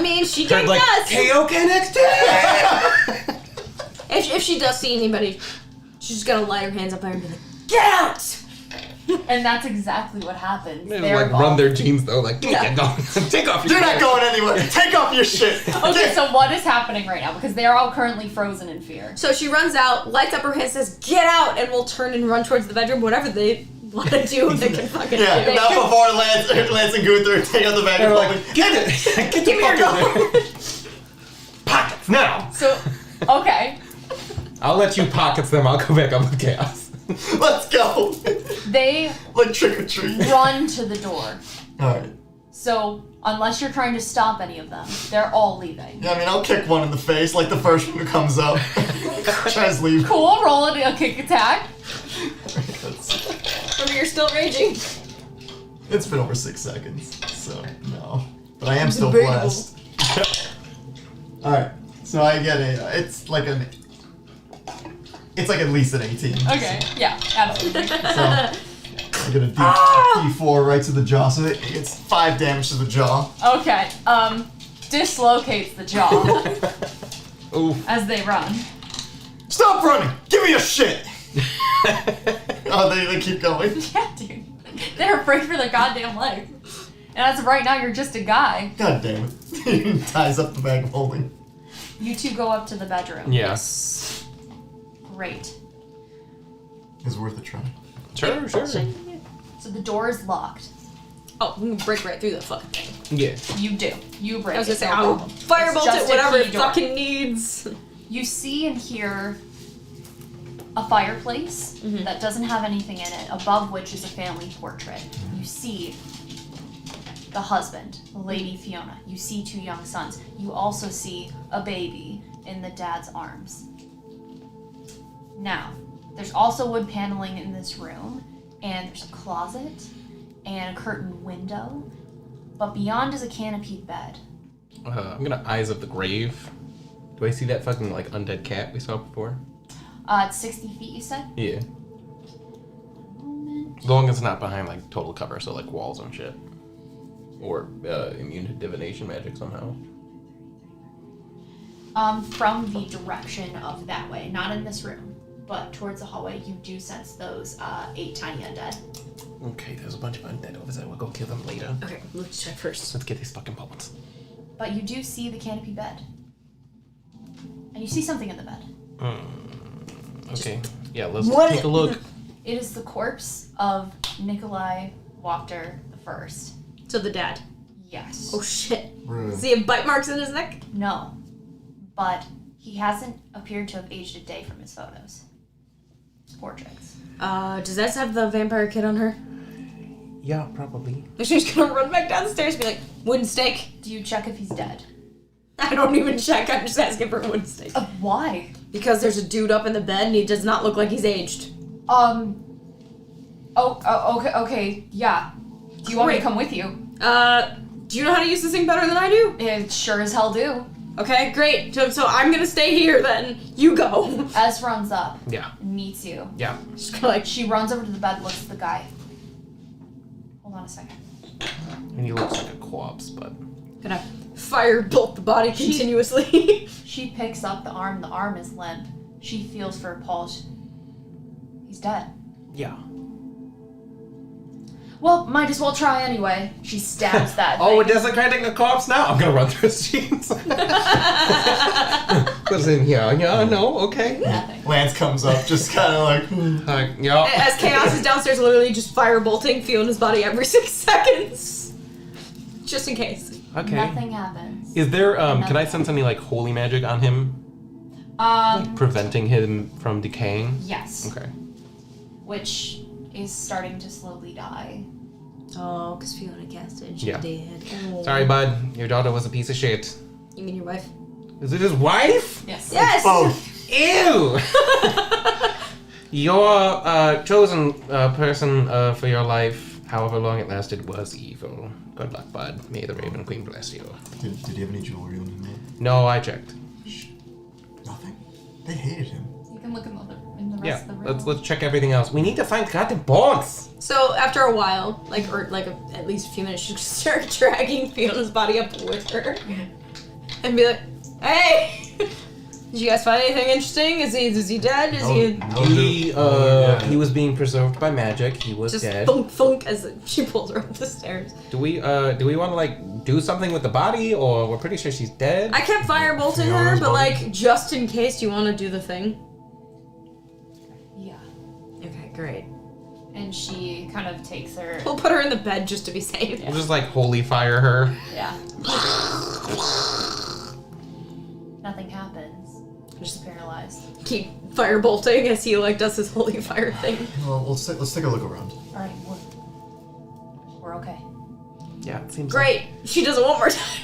mean, she Heard can like us. KO NXT. If she does see anybody, she's just gonna light her hands up there and be like, "Get out!" And that's exactly what happens. They They're like all- run their jeans though, like Yeah. take off your You're not going anywhere. Take off your shit. Okay, so what is happening right now? Because they're all currently frozen in fear. So she runs out, lights up her hand, says, "Get out!" and we'll turn and run towards the bedroom. Whatever they want to do, they can fucking Yeah, do. now before Lance and Gunther take out the bag They're of like, holding. get it! Get the Give me your fuck in gold. there! Pockets now! So, okay. I'll let you pockets them. I'll go back up with chaos. Let's go. They Like trick or treat. run to the door. Alright. So, unless you're trying to stop any of them, they're all leaving. Yeah, I mean, I'll kick one in the face, like the first one who comes up. Tries to leave. Cool, roll a kick attack. Remember, you're still raging. It's been over 6 seconds, so no. But I am still Debatable. blessed. Alright, so I get it's like at least an 18. Okay, yeah, absolutely. So I get a D4 right to the jaw, so it gets 5 damage to the jaw. Okay, dislocates the jaw Oof. as they run. Stop running! Give me your shit! Oh, they keep going. Yeah, dude. They're afraid for their goddamn life. And as of right now, you're just a guy. God damn it. He ties up the bag of holding. You two go up to the bedroom. Yes. Great. It's worth a try. Sure. So the door is locked. Oh, we can break right through the fucking thing. Yeah. You do. You break I was gonna it, say, no I'll problem. firebolt It's just it, a whatever key it door. fucking needs. You see and hear a fireplace that doesn't have anything in it, above which is a family portrait. You see the husband, Lady Fiona. You see 2 young sons. You also see a baby in the dad's arms. Now, there's also wood paneling in this room, and there's a closet and a curtained window, but beyond is a canopied bed. I'm gonna Eyes of the Grave. Do I see that fucking, like, undead cat we saw before? It's 60 feet, you said? Yeah. As long as it's not behind, like, total cover, so, like, walls and shit. Or immune to divination magic somehow. From the direction of that way, not in this room, but towards the hallway, you do sense those 8 tiny undead. Okay, there's a bunch of undead over there. We'll go kill them later. Okay, let's check first. Let's get these fucking bones. But you do see the canopy bed. And you see something in the bed. Okay. Yeah, let's What? take a look. It is the corpse of Nikolai Wachter I. So the dad. Yes. Oh shit. Rude. Does he have bite marks in his neck? No. But he hasn't appeared to have aged a day from his photos. Portraits. Does that have the vampire kid on her? Yeah, probably. She's gonna run back downstairs and be like, wooden stake. Do you check if he's dead? I don't even check, I'm just asking for a wooden stake. Why? Because there's a dude up in the bed and he does not look like he's aged. Okay, yeah. Do you want me to come with you? Do you know how to use this thing better than I do? It sure as hell do. Okay, great. So I'm gonna stay here then. You go. Ez runs up. Yeah. And meets you. Yeah. Just kinda like, She runs over to the bed, looks at the guy. Hold on a second. And he looks like a corpse, but... gonna fire bolt the body continuously. She picks up the arm. The arm is limp. She feels for a pulse. He's dead. Yeah. Well, might as well try anyway. She stabs that Oh, we're thing. desecrating a corpse now? I'm gonna run through his jeans. What's in here? Yeah, no, okay. Nothing. Lance comes up, just kind of like, Yeah. As Chaos is downstairs literally just fire bolting Fiona's body every 6 seconds. Just in case. Okay. Nothing happens. Is there, can I sense any, like, holy magic on him? Like, preventing him from decaying? Yes. Okay. Which is starting to slowly die. Oh, because Fiona cast it and she's Yeah. dead. Oh. Sorry, bud. Your daughter was a piece of shit. You mean your wife? Is it his wife? Yes. Yes! both. Ew! Your chosen person for your life, however long it lasted, was evil. Good luck, bud. May the Raven Queen bless you. Did he have any jewelry on him? No, I checked. Nothing. They hated him. You can look in the rest Yeah, of the room. let's check everything else. We need to find goddamn bones! So after a while, at least a few minutes, she just start dragging Fiona's body up with her. And be like, hey! Did you guys find anything interesting? Is he dead? Is he He was being preserved by magic. He was just dead. thunk thunk as she pulls her up the stairs? Do we want to like do something with the body, or we're pretty sure she's dead? I kept firebolting her, Fiona's but body? like just in case, you want to do the thing? Yeah. Okay, great. And she kind of takes her. We'll put her in the bed just to be safe. We'll just like holy fire her. Yeah. Nothing happens. Just paralyzed. Keep firebolting as he like does his holy fire thing. Well, let's take a look around. Alright, we're okay. Yeah, it seems Great. She does it one more time.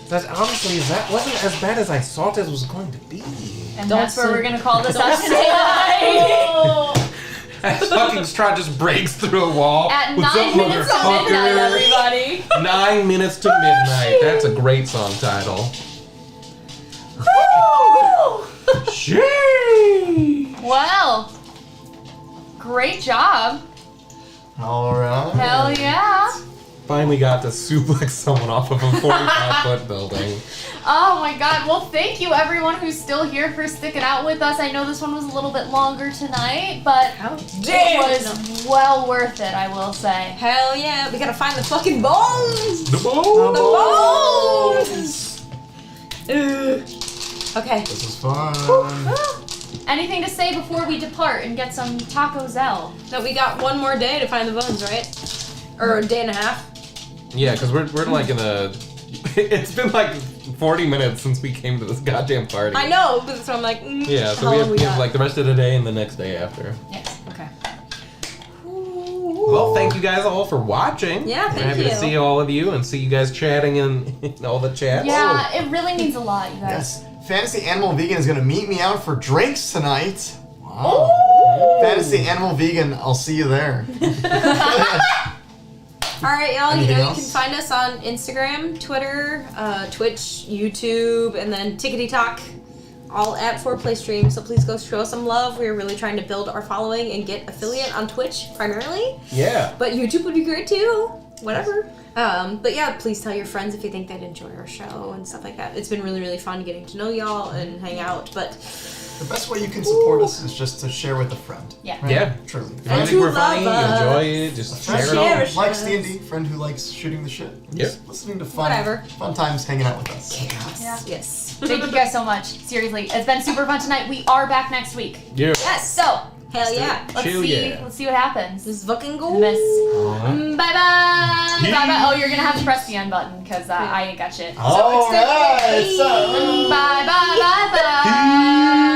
That honestly, that wasn't as bad as I thought it was going to be. And Don't that's where say- we're gonna call this Don't episode. say As fucking Strahd just breaks through a wall. At What's 9 up, minutes of motherfucker? midnight, everybody. 9 minutes to midnight. That's a great song title. Sheesh. Well, great job. All right. Hell yeah. Finally got to suplex someone off of a 45-foot building. Oh my god. Well, thank you everyone who's still here for sticking out with us. I know this one was a little bit longer tonight, but it was well worth it, I will say. Hell yeah, we gotta find the fucking bones! The bone. The bones! Ugh. Okay. This is fun. Anything to say before we depart and get some Taco Zell? No, we got one more day to find the bones, right? Or a day and a half. Yeah, because we're like in a... It's been like 40 minutes since we came to this goddamn party. I know, but so I'm like, Yeah, so we have like the rest of the day and the next day after. Yes. Okay. Well, thank you you guys all for watching. Yeah, We're thank happy you. to see all of you and see you guys chatting in all the chats. Yeah, it really means a lot, you guys. Yes. Fantasy Animal Vegan is gonna meet me out for drinks tonight. Wow. Fantasy Animal Vegan, I'll see you there. All right, y'all. Anything You else? can find us on Instagram, Twitter, Twitch, YouTube, and then Tickety Talk, all at FourPlay Stream. So please go show us some love. We're really trying to build our following and get affiliate on Twitch primarily, Yeah. but YouTube would be great too. Whatever. But yeah, please tell your friends if you think they'd enjoy our show and stuff like that. It's been really, really fun getting to know y'all and hang out. But The best way you can support us is just to share with a friend. Yeah. Right? Yeah. Truly. If you And think to we're funny, love us. enjoy it, just Friend share it who all. Cherish likes us. D&D, friend who likes shooting the shit. Yep. Just listening to fun, Whatever. fun times hanging out with us. Yeah. yes. Thank you guys so much. Seriously, it's been super fun tonight. We are back next week. Yeah. Yes. So Hell yeah. let's Chill, see. yeah. Let's see what happens. This is fucking cool. Miss. Uh-huh. Bye bye. Bye bye. Oh, you're gonna have to press the end button because I ain't got shit. All right. So, Bye bye bye bye.